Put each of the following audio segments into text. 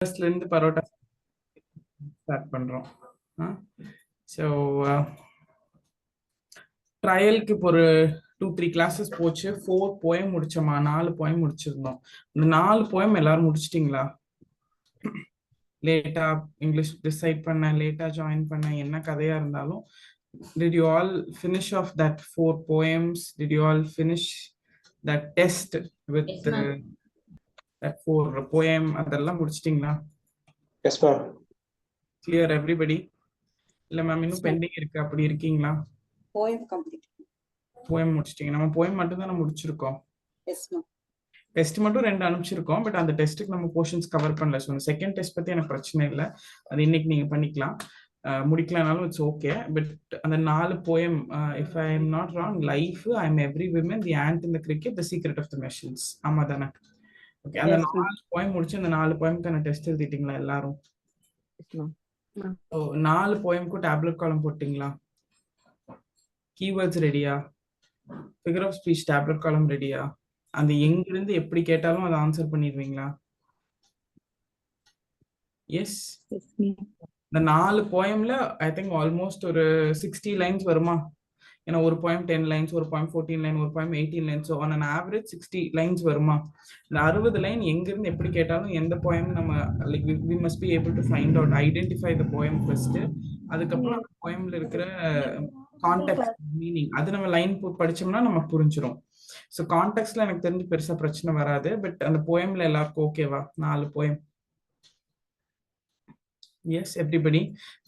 ஃபர்ஸ்ட்ல இருந்து பரோட்டா ஸ்டார்ட் பண்றோம். ஸோ ட்ரையலுக்கு இப்போ ஒரு 2-3 கிளாஸஸ் போச்சு. 4 போயம் முடிச்சோமா, 4 போயம் முடிச்சிருந்தோம். இந்த 4 போயம் எல்லாரும் முடிச்சிட்டிங்களா? லேட்டா இங்கிலீஷ் டிசைட் பண்ண, லேட்டா ஜாயின் பண்ண, என்ன கதையா இருந்தாலும் did you all finish off that 4 poems? Did you all finish that test with Yes, ma'am. that 4 poem? அதெல்லாம் முடிச்சிட்டிங்களா? Yes, ma'am. Clear everybody? இல்ல மேம் Yes, இன்னும் ma'am. பெண்டிங் இருக்கு, அப்படி இருக்கீங்களா? Poem complete. போயம் முடிச்சிட்டீங்க. நம்ம போயம் மட்டும் தான் முடிச்சிருக்கோம். Yes, ma'am. டெஸ்ட் மட்டும் 2 அனுப்பிச்சிருக்கோம். பட் அந்த டெஸ்ட்டுக்கு நம்ம போர்ஷன்ஸ் கவர் பண்ணல. ஸோ செகண்ட் டெஸ்ட் பத்தி எனக்கு பிரச்சனை இல்லை, அது இன்னைக்கு நீங்க பண்ணிக்கலாம். முடிக்கலனாலும் இட்ஸ் ஓகே. பட் அந்த 4 poem, if I am not wrong, life, I am every women, the ant in the cricket, the secret of the machines, ஆமா தானே? ஓகே, அந்த 4 போயம் முடிச்சு அந்த 4 போயம்க்கான டெஸ்ட் எழுதிட்டீங்களா எல்லாரும்? ஸோ 4 போயம்க்கும் டேப்லெட் காலம் போட்டிங்களா? கீவேர்ட்ஸ் ரெடியா? ஃபிகர் ஆஃப் ஸ்பீச் டேப்லெட் காலம் ரெடியா? அந்த எங்கிருந்து எப்படி கேட்டாலும் அதை ஆன்சர் பண்ணிடுவீங்களா? எஸ். இந்த 4 போயம்ல ஐ திங்க் ஆல்மோஸ்ட் ஒரு 60 லைன்ஸ் வருமா? ஏன்னா ஒரு போயம் 10 லைன்ஸ், ஒரு போயம் 14 லைன், ஒரு poem 18 lines. So on an average 60 lines வருமா? இந்த 60 லைன் எங்கிருந்து எப்படி கேட்டாலும் எந்த போயம் நம்ம like we must be able to find out, identify the poem first. அதுக்கப்புறம் அந்த போயம்ல இருக்கிற கான்டெக்ட், மீனிங், அது நம்ம லைன் படிச்சோம்னா நமக்கு புரிஞ்சிடும். ஸோ கான்டெக்ட்ல எனக்கு தெரிஞ்சு பெருசா பிரச்சனை வராது. பட் அந்த போயம்ல எல்லாருக்கும் ஓகேவா? 4 poem. Yes everybody.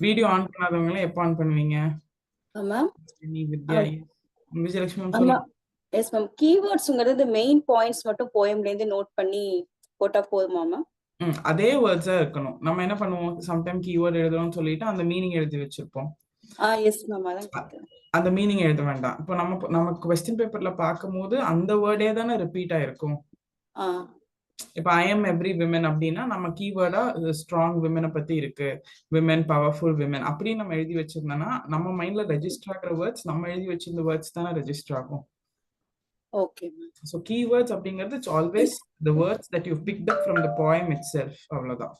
Video on பண்ணாதவங்க எப்போ ஆன் பண்ணுவீங்க? ஆமா. நீ வித்யா, விஜயலட்சுமி மேம் ஆமா. சொல்லுங்க. Yes ma'am. கீவேர்ட்ஸ்ங்கிறது மெயின் பாயிண்ட்ஸ் மட்டும் போயம்ல இருந்து நோட் பண்ணி போட்டா போதுமா மேம்? அதே வேர்ட்ஸா இருக்கணும். நம்ம என்ன பண்ணுவோம், சம்டைம் கீவேர்ட் எழுதுறோம்னு சொல்லிட்டு அந்த மீனிங் எழுதி வச்சிருப்போம். எஸ் மேம், அதான் கேக்குறேன். அந்த மீனிங் எழுத வேண்டாம். இப்போ நம்ம கொஸ்டின் பேப்பர்ல பார்க்கும்போது அந்த வேர்டே தானே ரிப்பீட் ஆயிருக்கும். இப்போ ஐ எம் எவ்ரி விமன் அப்படின்னா நம்ம கீவேர்டா ஸ்ட்ராங் விமனை பத்தி இருக்கு, விமன், பவர்ஃபுல் விமன் அப்படின்னு நம்ம எழுதி வச்சிருந்தோம்னா நம்ம மைண்ட்ல ரெஜிஸ்டர் ஆகிற வேர்ட்ஸ், நம்ம எழுதி வச்சிருந்த வேர்ட்ஸ் தானே ரெஜிஸ்டர் ஆகும். Okay ma'am. ஸோ கீவேர்ட்ஸ் அப்படிங்கிறது it's always the words that you picked up from the poem itself, அவ்வளவுதான்.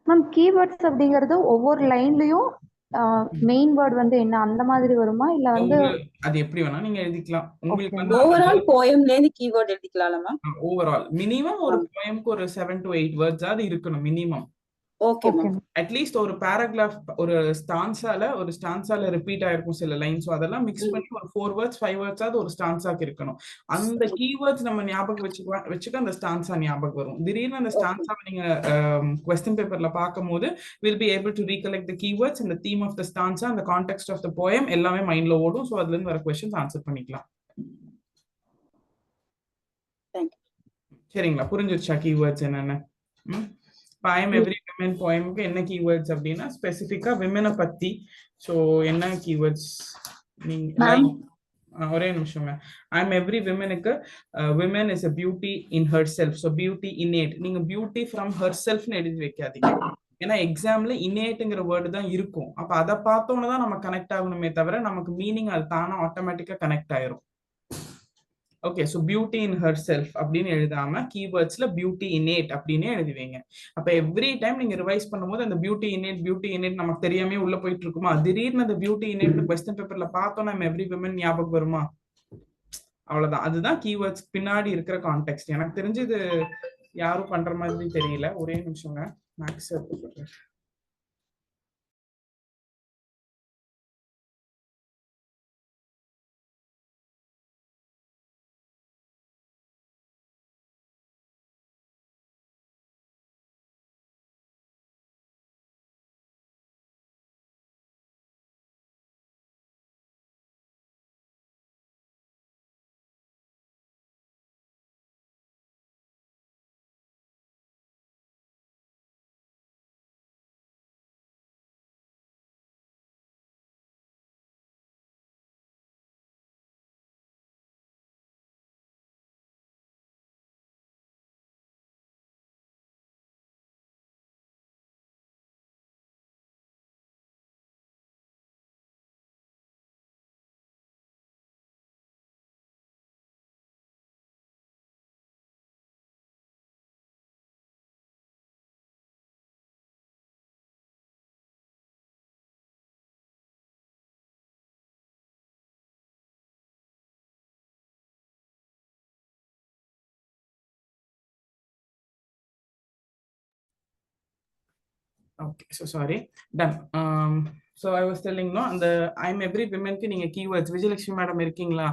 மேம் கீவேர்ட்ஸ் அப்படிங்கிறது ஒவ்வொரு லைன்லயும் மெயின் வேர்ட் வந்து என்ன அந்த மாதிரி வருமா இல்ல வந்து அது எப்படி வேணா நீங்க எழுதிக்கலாம். உங்களுக்கு வந்து ஓவரால் போயம்ல இருந்து கீவேர்ட் எழுதிக்கலாம் மேம். ஓவரால் மினிமம் ஒரு போயம்க்கு ஒரு 7 to 8 வேர்ட்ஸ் அது இருக்கணும் மினிமம். Okay ma'am. அட்லீஸ்ட் ஒரு பேராகிராஃப், ஒரு ஸ்டான்ஸால ரிப்பீட் ஆயிருக்கும் சில லைன்ஸ், அதெல்லாம் மிக்ஸ் பண்ணி ஒரு 4 வேர்ட்ஸ் 5 வேர்ட்ஸ் ஆது ஒரு ஸ்டான்ஸாக்கு இருக்கணும். அந்த கீவேர்ட்ஸ் நம்ம ஞாபகம் வச்சுக்க அந்த ஸ்டான்ஸா ஞாபகம் வரும். திடீர்னு அந்த ஸ்டான்ஸாவை நீங்க क्वेश्चन பேப்பர்ல பார்க்கும்போது will be able to recollect the keywords and the theme of the stanza and the context of the poem, எல்லாமே மைண்ட்ல ஓடும். சோ அதுல இருந்து வர क्वेश्चंस ஆன்சர் பண்ணிக்கலாம். சரிங்களா? புரிஞ்சிருச்சா கீவேர்ட்ஸ் என்னன்னு? ஐ எம் எவ்ரி விமன் போயம்க்கு என்ன கீவேர்ட்ஸ் அப்படின்னா ஸ்பெசிஃபிக்கா விமனை பத்தி. ஸோ என்ன கீவேர்ட்ஸ் நீங்க ஒரே நிமிஷம். ஐ எம் எவ்ரி விமனுக்கு women is a beauty in herself. So beauty innate, நீங்க பியூட்டி ஃப்ரம் ஹர் செல்ஃப்னு எழுதி வைக்காதீங்க. ஏன்னா எக்ஸாம்ல இன்னேட்டுங்கிற வேர்டு தான் இருக்கும். அப்ப அதை பார்த்தோன்னு தான் நம்ம கனெக்ட் ஆகணுமே தவிர நமக்கு மீனிங் அது தானா ஆட்டோமேட்டிக்கா கனெக்ட் ஆயிரும். Okay, so beauty in her self அப்படின்னு எழுதாம கீவேர்ட்ஸ்ல பியூட்டி innate அப்படின்னு எழுதுவீங்க. அப்ப எவ்ரி டைம் நீங்க ரிவைஸ் பண்ணும்போது அந்த பியூட்டி innate நமக்கு தெரியாமே உள்ள போயிட்டு இருக்குமா, திடீர்னு அந்த பியூட்டி innate क्वेश्चन பேப்பர்ல பார்த்தோம்னா நம்ம எவ்ரி விமன் ஞாபகம் வருமா? அவ்வளவுதான். அதுதான் கீவேர்ட்ஸ் பின்னாடி இருக்கிற கான்டெக்ட். எனக்கு தெரிஞ்சு இது யாரும் பண்ற மாதிரி தெரியல. ஒரே நிமிஷங்க, maths Okay, so sorry. Done. So I was telling no, அந்த I'm every women க்கு நீங்க keywords விஜயலட்சுமி மேடம் இருக்கீங்களா?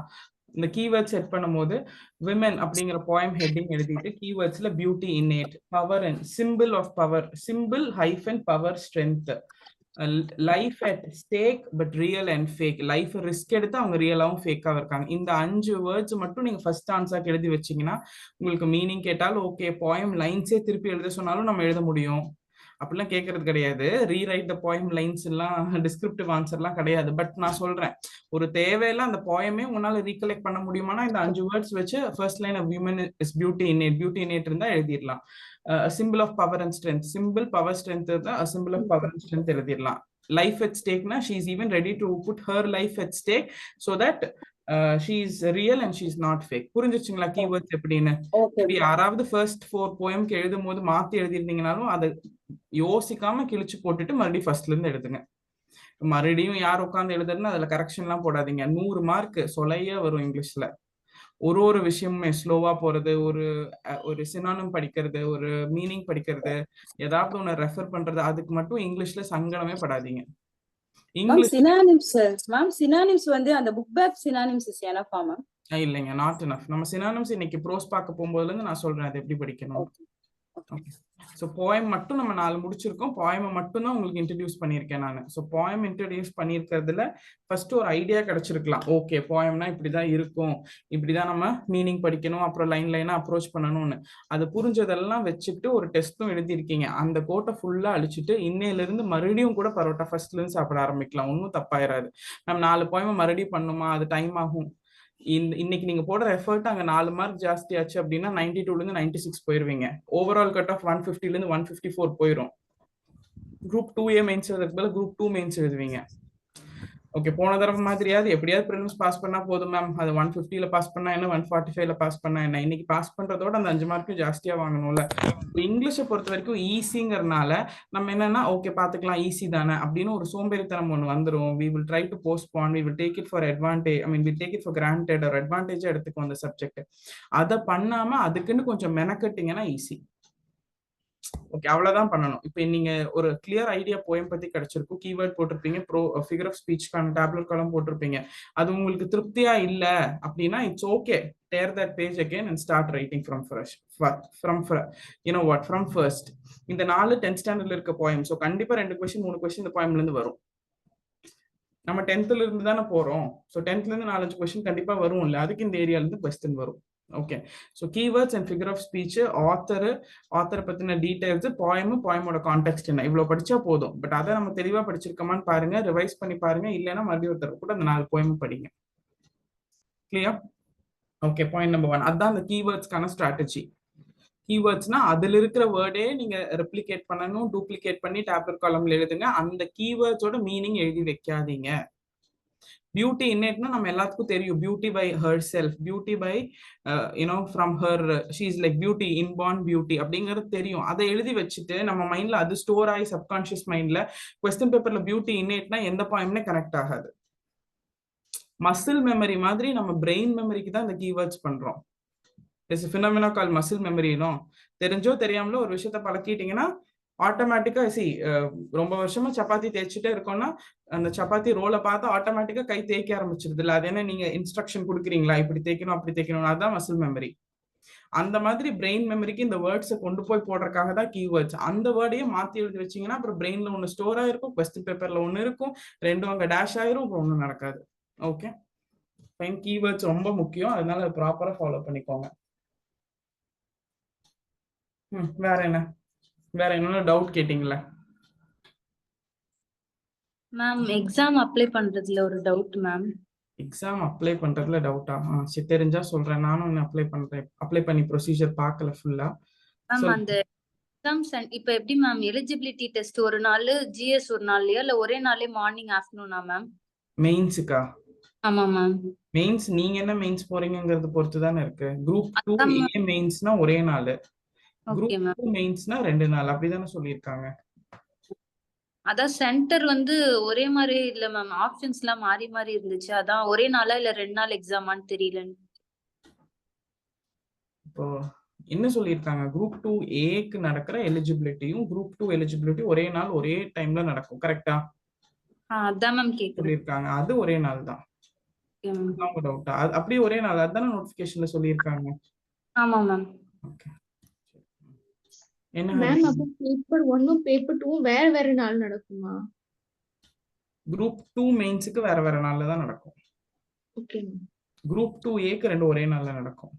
இந்த கீவேர்ட் செட் பண்ணும்போது விமென் அப்படிங்கிற போயம் ஹெட்டிங் எழுதிட்டு கீவேர்ட்ஸ்ல beauty innate, power and simple of power, simple hyphen power strength, life at stake but real and fake, life risk எடுத்து அவங்க ரியலாவும் ஃபேக்காவும் இருக்காங்க. இந்த 5 வேர்ட்ஸ் மட்டும் நீங்க ஃபர்ஸ்ட் ஆன்சருக்கு எழுதி வச்சீங்கன்னா உங்களுக்கு மீனிங் கேட்டாலும் ஓகே, போயம் லைன்ஸே திருப்பி எழுத சொன்னாலும் நம்ம எழுத முடியும். அப்படிலாம் கேட்கறது கிடையாது. ரீரைட் த போயம் லைன்ஸ் எல்லாம் டிஸ்கிரிப்டிவ் ஆன்சர்லாம் கிடையாது. பட் நான் சொல்றேன், ஒரு தேவையில்ல அந்த போயமே உன்னால ரீகலெக்ட் பண்ண முடியுமானா இந்த 5 வேர்ட்ஸ் வச்சு first line of women is beauty innate, beauty innate இருந்தா எழுதிடலாம். Simple of power and strength, simple power strength இருந்தா simple of power and strength எழுதிடலாம். லைஃப் அட் ஸ்டேக்னா she is even ready to put her life at stake so that she is real and she is not fake. புரிஞ்சிச்சுங்களா keywords எப்படின்னு? யாராவது first 4 போயம்க்கு எழுதும் போது மாத்தி எழுதிருந்தீங்கனாலும் அதை யோசிக்காம கிழிச்சு போட்டுட்டு மறுபடியும் ஃபர்ஸ்ட்ல இருந்து எழுதுங்க. மறுபடியும் யார் உட்காந்து எழுதுறதுன்னு அதுல கரெக்ஷன் எல்லாம் போடாதீங்க. 100 மார்க் சொலைய வரும் இங்கிலீஷ்ல. ஒரு விஷயமுமே ஸ்லோவா போறது, ஒரு சினானிம் படிக்கிறது, ஒரு மீனிங் படிக்கிறது, ஏதாவது ஒன்னு ரெஃபர் பண்றது, அதுக்கு மட்டும் இங்கிலீஷ்ல சங்கடமே படாதீங்க. சினானிம்ஸ் வந்து அந்த புக் பேக் சினானிம்ஸ் இஸ் எனஃபா மேம்? இல்லைங்க, நாட் எனஃப். நம்ம சினானிம்ஸ் இன்னைக்கு ப்ரோஸ் பார்க்க போகும்போதுல இருந்து நான் சொல்றேன் அது எப்படி படிக்கணும். ஓகே, ஸோ போயம் மட்டும் நம்ம 4 முடிச்சிருக்கோம். போயமை மட்டும் தான் உங்களுக்கு இன்ட்ரடியூஸ் பண்ணியிருக்கேன் நான். ஸோ போயம் இன்ட்ரடியூஸ் பண்ணியிருக்கிறதுல ஃபர்ஸ்ட் ஒரு ஐடியா கிடைச்சிருக்கலாம். ஓகே, போயம்னா இப்படிதான் இருக்கும், இப்படிதான் நம்ம மீனிங் படிக்கணும், அப்புறம் லைனா அப்ரோச் பண்ணணும்னு. அது புரிஞ்சதெல்லாம் வச்சுட்டு ஒரு டெஸ்ட்டும் எழுதியிருக்கீங்க. அந்த கோட்டை ஃபுல்லா அழிச்சிட்டு இன்னையில இருந்து மறுபடியும் கூட பரோட்டா ஃபர்ஸ்ட்ல இருந்து சாப்பிட ஆரம்பிக்கலாம். ஒன்றும் தப்பாயிராது. நம்ம 4 போயமை மறுபடியும் பண்ணுமா, அது டைம் ஆகும். இன்னைக்கு நீங்க போடுற எஃபர்ட் அங்க 4 மார்க் ஜாஸ்தி ஆச்சு அப்படின்னா 92ல இருந்து 96 போயிருவீங்க. ஓவரால் கட் ஆஃப் 150ல இருந்து 154 போயிடும். குரூப் 2A மெயின்ஸ் எழுதுறதுக்கு பதிலா குரூப் 2 மெயின்ஸ் எழுதுவீங்க. ஓகே, போன தடவை மாதிரியாவது எப்படியாவது ப்ரிலிம்ஸ் பாஸ் பண்ணா போதும் மேம். அது 150ல பாஸ் பண்ணா என்ன, 145ல பாஸ் பண்ணா என்ன, இன்னைக்கு பாஸ் பண்றதோட அந்த 5 மார்க்கும் ஜாஸ்தியா வாங்கணும்ல. இங்கிலீஷை பொறுத்த வரைக்கும் ஈஸிங்கிறதுனால நம்ம என்னன்னா ஓகே பாத்துக்கலாம் ஈஸி தானே அப்படின்னு ஒரு சோம்பேறித்தனம் ஒன்று வந்துடும். we will try to postpone, we will take it for advantage, I mean we take it for granted or advantage எடுத்துக்கும் அந்த சப்ஜெக்ட். அதை பண்ணாம அதுக்குன்னு கொஞ்சம் மெனக்கட்டிங்கன்னா ஈஸி. ஓகே, அவ்வளவுதான் பண்ணணும். இப்போ நீங்க ஒரு கிளியர் ஐடியா போயம் பத்தி கிடைச்சிருக்கும், கீவேர்ட் போட்டிருப்பீங்க, ஃபிகர் ஆஃப் ஸ்பீச்க்கான டேப்லெட் காலம் போட்டிருப்பீங்க. அது உங்களுக்கு திருப்தியா இல்ல அப்படின்னா it's okay, tear that page again and start writing from fresh, you know what, from first. இந்த 4 10th ஸ்டாண்டர்ட்ல இருக்க போயம். ஸோ கண்டிப்பா 2 கொஸ்டின் 3 கொஸ்டின் இந்த போயம்ல இருந்து வரும். நம்ம 10thல இருந்து தானே போறோம். ஸோ 10thல இருந்து 4-5 கொஸ்டின் கண்டிப்பா வரும் இல்ல, அதுக்கு இந்த ஏரியால இருந்து கொஸ்டின் வரும். Okay, so keywords and figure of speech, ஆத்தரை பத்தின டீடைல்ஸ், போயமோட கான்டெக்ட் என்ன, இவ்வளவு படிச்சா போதும். பட் அதை நம்ம தெளிவா படிச்சிருக்கோமான்னு பாருங்க, ரிவைஸ் பண்ணி பாருங்க. இல்லைன்னா மறுபடியும் ஒருத்தர் கூட அந்த 4 போயமும் படிங்க. கிளியர்? ஓகே, பாயிண்ட் நம்பர் 1 அதான் அந்த கீவேர்ட்ஸ்க்கான ஸ்ட்ராட்டஜி. கீவேர்ட்ஸ்னா அதுல இருக்கிற வேர்டே நீங்க ரெப்ளிகேட் பண்ணணும், டூப்ளிகேட் பண்ணி டேப்லெட் காலம்ல எழுதுங்க. அந்த கீவேர்ட்ஸோட மீனிங் எழுதி வைக்காதீங்க. பியூட்டி இன்னேட்னா நம்ம எல்லாத்துக்கும் தெரியும், beauty by herself, beauty by from her, she is like beauty, inborn beauty அப்படிங்கிறது தெரியும். அதை எழுதி வச்சுட்டு நம்ம மைண்ட்ல அது ஸ்டோர் ஆகி சப்கான்ஷியஸ் மைண்ட்ல கொஸ்டின் பேப்பர்ல பியூட்டி இன்னேட்னா எந்த பாயிண்ட்னே கனெக்ட் ஆகாது. மசில் மெமரி மாதிரி நம்ம பிரெயின் மெமரிக்கு தான் இந்த கீவேர்ட்ஸ் பண்றோம். இட்ஸ் ஃபினாமினா கால் மசில் மெமரினோ. தெரிஞ்சோ தெரியாமலோ ஒரு விஷயத்த பழக்கிட்டீங்கன்னா ஆட்டோமேட்டிக்கா ரொம்ப வருஷமா சப்பாத்தி தேய்ச்சிட்டே இருக்கோம்னா அந்த சப்பாத்தி ரோலை பார்த்து ஆட்டோமேட்டிக்கா கை தேய்க்க ஆரம்பிச்சிருது இல்ல. அது என்ன நீங்க இன்ஸ்ட்ரக்ஷன் கொடுக்குறீங்களா, இப்படி தேய்க்கணும் அப்படி தேய்க்கணும், அதுதான் மசில் மெமரி. அந்த மாதிரி பிரெயின் மெமரிக்கு இந்த வேர்ட்ஸை கொண்டு போய் போடுறதுக்காக தான் கீவேர்ட்ஸ். அந்த வேர்டையே மாத்தி எழுதி வச்சீங்கன்னா அப்புறம் பிரெயின்ல ஒன்று ஸ்டோர் ஆயிருக்கும், கொஸ்டின் பேப்பர்ல ஒன்று இருக்கும், 2 அங்க டேஷ் ஆயிரும், அப்புறம் ஒன்றும் நடக்காது. ஓகே ஃபைன், கீவேர்ட்ஸ் ரொம்ப முக்கியம், அதனால ப்ராப்பரா ஃபாலோ பண்ணிக்கோங்க. வேற என்ன டவுட் கேட்டீங்களா மேம்? எக்ஸாம் அப்ளை பண்றதுல ஒரு டவுட் மேம். எக்ஸாம் அப்ளை பண்றதுல டவுட்டா? சரி, தெரிஞ்சா சொல்றேன். நானும் அப்ளை பண்ணி ப்ரொசீஜர் பார்க்கல ஃபுல்லா. மேம் அந்த எக்ஸாம்ஸ் இப்போ எப்படி மேம் எலிஜிபிலிட்டி டெஸ்ட் ஒரு நாள், ஜிஎஸ் ஒரு நாள்லயா இல்ல ஒரே நாளே மார்னிங் ஆஃப்டர்நூனா மேம்? மெயின்ஸுக்கா? ஆமா மேம். மெயின்ஸ் நீங்க என்ன மெயின்ஸ் போறீங்கங்கிறது பொறுத்து தானே இருக்கு. குரூப் 2 மெயின்ஸ்னா ஒரே நாள், குரூப் 2 மெயின்ஸ்னா 2 நாள், அப்படிதானே சொல்லியிருக்காங்க. அதான் சென்டர் வந்து ஒரே மாதிரி இல்ல மேம், ஆப்ஷன்ஸ் எல்லாம் மாறி மாறி இருந்துச்சு. அதான் ஒரே நாளா இல்ல 2 நாள் எக்ஸாமான்னு தெரியல. இப்போ என்ன சொல்லியிருக்காங்க, குரூப் 2A நடக்கிற எலிஜிபிலிட்டியும் குரூப் 2 எலிஜிபிலிட்டி ஒரே நாள் ஒரே டைம்ல நடக்கும். கரெக்டா அதான் மேம் கேக்குறேன். சொல்லியிருக்காங்க. அது ஒரே நாள் தான். Okay, ma'am. உங்க டவுட்டா? அப்படியே ஒரே நாள் அதான நோட்டிபிகேஷன்ல சொல்லியிருக்காங்க. ஆமா மேம். ஓகே. என்ன மேம் அப்போ பேப்பர் 1 பேப்பர் 2 வேற வேற நாள் நடக்குமா? குரூப் 2 மெயின்ஸுக்கு வேற வேற நாள்ல தான் நடக்கும். Okay ma'am. குரூப் 2A ரெண்டு ஒரே நாள்ல நடக்கும்.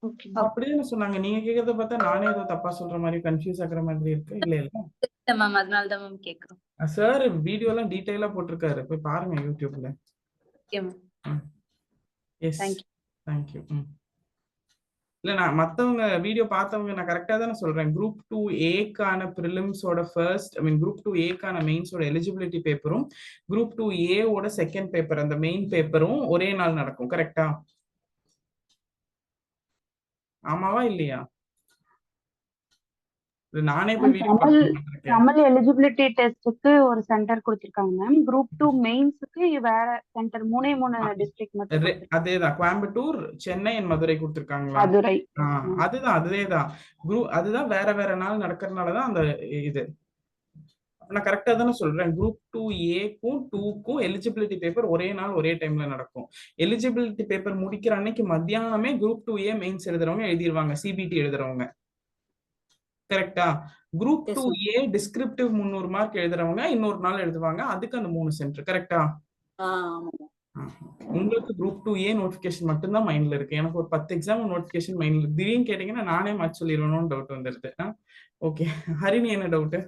ஓகே அப்படின்னு சொன்னாங்க. நீங்க கேக்குறத பார்த்தா நானே ஏதோ தப்பா சொல்ற மாதிரி கன்ஃபியூஸ் ஆகுற மாதிரி இருக்கு. இல்ல இல்ல இல்ல மேம், அதனால தான் மேம் கேக்குறோம். சார் வீடியோ எல்லாம் டீடைலா போட்டிருக்காரு, போய் பாருங்க யூடியூப்ல. Okay ma'am. Yes Thank you. Thank you. இல்ல நான் மத்தவங்க வீடியோ பார்த்தவங்க நான் கரெக்டா தானே சொல்றேன். குரூப் 2A ப்ரிலிம்ஸோட ஃபர்ஸ்ட் குரூப் 2A மெயின்ஸோட எலிஜிபிலிட்டி பேப்பரும் குரூப் 2A செகண்ட் பேப்பர் அந்த மெயின் பேப்பரும் ஒரே நாள் நடக்கும். கரெக்டா? ஆமாவா இல்லையா? நானே போய் வீடியோ பார்த்துருக்கேன். தமிழ் எலிஜிபிலிட்டி டெஸ்ட்டுக்கு ஒரு சென்டர் கொடுத்திருக்காங்க மேம். குரூப் 2 மெயின்ஸ்க்கு வேற சென்டர் 3 டிஸ்ட்ரிக்ட் மட்டும் அதேதான், கோயம்புத்தூர், சென்னை and மதுரை கொடுத்திருக்காங்களா? மதுரை. அதுதான் அதேதான் அதுதான் வேற வேற நாள் நடக்கிறதுனாலதான் அந்த இது. நான் கரெக்டா தானே சொல்றேன். குரூப் 2A-க்கும் 2க்கும் எலிஜிபிலிட்டி பேப்பர் ஒரே நாள் ஒரே டைம்ல நடக்கும். எலிஜிபிலிட்டி பேப்பர் முடிக்கிற அன்னைக்கு மத்தியானமே குரூப் 2A மெயின்ஸ் எழுதுறவங்க எழுதிருவாங்க, CBT எழுதுறவங்க. கரெக்டா? குரூப் 2A டிஸ்கிரிப்டிவ் 300 மார்க் எழுதுறவங்க இன்னொரு நாள் எழுதுவாங்க, அதுக்கு அந்த 3 சென்டர். கரெக்டா? உங்களுக்கு குரூப் 2A நோட்டிபிகேஷன் மட்டும்தான் மைண்ட்ல இருக்கு. எனக்கு ஒரு 10 எக்ஸாம் நோட்டிபிகேஷன் மைண்ட்ல இருக்கு. திடீர்னு கேட்டீங்கன்னா நானே மாத்தி சொல்லிடுவேணும்னு டவுட் வந்துருது. ஓகே, ஹரிணி என்ன டவுட்?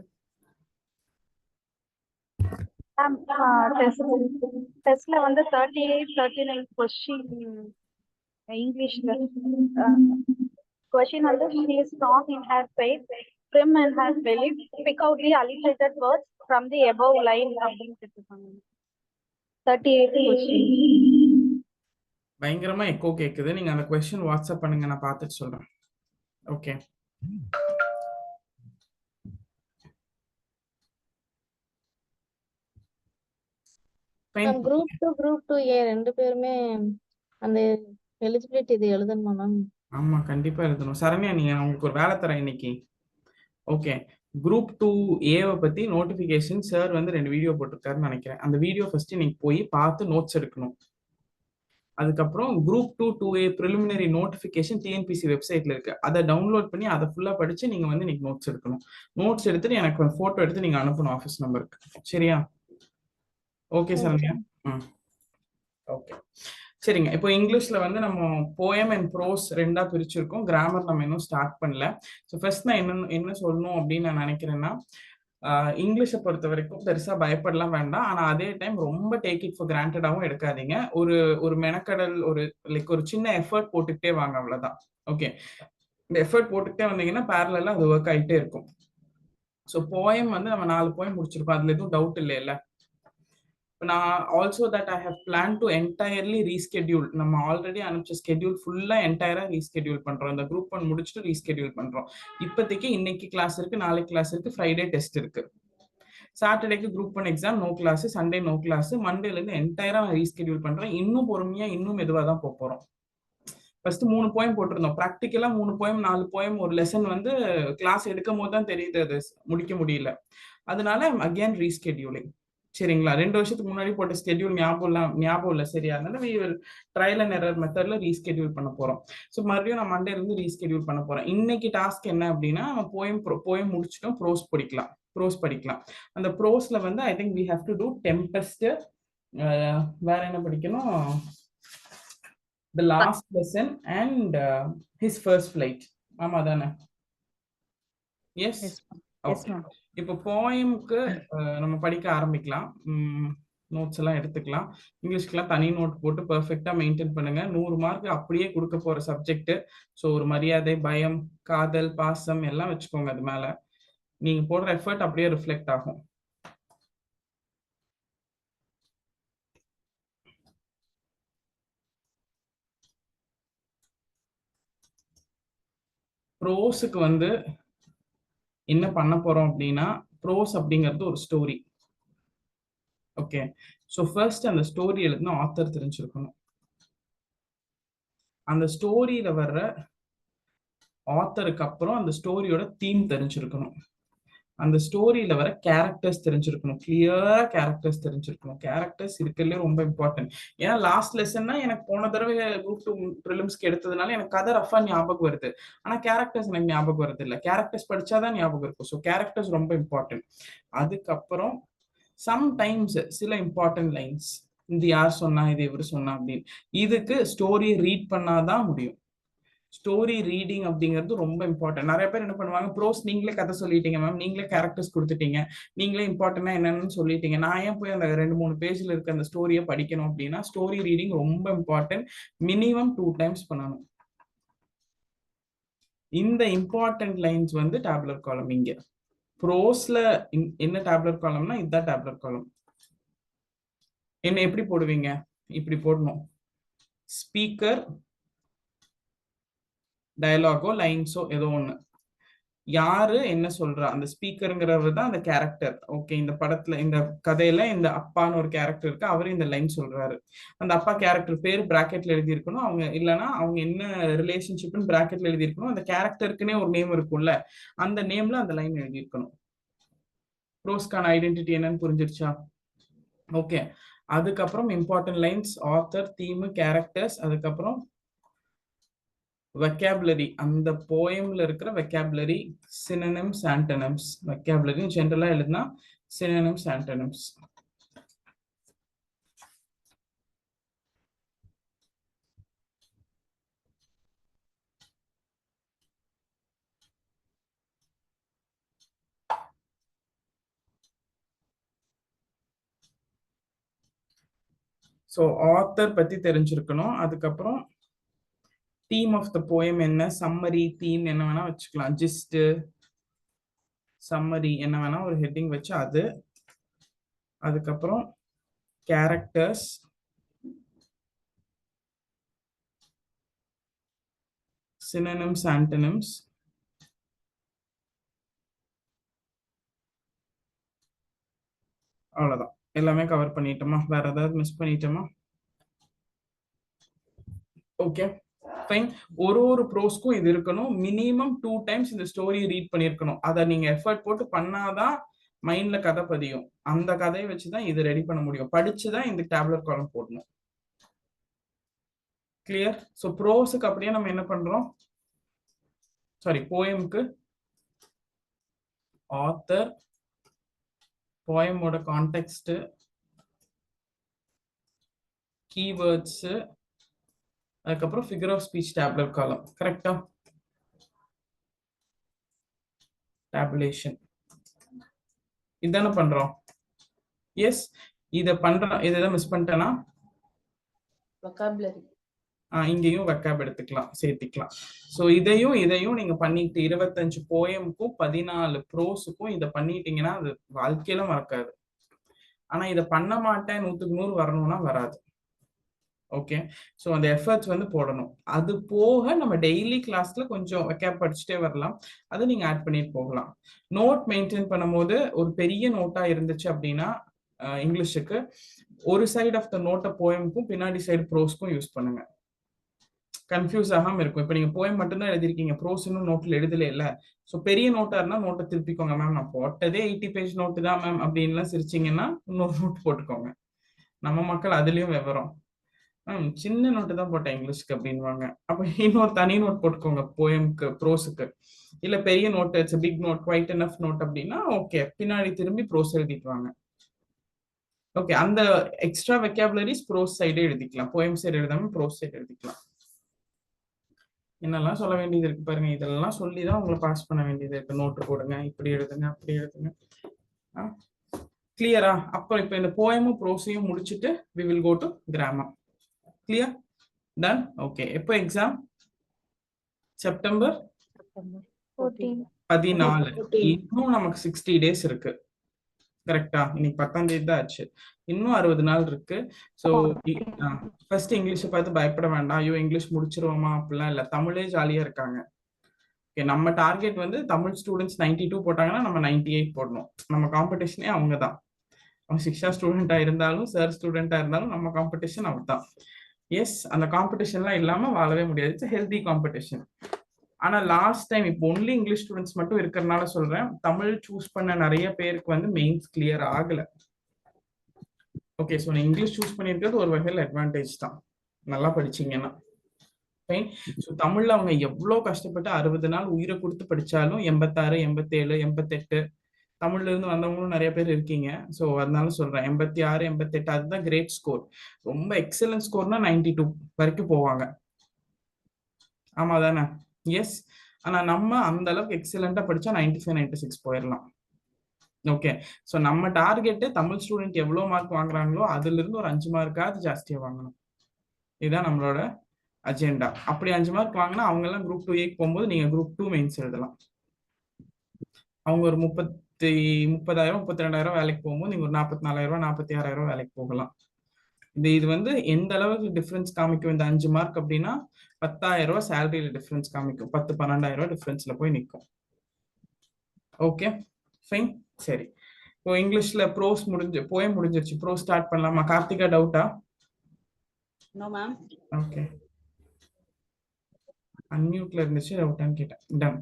டெஸ்ட்ல வந்து 38, 39 கொஸ்டின் இங்கிலீஷ்ல question வந்து she is strong in her faith, prim in her belief, pick out the alliterated words from the above line அப்படின்னு கேட்டிருக்காங்க. 38 question. பயங்கரமா எக்கோ கேக்குது. நீங்க அந்த क्वेश्चन வாட்ஸ்அப் பண்ணுங்க, நான் பார்த்துட்டு சொல்றேன். ஓகே. குரூப் 2 குரூப் 2A ரெண்டு பேருமே அந்த எலிஜிபிலிட்டி இது எழுதணுமா மேம்? ஆமா, கண்டிப்பா எழுதணும். சரண்யா, நீங்க உங்களுக்கு ஒரு வேலை தரேன் இன்னைக்கு. ஓகே, குரூப் 2A பத்தி நோட்டிபிகேஷன் சார் வந்து 2 வீடியோ போட்டிருக்காருன்னு நினைக்கிறேன். அந்த வீடியோ ஃபர்ஸ்ட் நீங்க போய் பார்த்து நோட்ஸ் எடுக்கணும். அதுக்கப்புறம் group 2A preliminary notification TNPC வெப்சைட்ல இருக்கு, அதை டவுன்லோட் பண்ணி அதை ஃபுல்லா படிச்சு நீங்க வந்து இன்னைக்கு நோட்ஸ் எடுக்கணும். நோட்ஸ் எடுத்துட்டு எனக்கு போட்டோ எடுத்து நீங்க அனுப்பணும் ஆஃபீஸ் நம்பருக்கு. சரியா? ஓகே சரண்யா. ஓகே, சரிங்க. இப்போ இங்கிலீஷ்ல வந்து நம்ம போயம் அண்ட் ப்ரோஸ் ரெண்டா பிரிச்சிருக்கோம். கிராமர் நம்ம இன்னும் ஸ்டார்ட் பண்ணல. ஸோ ஃபர்ஸ்ட் நான் என்ன சொல்லணும் அப்படின்னு நான் நினைக்கிறேன்னா, இங்கிலீஷை பொறுத்த வரைக்கும் பெருசா பயப்படலாம் வேண்டாம். ஆனா அதே டைம் ரொம்ப டேக் இட் ஃபார் கிராண்டடாகவும் எடுக்காதீங்க. ஒரு மெனக்கடல், ஒரு சின்ன எஃபர்ட் போட்டுக்கிட்டே வாங்க, அவ்வளவுதான். ஓகே, இந்த எஃபர்ட் போட்டுக்கிட்டே வந்தீங்கன்னா பேரலா அது ஒர்க் ஆகிட்டே இருக்கும். ஸோ போயம் வந்து நம்ம 4 போயம் முடிச்சிருக்கோம், அதுல எதுவும் டவுட் இல்லைல்ல? நான் also that I have plan to entirely reschedule. நம்ம ஆல்ரெடி அனுப்பிச்ச ஸ்கெடியூல் ஃபுல்லா என்டையரா ரீஸ்கெடியூல் பண்றோம். இந்த குரூப் 1 முடிச்சுட்டு ரீஸ்கெடியூல் பண்றோம். இப்போதைக்கு இன்னைக்கு கிளாஸ் இருக்கு, நாளைக்கு கிளாஸ் இருக்கு, ஃப்ரைடே டெஸ்ட் இருக்கு, சாட்டர்டேக்கு group 1 exam, no class, Sunday no class, மண்டேல இருந்து என்டையரா நான் ரீஸ்கெடியூல் பண்றேன். இன்னும் பொறுமையா இன்னும் மெதுவா தான் போறோம். ஃபர்ஸ்ட் 3 போயம் போட்டிருந்தோம். ப்ராக்டிக்கலா 3 போயம் 4 போயம் ஒரு லெசன் வந்து கிளாஸ் எடுக்கும் போது தான் தெரியுது அது முடிக்க முடியல. அதனால அகேன் ரீஸ்கெடியூலிங். சரிங்களா? 2 வருஷத்துக்கு முன்னாடி போட்ட ஸ்கெடியூல் ஞாபகம் இல்ல. சரியா? அதனால we will trial and error மெத்தட்ல ரீஸ்கெடியூல் பண்ண போறோம். ஸோ மறுபடியும் நான் மண்டேல இருந்து ரீஸ்கெடியூல் பண்ண போறேன். இன்னைக்கு டாஸ்க் என்ன அப்படின்னா, போயம் முடிச்சிட்டோம், ப்ரோஸ் படிக்கலாம். அந்த ப்ரோஸ்ல வந்து I think we have to do tempest. வேற என்ன படிக்கணும்? the last lesson and his first flight. ஆமா தானே? எஸ். இப்போ போயம்க்கு நம்ம படிக்க ஆரம்பிக்கலாம். நோட்ஸ் எல்லாம் எடுத்துக்கலாம். இங்கிலீஷ்க்குலாம் தனி நோட் போட்டு பெர்ஃபெக்டா மெயின்டைன் பண்ணுங்க. 100 மார்க் அப்படியே கொடுக்க போற சப்ஜெக்ட். ஸோ ஒரு மரியாதை, பயம், காதல், பாசம் எல்லாம் வச்சுக்கோங்க. அது மேல நீங்க போடுற எஃபர்ட் அப்படியே ரிஃப்ளெக்ட் ஆகும். ப்ரோஸுக்கு வந்து என்ன பண்ண போறோம் அப்படின்னா, ப்ரோஸ் அப்படிங்கிறது ஒரு ஸ்டோரி. ஓகே, ஸோ ஃபர்ஸ்ட் அந்த ஸ்டோரி எழுதுனா ஆத்தர் தெரிஞ்சிருக்கணும். அந்த ஸ்டோரியில வர்ற ஆத்தருக்கு அப்புறம் அந்த ஸ்டோரியோட தீம் தெரிஞ்சிருக்கணும், அந்த ஸ்டோரியில வர கேரக்டர்ஸ் தெரிஞ்சிருக்கணும், கிளியரா கேரக்டர்ஸ் தெரிஞ்சிருக்கணும். கேரக்டர்ஸ் இருக்கிறதுலே ரொம்ப இம்பார்ட்டன்ட். ஏன்னா லாஸ்ட் லெசன்னா எனக்கு போன தடவை குரூப் 2 ப்ரிலிம்ஸ்க்கு எடுத்ததுனால எனக்கு கதை ரஃபா ஞாபகம் வருது, ஆனா கேரக்டர்ஸ் எனக்கு ஞாபகம் வருது இல்ல. கேரக்டர்ஸ் படிச்சாதான் ஞாபகம் இருக்கும். ஸோ கேரக்டர்ஸ் ரொம்ப இம்பார்ட்டன்ட். அதுக்கப்புறம் சம்டைம்ஸ் சில இம்பார்ட்டன்ட் லைன்ஸ், இது யார் சொன்னா, இது இவர் சொன்னா அப்படின்னு, இதுக்கு ஸ்டோரி ரீட் பண்ணாதான் முடியும். ஸ்டோரி ரீடிங் அப்படிங்கிறது ரொம்ப இம்பார்ட்டன்ட். நிறைய பேர் என்ன பண்ணுவாங்க, ப்ரோஸ் நீங்களே கதை சொல்லிட்டீங்க மேம், நீங்களே கேரக்டர்ஸ் கொடுத்துட்டீங்க, நீங்களே இம்பார்ட்டன்டா என்னன்னு சொல்லிட்டீங்க, நான் ஏன் போய் அந்த 2-3 பேஜ்ல இருக்க அந்த ஸ்டோரியை படிக்கணும் அப்படின்னா, ஸ்டோரி ரீடிங் ரொம்ப இம்பார்ட்டன்ட். மினிமம் 2 டைம்ஸ் பண்ணணும். இந்த இம்பார்ட்டன்ட் லைன்ஸ் வந்து டேபுலர் காலம். இங்க ப்ரோஸ்ல என்ன டேபுலர் காலம்னா இதுதான் டேபுலர் காலம். என்ன எப்படி போடுவீங்க, இப்படி போடணும். ஸ்பீக்கர் டயலாகோ லைன்ஸோ ஏதோ ஒண்ணு, யாரு என்ன சொல்றா, அந்த ஸ்பீக்கருங்கிறவர் தான் அந்த கேரக்டர். ஓகே, இந்த படத்துல இந்த கதையில இந்த அப்பான்னு ஒரு கேரக்டர் இருக்கு, அவரு இந்த லைன் சொல்றாரு. அந்த அப்பா கேரக்டர் பேர் பிராக்கெட்ல எழுதி இருக்கணும். அவங்க இல்லைன்னா அவங்க என்ன ரிலேஷன்ஷிப்னு பிராக்கெட்ல எழுதி இருக்கணும். அந்த கேரக்டருக்குன்னே ஒரு நேம் இருக்கும்ல, அந்த நேம்ல அந்த லைன் எழுதி இருக்கணும். ப்ரோஸ்கான ஐடென்டிட்டி என்னன்னு புரிஞ்சிருச்சா? ஓகே, அதுக்கப்புறம் important lines, author, theme, characters, அதுக்கப்புறம் வெக்காபுலரி, அந்த போயம்ல இருக்கிற வெக்காபுலரி, சினோனிம்ஸ், ஆன்டோனிம்ஸ். வெக்காபுலரி ஜெனரலா எழுதுனா சினோனிம்ஸ், ஆன்டோனிம்ஸ். ஸோ ஆத்தர் பத்தி தெரிஞ்சிருக்கணும். அதுக்கப்புறம் தீம் ஆஃப் த போயம் என்ன, சம்மரி, தீம் என்ன வேணா வச்சுக்கலாம், ஜிஸ்ட், சம்மரி என்ன வேணா ஒரு ஹெட்டிங் வச்சு அது. அதுக்கப்புறம் கேரக்டர்ஸ், சினோனிம்ஸ், ஆன்டோனிம்ஸ். அவ்வளவுதான், எல்லாமே கவர் பண்ணிட்டோமா? வேற ஏதாவது மிஸ் பண்ணிட்டோமா? Okay fine. ஒரு ப்ரோஸ்க்கும் இது இருக்கணும். மினிமம் 2 டைம்ஸ் இந்த ஸ்டோரி ரீட் பண்ணிருக்கணும். அதை நீங்க எஃபர்ட் போட்டு பண்ணாதான் மைண்ட்ல கதை பதியும். அந்த கதையை வச்சுதான் இது ரெடி பண்ண முடியும். படிச்சுதான் இந்த டேபுலர் காலம் போடணும். கிளியர்? ஸோ ப்ரோஸுக்கு அப்படியே நம்ம என்ன பண்றோம், சாரி போயம்க்கு ஆத்தர், போயமோட கான்டெக்ஸ்ட், கீவேர்ட்ஸ், அதுக்கப்புறம் ஃபிகர் ஆஃப் ஸ்பீச் டேபுலர் காலம். கரெக்டா? டேபுலேஷன் இதானே பண்றோம். எஸ், இதை பண்றோம். இதை மிஸ் பண்ணிட்டேன்னா vocabulary. இங்கேயும் வெக்காப் எடுத்துக்கலாம், சேர்த்திக்கலாம். ஸோ இதையும் நீங்க பண்ணிட்டு 25 போயமுக்கும் 14 ப்ரோஸுக்கும் இதை பண்ணிட்டீங்கன்னா அது வாழ்க்கையில மறக்காது. ஆனா இதை பண்ண மாட்டேன் 100க்கு 100 வரணும்னா வராது. ஓகே, ஸோ அந்த எஃபர்ட்ஸ் வந்து போடணும். அது போக நம்ம டெய்லி கிளாஸ்ல கொஞ்சம் வெக்காப் படிச்சுட்டே வரலாம், அதை நீங்க ஆட் பண்ணிட்டு போகலாம். நோட் மெயின்டைன் பண்ணும்போது ஒரு பெரிய நோட்டா இருந்துச்சு அப்படின்னா இங்கிலீஷுக்கு ஒரு சைடு ஆஃப் த நோட்டை போயமுக்கும் பின்னாடி சைடு ப்ரோஸ்க்கும் யூஸ் பண்ணுங்க. கன்ஃபியூஸ் ஆகாம இருக்கும். இப்போ நீங்க போயம் மட்டும்தான் எழுதிருக்கீங்க, ப்ரோஸ் இன்னும் நோட்ல எழுதல இல்ல. ஸோ பெரிய நோட்டா இருந்தா நோட்டை திருப்பிக்கோங்க. மேம் நான் போட்டதே 80 பேஜ் நோட்டு தான் மேம் அப்படின்லாம் சிரிச்சிங்கன்னா இன்னொரு நோட் போட்டுக்கோங்க. நம்ம மக்கள் அதுலயும் விவரம், மேம் சின்ன நோட்டு தான் போட்டேன் இங்கிலீஷ்க்கு அப்படின்வாங்க. அப்ப இன்னொரு தனி நோட் போட்டுக்கோங்க போயம்க்கு, ப்ரோஸுக்கு. இல்ல பெரிய note, it's big note, quite enough note அப்படின்னா ஓகே, பின்னாடி திரும்பி ப்ரோஸ் எழுதிட்டு வாங்க. ஓகே, அந்த எக்ஸ்ட்ரா வெக்காபுலரிஸ் ப்ரோஸ் சைடே எழுதிக்கலாம், போயம் சைடு எழுதாம ப்ரோஸ் சைடு எழுதிக்கலாம். என்னெல்லாம் சொல்ல வேண்டியது இருக்கு பாருங்க. இதெல்லாம் சொல்லிதான் உங்களை பாஸ் பண்ண வேண்டியது இருக்கு. நோட்டு போடுங்க, இப்படி எழுதுங்க, அப்படி எழுதுங்க. கிளியரா? அப்போ இப்போ இந்த போயமும் ப்ரோஸையும் முடிச்சுட்டு we will go to grammar. Clear? Done? Okay. எப்போ எக்ஸாம்? செப்டம்பர் 14. இன்னும் நமக்கு 60 டேஸ் இருக்கு. கரெக்டா? இன்னைக்கு 10ஆம் தேதி தான் ஆச்சு. இன்னும் 60 நாள் இருக்கு. ஸோ ஃபர்ஸ்ட் இங்கிலீஷை பார்த்து பயப்பட வேண்டாம். ஐயோ இங்கிலீஷ் முடிச்சிருவோமா அப்படிலாம் இல்லை. தமிழே ஜாலியா இருக்காங்க. ஓகே, நம்ம டார்கெட் வந்து தமிழ் ஸ்டூடெண்ட்ஸ் 92 போட்டாங்கன்னா நம்ம 98 போடணும். நம்ம காம்படிஷனே அவங்க தான். அவங்க சிக்ஷா ஸ்டூடெண்டா இருந்தாலும் சார் ஸ்டூடெண்டா இருந்தாலும் நம்ம காம்படிஷன் அவர் தான். எஸ், அந்த காம்படிஷன்லாம் இல்லாம வாழவே முடியாது. It's healthy competition. ஆனா லாஸ்ட் டைம் இப்போ ஒன்லி இங்கிலீஷ் ஸ்டூடெண்ட்ஸ் மட்டும் இருக்கிறதுனால சொல்றேன், தமிழ் சூஸ் பண்ண நிறைய பேருக்கு வந்து மெயின்ஸ் கிளியர் ஆகல. ஓகே, ஸோ இங்கிலீஷ் சூஸ் பண்ணியிருக்கிறது ஒரு வகையில் அட்வான்டேஜ் தான், நல்லா படிச்சீங்கன்னா. ஸோ தமிழ்ல அவங்க எவ்வளோ கஷ்டப்பட்டு 60 நாள் உயிரை கொடுத்து படிச்சாலும் 86, 87, 88 தமிழ்ல இருந்து வந்தவங்களும் நிறைய பேர் இருக்கீங்க. ஸோ அதனால சொல்றேன் 86, 88 அதுதான் கிரேட் ஸ்கோர். ரொம்ப எக்ஸலன்ட் ஸ்கோர்னா 92 வரைக்கும் போவாங்க. ஆமா தானே? எஸ். ஆனா நம்ம அந்த அளவுக்கு எக்ஸலண்டா படிச்சா 95, 96 போயிடலாம். ஓகே, ஸோ நம்ம டார்கெட்டு தமிழ் ஸ்டூடெண்ட் எவ்வளோ மார்க் வாங்குறாங்களோ அதுல இருந்து ஒரு 5 மார்க்காவது ஜாஸ்தியா வாங்கணும். இதுதான் நம்மளோட அஜெண்டா. அப்படி 5 மார்க் வாங்கினா அவங்க எல்லாம் குரூப் 2A போகும்போது நீங்க குரூப் 2 மெயின்ஸ் எழுதலாம். அவங்க ஒரு 30,000, 32,000 வேலைக்கு போகும்போது நீங்க ஒரு 44,000, 46,000 வேலைக்கு போகலாம். இது வந்து எந்த அளவுக்கு டிஃபரன்ஸ் காமிக்கும் இந்த 5 மார்க் அப்படின்னா 10,000 சேலரியில டிஃபரன்ஸ் காமிக்கும். 10, 12,000 டிஃபரன்ஸ்ல போய் நிற்கும். Okay fine. சரி, இப்போ இங்கிலீஷ்ல ப்ரோஸ் போயம் முடிஞ்சிருச்சு. ப்ரோ ஸ்டார்ட் பண்ணலாமா? கார்த்திகா டவுட்டா? No ma'am. ஓகே, அன்மியூட்ல இருந்துச்சு, டவுட்டான்னு கேட்டேன். டன்.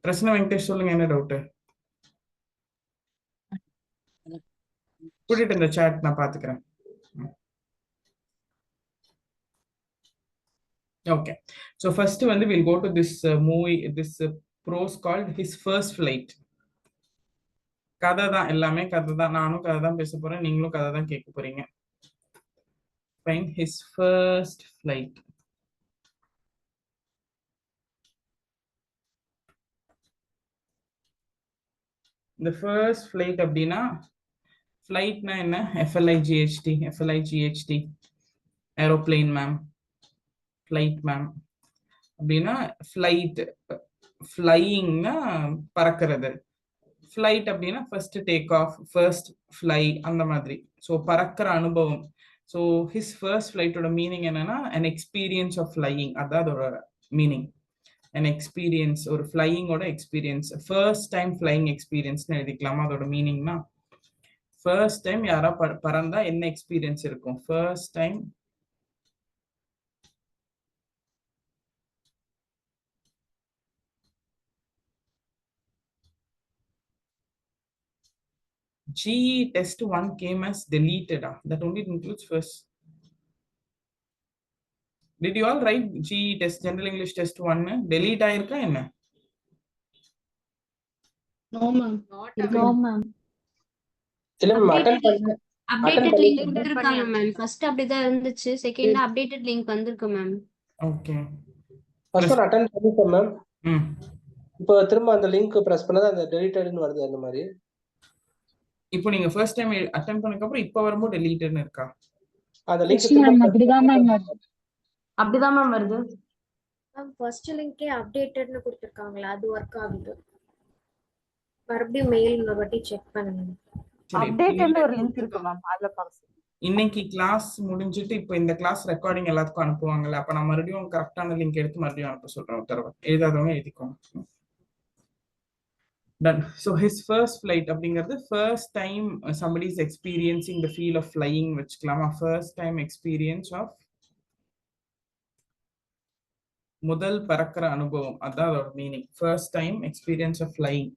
பிரச்சனை வெங்கடேஷ் சொல்லுங்க, என்ன டவுட்? கூட்டிட்டு இந்த சாட் நான் பாத்துக்கிறேன். ஓகே, so first வந்து we'll go to this movie, this prose called His First Flight. கதை தான், எல்லாமே கதை தான். நானும் கதை தான் பேச போறேன், நீங்களும் கதை தான் கேட்க போறீங்க. Fine. His First Flight. The first flight அப்படின்னா ஃபிளைட்னா என்ன? FLIGHT aeroplane ma'am, flight ma'am. அப்படின்னா ஃபிளைட், ஃப்ளையிங்னா பறக்கிறது. ஃபிளைட் அப்படின்னா first take off, first fly, அந்த மாதிரி. ஸோ பறக்கிற அனுபவம். ஸோ ஹிஸ் ஃபர்ஸ்ட் ஃப்ளைட்டோட மீனிங் என்னன்னா an experience of flying. அதான் அதோட மீனிங். an experience, ஒரு ஃப்ளையிங்கோட எக்ஸ்பீரியன்ஸ். ஃபர்ஸ்ட் டைம் ஃப்ளையிங் எக்ஸ்பீரியன்ஸ்னு எழுதிக்கலாமா? அதோட மீனிங்னா ஃபர்ஸ்ட் டைம் யாரா பறந்தா என்ன எக்ஸ்பீரியன்ஸ் இருக்கும்? First time GE test 1 came as deleted. That only includes first. Did you all write GE test, General English test 1? Delete ஆயிருக்கா என்ன? No, ma'am. No, ma'am. இல்ல மேம், அட்டெண்ட் பண்ண அப்டேட்டட் லிங்க் வந்திருக்காங்க ma'am. First அப்படிதான் இருந்துச்சு, second updated link வந்திருக்கு ma'am. Okay, first one attend பண்ணிட்டேன் ma'am. ம். இப்போ திரும்ப அந்த லிங்க் பிரஸ் பண்ணா அந்த டெலீட்டட்னு வருது. அந்த மாதிரி இப்போ நீங்க ஃபர்ஸ்ட் டைம் அட்டெம்ப்ட் பண்ணதுக்கு அப்புறம் இப்போ வரும்போது டெலீட்டட்னு இருக்கா? அந்த லிங்க் அப்படிதான் மேம் வருது. மேம் ஃபர்ஸ்ட் லிங்கே அப்டேட்டட்னு கொடுத்திருக்காங்களா, அது ஒர்க் ஆகுது. மறுபடியும் மெயில் ஒரு வாட்டி செக் பண்ணுங்க. அப்டேட்டட்னு ஒரு லிங்க் இருக்கு மேம், அதுல பாருங்க. இன்னைக்கு கிளாஸ் முடிஞ்சிட்டு இப்போ இந்த கிளாஸ் ரெக்கார்டிங் எல்லாத்துக்கும் அனுப்புவாங்கல்ல, அப்ப நான் மறுபடியும் கரெக்டான லிங்க் எடுத்து மறுபடியும் அனுப்ப சொல்றேன். உத்தரவு எழுதாதவங்க எழுதிக்கோங்க. Done. So his first flight அப்படிங்கிறது first time somebody is experiencing the feel of flying வச்சுக்கலாமா? first time experience of முதல் பறக்கிற அனுபவம், அதான் அதோட meaning. first time experience of flying.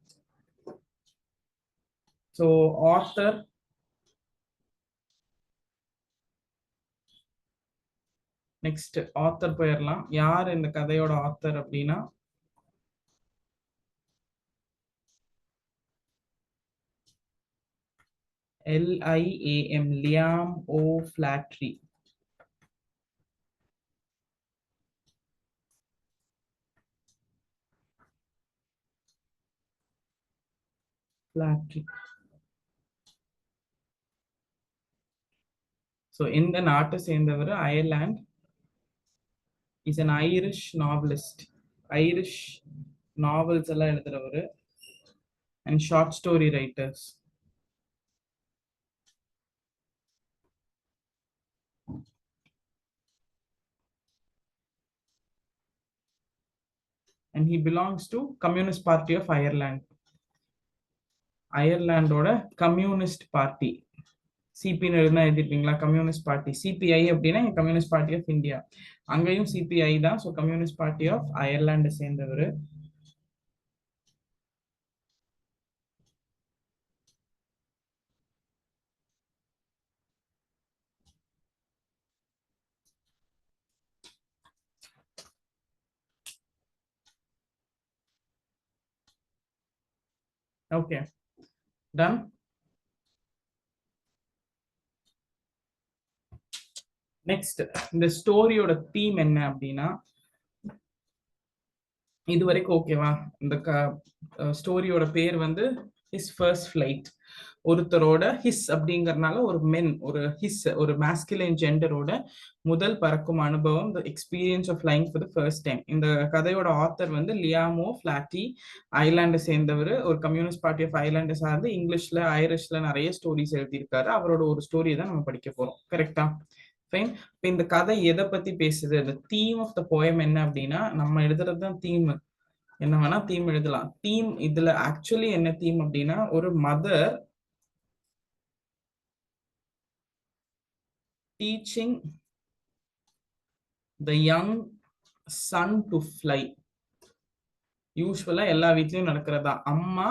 So author next author போயிடலாம். யார் இந்த கதையோட author அப்படின்னா LIAM, Liam O'Flaherty. Flaherty. So இந்த நாட்டை சேர்ந்தவர், Ireland. Is an Irish novelist. Irish novels எல்லாம் எழுதுறவர் and short story writers. And he belongs to Communist Party of Ireland. அயர்லாண்டோட கம்யூனிஸ்ட் பார்ட்டி சிபின்னு எழுதினா எழுதிருப்பீங்களா, கம்யூனிஸ்ட் பார்ட்டி. சிபிஐ அப்படின்னா கம்யூனிஸ்ட் பார்ட்டி ஆஃப் இந்தியா, அங்கேயும் சிபிஐ தான். ஸோ கம்யூனிஸ்ட் பார்ட்டி ஆஃப் அயர்லாண்டை சேர்ந்தவர். Okay, ton. நெக்ஸ்ட், இந்த ஸ்டோரியோட தீம் என்ன அப்படின்னா, இது வரைக்கும் ஓகேவா? இந்த ஸ்டோரியோட பேர் வந்து ஹிஸ் ஃபர்ஸ்ட் ஃபிளைட். ஒருத்தரோட ஹிஸ் அப்படிங்கறதுனால ஒரு மென், ஒரு ஹிஸ், ஒரு மாஸ்குலைன் ஜெண்டரோட முதல் பறக்கும் அனுபவம், the experience of flying for the first time. இந்த கதையோட ஆத்தர் வந்து லியாமோ ஃபிளாட்டி, அயர்லாண்டை சேர்ந்தவர். ஒரு கம்யூனிஸ்ட் பார்ட்டி ஆஃப் அயர்லாண்டை சார்ந்து இங்கிலீஷ்ல ஐரிஷ்ல நிறைய ஸ்டோரிஸ் எழுதியிருக்காரு. அவரோட ஒரு ஸ்டோரியை தான் நம்ம படிக்க போறோம். கரெக்டா? ஃபைன். இப்போ இந்த கதை எதை பத்தி பேசுது? இந்த தீம் ஆஃப் த போயம் என்ன அப்படின்னா, நம்ம எழுதுறது தான் தீம். என்ன வேணா தீம் எழுதலாம். தீம் இதுல ஆக்சுவலி என்ன தீம் அப்படின்னா, ஒரு mother teaching the young son to fly. யூஸ்வலா எல்லா வீட்லயும் நடக்கிறதா. அம்மா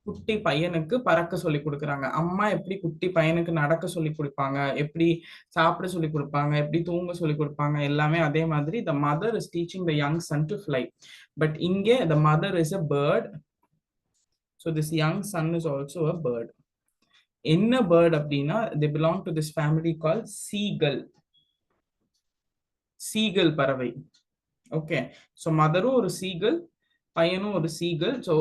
குட்டி பையனுக்கு பறக்க சொல்லி கொடுக்குறாங்க. அம்மா எப்படி குட்டி பையனுக்கு நடக்க சொல்லி கொடுப்பாங்க, எப்படி சாப்பிட சொல்லி கொடுப்பாங்க, எப்படி தூங்க சொல்லி கொடுப்பாங்க, எல்லாமே அதே மாதிரி the mother is teaching the young son to fly. But இங்கே the mother is a bird, so this young son is also a bird. என்ன பேர்ட் அப்படின்னா, they belong to this family called seagull. Seagull பறவை. Okay, so மதரும் ஒரு seagull, பையனும் ஒரு seagull. So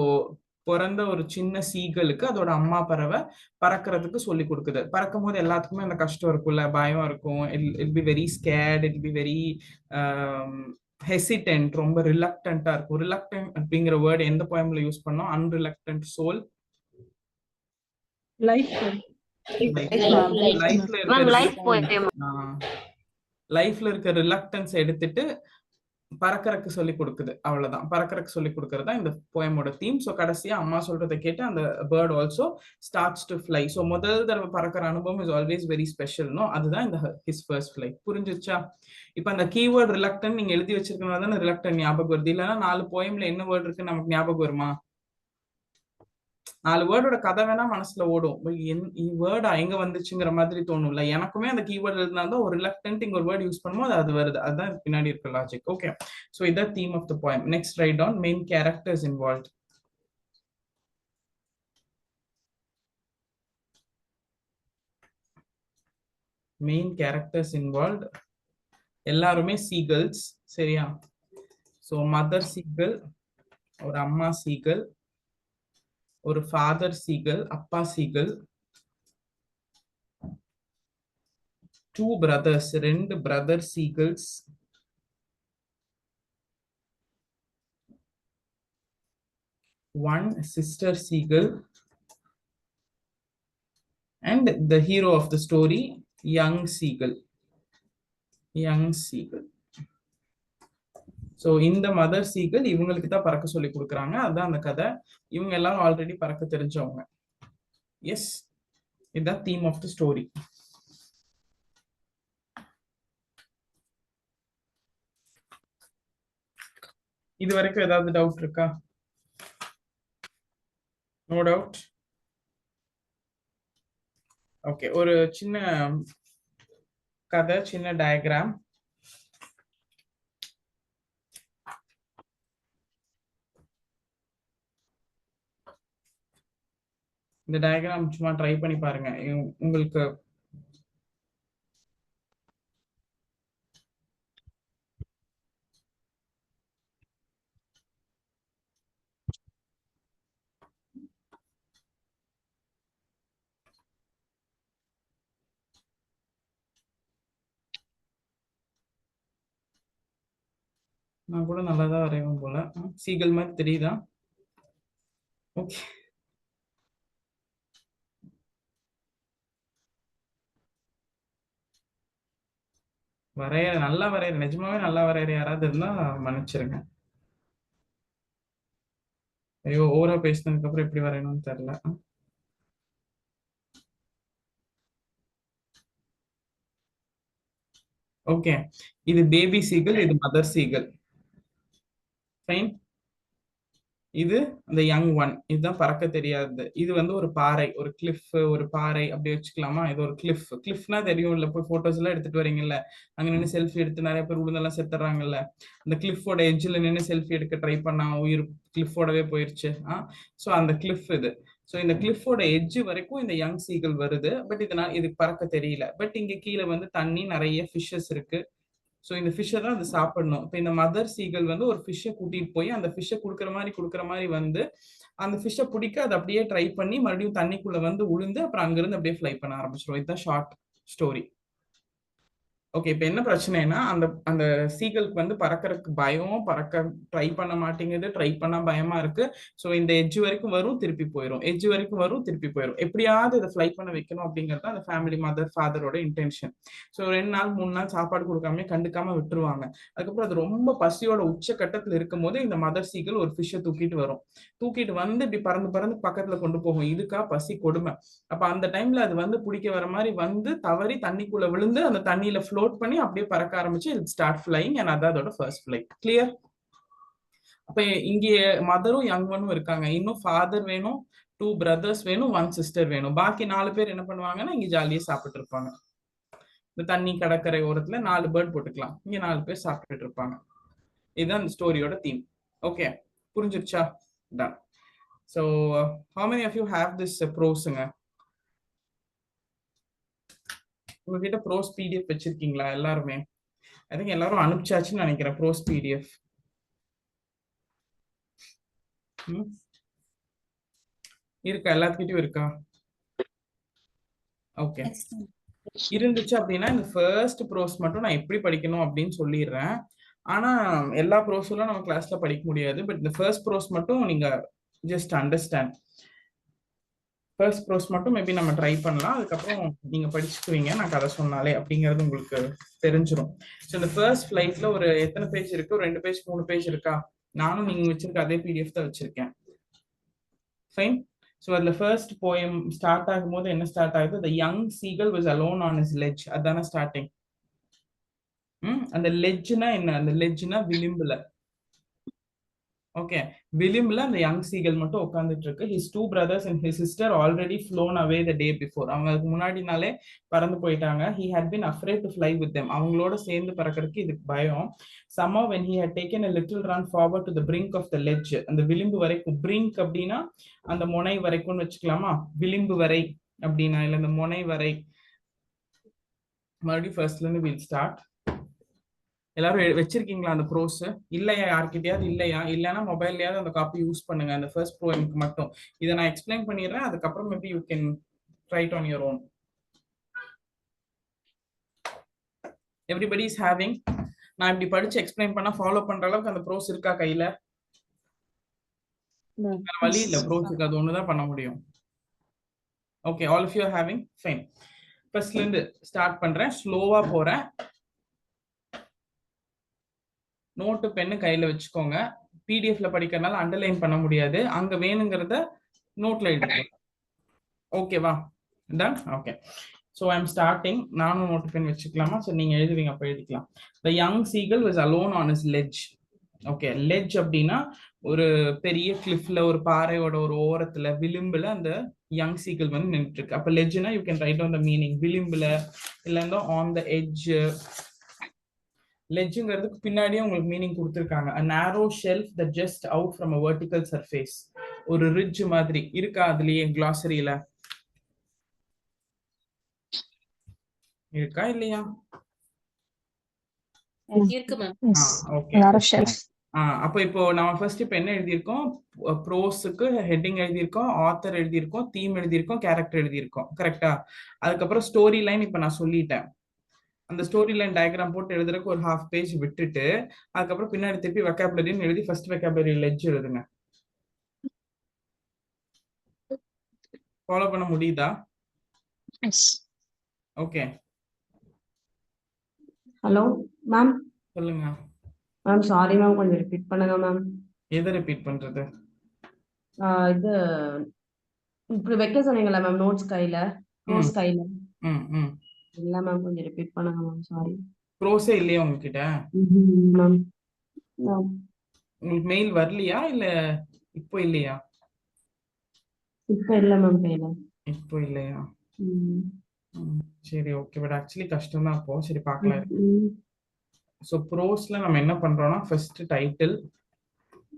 பிறந்த ஒரு சின்ன சீகலுக்கு அதோட அம்மா பறவை பறக்கிறதுக்கு சொல்லி கொடுக்குது. பறக்கும் போது எல்லாத்துக்குமே அந்த கஷ்டம் இருக்கும்ல, பயம் இருக்கும். It be very scared, it be very hesitant, ரொம்ப ரிலக்டண்டா இருக்கும். ரிலக்டன்ட் அப்படிங்கிற வேர்டு எந்த போயம்ல யூஸ் பண்ணோம்? Unreluctant soul. லைஃப்ல இருக்க ரிலக்டன்ஸ் எடுத்துட்டு பறக்கறக்கு சொல்லி கொடுக்குது. அவ்வளவுதான், பறக்கறக்கு சொல்லி கொடுக்கறதா இந்த போயமோட தீம். ஸோ கடைசியா அம்மா சொல்றதை கேட்டு அந்த bird also starts to fly. So முதல் தடவை பறக்கிற அனுபவம் is always very special. No, அதுதான் இந்த ஹிஸ் ஃபர்ஸ்ட் ஃப்ளை. புரிஞ்சிச்சா? இப்ப அந்த கீவேர்ட் ரிலக்டன் நீங்க எழுதி வச்சிருக்கனால தான் ரிலக்டன் ஞாபகம் வருது. இல்லைன்னா 4 போயம்ல என்ன வேர்ட் இருக்கு நமக்கு ஞாபகம் வருமா? 4 வேர்டோட கதை வேணா மனசுல ஓடும், வேர்டா எங்க வந்துச்சுங்கிற மாதிரி தோணும்ல. எனக்குமே அந்த கீவேர்ட் எழுதினால்தான் ஒரு ரிலக்டன்ட் இங்க ஒரு வேர்ட் யூஸ் பண்ணும்போது அது வருது. அதுதான் பின்னாடி இருக்க லாஜிக். ஓகே, சோ இதான் theme of the poem. Next, write down main characters involved. Main characters involved எல்லாருமே சீகல்ஸ். சரியா? சோ மதர் சீகல், ஒரு அம்மா சீகல், ஒரு ஃபாதர் சீகல், அப்பா seagull, 2 brothers, 2 brother seagulls, 1 sister seagull, and the hero of the story, young seagull. Young seagull. So இந்த mother seagull இவங்களுக்கு தான் பறக்க சொல்லி கொடுக்குறாங்க. அதுதான் அந்த கதை. இவங்க எல்லாரும் ஆல்ரெடி பறக்க தெரிஞ்சவங்க. எஸ், இதுதான் தீம் ஆஃப் தி ஸ்டோரி. இது வரைக்கும் ஏதாவது டவுட் இருக்கா? No doubt. ஓகே, ஒரு சின்ன கதை, சின்ன டயக்ராம். இந்த டயக்ராம் சும்மா ட்ரை பண்ணி பாருங்க. உங்களுக்கு நான் கூட நல்லா தான் வரைவேன் போல. சீகல் மாதிரி தெரியுதா? ஓகே, வரைய நல்லா வரைய, நிஜமாவே நல்லா வரையற யாராவது இருந்தா மன்னிச்சிருங்க. ஐயோ, ஓவரா பேசினதுக்கு அப்புறம் எப்படி வரையணும்னு தெரியல. ஓகே, இது பேபி சீகல், இது மதர் சீகல். ஃபைன். இது அந்த யங் ஒன், இதுதான் பறக்க தெரியாது. இது வந்து ஒரு பாறை, ஒரு கிளிஃப், ஒரு பாறை அப்படி வச்சுக்கலாமா? இது ஒரு கிளிஃப்னா தெரியும் இல்ல, போய் போட்டோஸ் எல்லாம் எடுத்துட்டு வரீங்கல்ல, அங்க நின்று செல்ஃபி எடுத்து நிறைய பேர் உளுந்தெல்லாம் செத்துறாங்கல்ல. அந்த கிளிஃபோட எட்ஜில் நின்று செல்ஃபி எடுக்க ட்ரை பண்ணா உயிர் கிளிஃபோடவே போயிருச்சு. ஸோ அந்த கிளிஃப் இது. ஸோ இந்த கிளிஃபோட எட்ஜ் வரைக்கும் இந்த யங் சீகல் வருது. பட் இது பறக்க தெரியல. பட் இங்க கீழே வந்து தண்ணி, நிறைய ஃபிஷ்ஷஸ் இருக்கு. ஸோ இந்த ஃபிஷ்ஷை தான் அது சாப்பிடணும். இப்போ இந்த மதர் சீகல் வந்து ஒரு ஃபிஷ்ஷை கூட்டிட்டு போய் அந்த ஃபிஷ்ஷை கொடுக்குற மாதிரி வந்து அந்த ஃபிஷ்ஷை பிடிக்க அதை அப்படியே ட்ரை பண்ணி மறுபடியும் தண்ணிக்குள்ள வந்து உளுந்து அப்புறம் அங்கிருந்து அப்படியே ஃப்ளை பண்ண ஆரம்பிச்சிடும். இதுதான் ஷார்ட் ஸ்டோரி. ஓகே, இப்போ என்ன பிரச்சனைனா அந்த அந்த சீகலுக்கு வந்து பறக்கறதுக்கு பயம், பறக்க ட்ரை பண்ண மாட்டேங்குது, ட்ரை பண்ணா பயமா இருக்கு. ஸோ இந்த எட்ஜ் வரைக்கும் வரும், திருப்பி போயிடும், எட்ஜ் வரைக்கும் வரும், திருப்பி போயிடும். எப்படியாவது இதை ஃப்ளை பண்ண வைக்கணும் அப்படிங்கிறது அந்த ஃபேமிலி மதர் ஃபாதரோட இன்டென்ஷன். ஸோ 2 நாள் 3 நாள் சாப்பாடு கொடுக்காம கண்டுக்காம விட்டுருவாங்க. அதுக்கப்புறம் அது ரொம்ப பசியோட உச்சக்கட்டத்தில் இருக்கும் போது இந்த மதர் சீகல் ஒரு ஃபிஷ்ஷை தூக்கிட்டு வரும். தூக்கிட்டு வந்து இப்படி பறந்து பறந்து பக்கத்துல கொண்டு போகும். இதுக்கா பசி கொடுமை. அப்ப அந்த டைம்ல அது வந்து பிடிக்க வர மாதிரி வந்து தவறி தண்ணிக்குள்ள விழுந்து அந்த தண்ணியில ஃப்ளோட் பண்ணி அப்படியே பறக்க ஆரம்பிச்சு இட் ஸ்டார்ட் ஃப்ளைங். அண்ட் அதான் அதோட ஃபர்ஸ்ட் ஃப்ளைட். கிளியர்? அப்ப இங்கே மதரும் யங் ஒன்னும் இருக்காங்க. இன்னும் ஃபாதர் வேணும், 2 brothers வேணும், 1 sister வேணும். பாக்கி 4 பேர் என்ன பண்ணுவாங்கன்னா இங்க ஜாலியா சாப்பிட்டு இருப்பாங்க. இந்த தண்ணி கடற்கரை ஓரத்துல 4 பேர்ட் போட்டுக்கலாம், இங்க 4 பேர் சாப்பிட்டுட்டு இருப்பாங்க. இதுதான் இந்த ஸ்டோரியோட தீம். ஓகே, புரிஞ்சிருச்சா? Done. So how many of you have this ப்ரோஸுங்க? உங்ககிட்ட ப்ரோஸ் பிடிஎஃப் வச்சிருக்கீங்களா எல்லாருமே? ஐ திங்க் எல்லாரும் அனுப்பிச்சாச்சுன்னு நினைக்கிறேன் ப்ரோஸ் பிடிஎஃப். இருக்கா? எல்லாத்துக்கிட்டையும் இருக்கா? ஓகே, இருந்துச்சு அப்படின்னா இந்த ஃபர்ஸ்ட் ப்ரோஸ் மட்டும் நான் எப்படி படிக்கணும் அப்படின்னு சொல்லிடுறேன். ஆனா எல்லா ப்ரோஸெல்லாம் நம்ம கிளாஸ்ல படிக்க முடியாது. பட் இந்த ஃபர்ஸ்ட் ப்ரோஸ் மட்டும் நீங்க ஜஸ்ட் அண்டர்ஸ்டாண்ட். ஃபர்ஸ்ட் ப்ரோஸ் மட்டும் மேபி நம்ம ட்ரை பண்ணலாம். அதுக்கப்புறம் நீங்க படிச்சுக்குவீங்க நான் கதை சொன்னாலே அப்படிங்கிறது உங்களுக்கு தெரிஞ்சிடும். ஸோ இந்த ஃபர்ஸ்ட் ஃபிளைட்ல ஒரு எத்தனை பேஜ் இருக்கு? ஒரு 2 பேஜ் 3 பேஜ் இருக்கா? நானும் நீங்க வச்சிருக்க அதே பிடிஎஃப் தான் வச்சிருக்கேன். ஃபைன். ஸோ அதுல ஃபர்ஸ்ட் போயம் ஸ்டார்ட் ஆகும்போது என்ன ஸ்டார்ட் ஆகுது? The young seagull was alone on his ledge. அதான ஸ்டார்டிங். அந்த லெட்ஜ்னா என்ன? அந்த லெட்ஜ்னா விளிம்புல. ஓகே, விளிம்புல அந்த யங் சீகல் மட்டும் உட்காந்துட்டு இருக்கு. His 2 brothers and his sister already flown away the day before. அவங்களுக்கு முன்னாடி நாளே பறந்து போயிட்டாங்க. He had been afraid to fly with them. அவங்களோட சேர்ந்து பறக்கிறதுக்கு இதுக்கு பயம். Somehow when he had taken a little run forward to the brink of the ledge, அந்த விளிம்பு வரைக்கும், brink அப்படின்னா அந்த முனை வரைக்கும்னு வச்சுக்கலாமா? விளிம்பு வரை அப்படின்னா இல்ல இந்த முனை வரை. மறுபடியும் ஃபர்ஸ்ட்ல இருந்து we'll start. எல்லாரும் வச்சிருக்கீங்களா அந்த ப்ரோஸ்? இல்லையா? யார்கிட்டயாவது இல்லையா? இல்லைன்னா மொபைல்லையாவது அந்த காப்பி யூஸ் பண்ணுங்க அந்த ஃபர்ஸ்ட் ப்ரோக்கு மட்டும். இதை நான் எக்ஸ்பிளைன் பண்ணிடுறேன், அதுக்கப்புறம் maybe you can try it on your own. Everybody is having. நான் இப்படி படிச்சு எக்ஸ்பிளைன் பண்ணா ஃபாலோ பண்ற அளவுக்கு அந்த ப்ரோஸ் இருக்கா கையில? வழி இல்ல, ப்ரோஸுக்கு அது ஒண்ணுதான் பண்ண முடியும். Okay, all of you are having. Fine. ஃபர்ஸ்ட்ல இருந்து ஸ்டார்ட் பண்றேன், ஸ்லோவா போறேன். நோட்டு பென்னு கையில வச்சுக்கோங்க. பிடிஎஃப்ல படிக்கிறதுனால அண்டர்லைன் பண்ண முடியாது, அங்க வேணுங்கிறத நோட்ல எழுதிக்கலாம். ஓகேவா? Done. Okay, so I am starting. நானும் நோட்டு பென் வச்சுக்கலாமா? ஸோ நீங்க எழுதுவீங்க, அப்ப எழுதிக்கலாம். The young seagull was alone on his ledge. Okay, ledge அப்படின்னா ஒரு பெரிய கிளிஃப்ல, ஒரு பாறையோட ஒரு ஓரத்துல விளிம்புல அந்த யங் சீகல் வந்து நின்றுட்டு இருக்கு. அப்ப லெட்ஜ்னா you can write on the meaning. விளிம்புல இல்ல ஆன் த எட்ஜ். லெட்ஜுங்கிறதுக்கு பின்னாடியே உங்களுக்கு மீனிங் கொடுத்துருக்காங்க. a narrow shelf that just out from a vertical surface. ஒரு ரிட்ஜ் மாதிரி இருக்கா அதுலயே glossary-ல? இருக்கா இல்லையா? இருக்கு மேம். ஓகே, அப்ப இப்போ நம்ம ஃபர்ஸ்ட் இப்ப என்ன எழுதியிருக்கோம்? ப்ரோஸுக்கு ஹெட்டிங் எழுதியிருக்கோம், ஆத்தர் எழுதியிருக்கோம், தீம் எழுதியிருக்கோம், கேரக்டர் எழுதியிருக்கோம். கரெக்டா? அதுக்கப்புறம் ஸ்டோரி லைன் இப்ப நான் சொல்லிட்டேன். அந்த ஸ்டோரி லைன் டயக்ராம் போட்டு எழுதுறதுக்கு ஒரு ஹாஃப் பேஜ் விட்டுட்டு அதுக்கப்புறம் பின்னாடி திருப்பி வெக்காபுலரின்னு எழுதி ஃபர்ஸ்ட் வெக்காபுலரி லெட்ஜ் எழுதுங்க. ஃபாலோ பண்ண முடியுதா? ஓகே. Hello ma'am. சொல்லுங்க மேம். சாரி மேம், கொஞ்சம் ரிப்பீட் பண்ணுங்க மேம். எதை ரிப்பீட் பண்றது? இது இப்படி வைக்க சொன்னீங்களா மேம், நோட்ஸ் கையில, நோட்ஸ் கையில? இல்ல மேம், கொஞ்சம் ரிப்பீட் பண்ணுங்க மேம். சாரி. ப்ரோஸே இல்லையா உங்ககிட்ட? மேம் உங்களுக்கு மெயில் வரலையா இல்ல இப்போ இல்லையா? இப்ப இல்ல மேம் கையில. இப்போ இல்லையா? ம். சரி ஓகே. பட் ஆக்சுவலி கஷ்டம் தான். அப்போ சரி பார்க்கலாம். ஸோ ப்ரோஸ்ல நம்ம என்ன பண்றோம்னா ஃபர்ஸ்ட்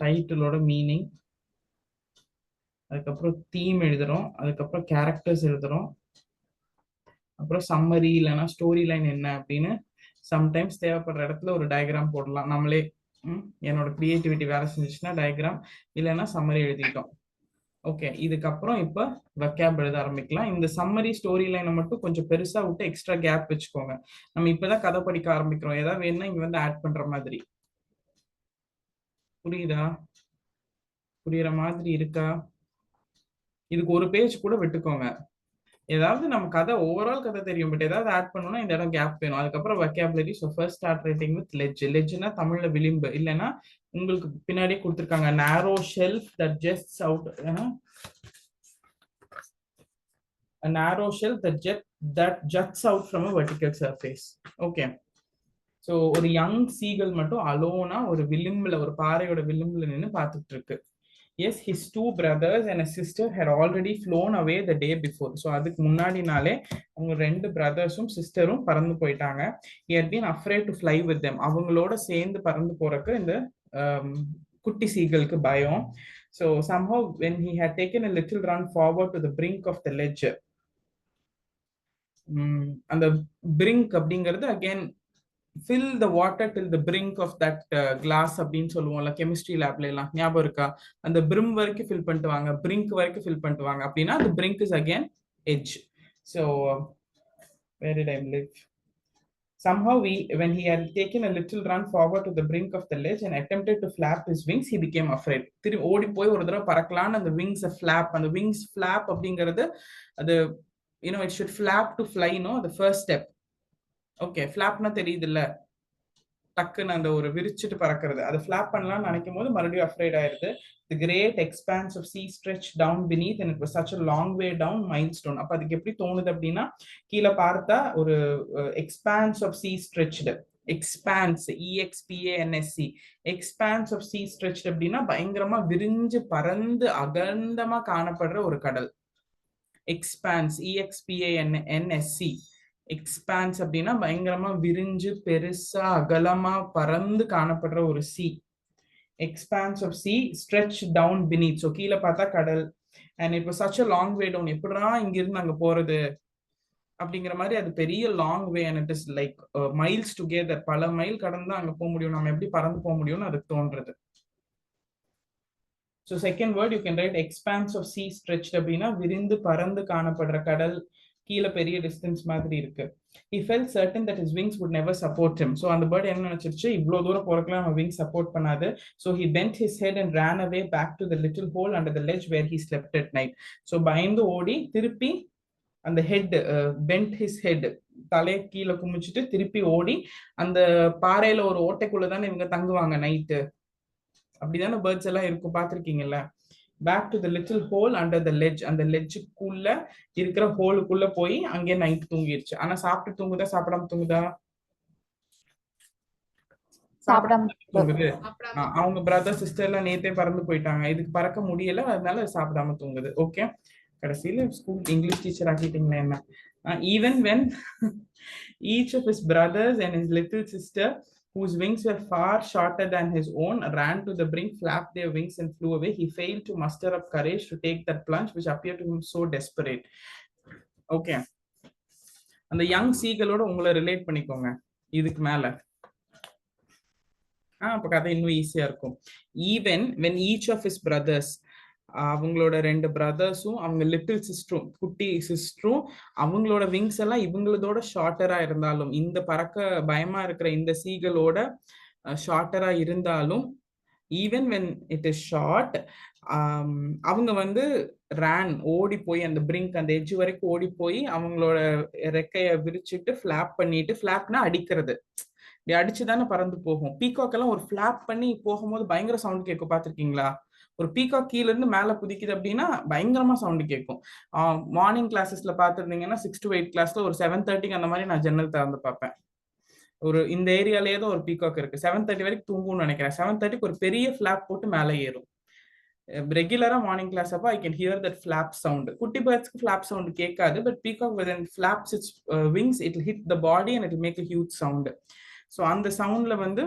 டைட்டிலோட மீனிங், அதுக்கப்புறம் தீம் எழுதுறோம், அதுக்கப்புறம் கேரக்டர்ஸ் எழுதுறோம், அப்புறம் சம்மரி இல்லைன்னா ஸ்டோரி லைன் என்ன அப்படின்னு சம்டைம்ஸ் தேவைப்படுற இடத்துல ஒரு டயக்ராம் போடலாம் நம்மளே. என்னோட கிரியேட்டிவிட்டி வேலை செஞ்சுச்சுன்னா டயக்ராம், இல்லைன்னா சம்மரி எழுதிட்டோம். ஓகே, இதுக்கப்புறம் இப்போ வெக்காப் எழுத ஆரம்பிக்கலாம். இந்த சம்மரி ஸ்டோரி லைனை மட்டும் கொஞ்சம் பெருசா விட்டு எக்ஸ்ட்ரா கேப் வச்சுக்கோங்க. நம்ம இப்பதான் கதை படிக்க ஆரம்பிக்கிறோம். ஏதாவது வேணும்னா இங்க வந்து ஆட் பண்ற மாதிரி. புரியுதா? புரியுற மாதிரி இருக்கா? இதுக்கு ஒரு பேஜ் கூட விட்டுக்கோங்க. ஏதாவது நம்ம கதை ஓவரால் கதை தெரியும், பட் ஏதாவது ஆட் பண்ணணும்னா இந்த இடம் கேப் வேணும். அதுக்கப்புறம் vocabulary. So first start writing with ledge. லெட்ஜ்னா தமிழ்ல விளிம்பு, இல்லைன்னா உங்களுக்கு பின்னாடியே கொடுத்துருக்காங்க narrow shelf that juts out. A narrow shelf that juts out from a vertical surface. Okay. So ஒரு யங் சீகல் மட்டும் அலோனா ஒரு விளிம்புல, ஒரு பாறையோட விளிம்புல நின்று பார்த்துட்டு இருக்கு. Yes, his two brothers and a sister had already flown away the day before. So அதுக்கு முன்னாடி நாளே அவங்க 2 பிரதர்ஸும் சிஸ்டரும் பறந்து போயிட்டாங்க. He had been afraid to fly with them. அவங்களோட சேர்ந்து பறந்து போறக்கு இந்த குட்டி சீகலுக்கு பயம். So somehow when he had taken a little run forward to the brink of the ledge, அந்த பிரிங்க் அப்படிங்கிறது again fill the water till the brink of that glass அப்படின்னு சொல்லுவோம்ல கெமிஸ்ட்ரி லேப்ல எல்லாம், ஞாபகம் இருக்கா? அந்த brim வரைக்கும் ஃபில் பண்ணிட்டு வாங்க, brink வரைக்கும் ஃபில் பண்ணிட்டு வாங்க அப்படின்னா the brink is again edge. So where did I live? Somehow when he had taken a little run forward to the brink of the ledge and attempted to flap his wings, he became afraid. திரும்பி ஓடி போய் ஒரு தடவை பறக்கலான்னு அந்த wings flap, அந்த wings flap அப்படிங்கிறது அது it should flap to fly, the first step. Okay, flapனா தெரியுது இல்ல, டக்குன்னு அந்த ஒரு விரிச்சிட்டு பறக்கிறது. அது ஃபிளாப் பண்ணலாம்னு நினைக்கும் போது மறுபடியும் அஃப்ரைட் ஆயிருது. The great expanse of sea stretched down beneath and it was such a long way down, milestone. அப்ப அதுக்கு எப்படி தோணுது அப்படின்னா, கீழே பார்த்தா ஒரு expanse of sea stretched, expanse, EXPANSE, expanse of sea stretched அப்படின்னா பயங்கரமா விரிஞ்சு பறந்து அகண்டமா காணப்படுற ஒரு கடல். Expanse, EXPANSE, எக்ஸ்பான்ஸ் அப்படின்னா பயங்கரமா விரிஞ்சு பெருசா அகலமா பறந்து காணப்படுற ஒரு sea. Expanse of sea stretch down beneath. So கீழே பார்த்தா கடல். And it was such a long way down. எப்படிதான் இங்கிருந்து அங்க போறது அப்படிங்கிற மாதிரி அது பெரிய long way. And it is like miles together, பல மைல் கடந்து அங்க போக முடியும், நம்ம எப்படி பறந்து போக முடியும்னு அதுக்கு தோன்றது. So second word you can write expanse of sea stretched அப்படின்னா விரிந்து பறந்து காணப்படுற கடல், கீழே பெரிய டிஸ்டன்ஸ் மாதிரி இருக்கு. He felt certain that his wings would never support him. So அந்த பேர்ட் என்ன நினைச்சிருச்சு, இவ்வளவு தூரம் போறதுக்குலாம் நம்ம wings சப்போர்ட் பண்ணாது. So he bent his head and ran away back to the little hole under the ledge where he slept at night. So பயந்து ஓடி திருப்பி அந்த ஹெட் bent his head, தலையை கீழே குமிச்சிட்டு திருப்பி ஓடி அந்த பாறையில ஒரு ஓட்டைக்குள்ளதானே இவங்க தங்குவாங்க நைட்டு. அப்படிதானே பேர்ட்ஸ் எல்லாம் இருக்கும், பார்த்திருக்கீங்கல்ல. back to the little hole under the ledge, அந்த லெட்ஜுக்குள்ள இருக்கிற ஹோலுக்குள்ள போய் அங்கே நைட் தூங்கிடுச்சு. ஆனா சாப்பிட்டு தூங்குதா சாப்பிடாம தூங்குதா? சாப்பிடாம தூங்குது. அவங்க பிரதர் சிஸ்டர் எல்லாம் நேத்தே பறந்து போயிட்டாங்க, இதுக்கு பறக்க முடியல, அதனால சாப்பிடாம தூங்குது. ஓகே, கடைசியில ஸ்கூல் இங்கிலீஷ் டீச்சர் ஆக்கிட்டீங்களா என்ன? even when each of his brothers and his little sister, whose wings were far shorter than his own, ran to the brink, flapped their wings and flew away, he failed to muster up courage to take that plunge which appeared to him so desperate. Okay, அந்த young சீகளோட உங்களை relate பண்ணிக்கோங்க இதுக்கு மேல. அப்ப கதை இன்னும் ஈஸியா இருக்கும். Even when each of his brothers, அவங்களோட 2 பிரதர்ஸும் அவங்க லிட்டில் சிஸ்டரும், குட்டி சிஸ்டரும், அவங்களோட விங்ஸ் எல்லாம் இவங்களோட ஷார்ட்டரா இருந்தாலும், இந்த பறக்க பயமா இருக்கிற இந்த சீகளோட ஷார்ட்டரா இருந்தாலும், even when it is short, அவங்க வந்து ரேன் ஓடி போய் அந்த பிரிங்க், அந்த எட்ஜ் வரைக்கும் ஓடி போய் அவங்களோட ரெக்கைய விரிச்சுட்டு ஃபிளாப் பண்ணிட்டு, ஃபிளாப்னா அடிக்கிறது, அடிச்சுதானே பறந்து போகும். பீகாக் எல்லாம் ஒரு ஃபிளாப் பண்ணி போகும்போது பயங்கர சவுண்ட் கேட்கும், பார்த்திருக்கீங்களா? ஒரு பீகாக் கீழ இருந்து மேல குதிக்குது அப்படின்னா பயங்கரமா சவுண்ட் கேட்கும். மார்னிங் கிளாஸஸ்ல பாத்துருந்தீங்கன்னா 6 to 8 கிளாஸ்ல ஒரு 7:30 அந்த மாதிரி நான் ஜன்னல் திறந்து பார்ப்பேன். ஒரு இந்த ஏரியாலயே தான் ஒரு பீகாக் இருக்கு. 7:30 வரைக்கும் தூங்கும்னு நினைக்கிறேன். 7:30க்கு ஒரு பெரிய ஃபிளாப் போட்டு மேலே ஏறும். ரெகுலரா மார்னிங் கிளாஸ் அப்போ I can hear that flop sound. குட்டி பேர்ட்ஸ்க்கு ஃபிளாப் சவுண்ட் கேட்காது, but peacock when flaps its wings it will hit the body and it will make a huge sound. So அந்த சவுண்ட்ல வந்து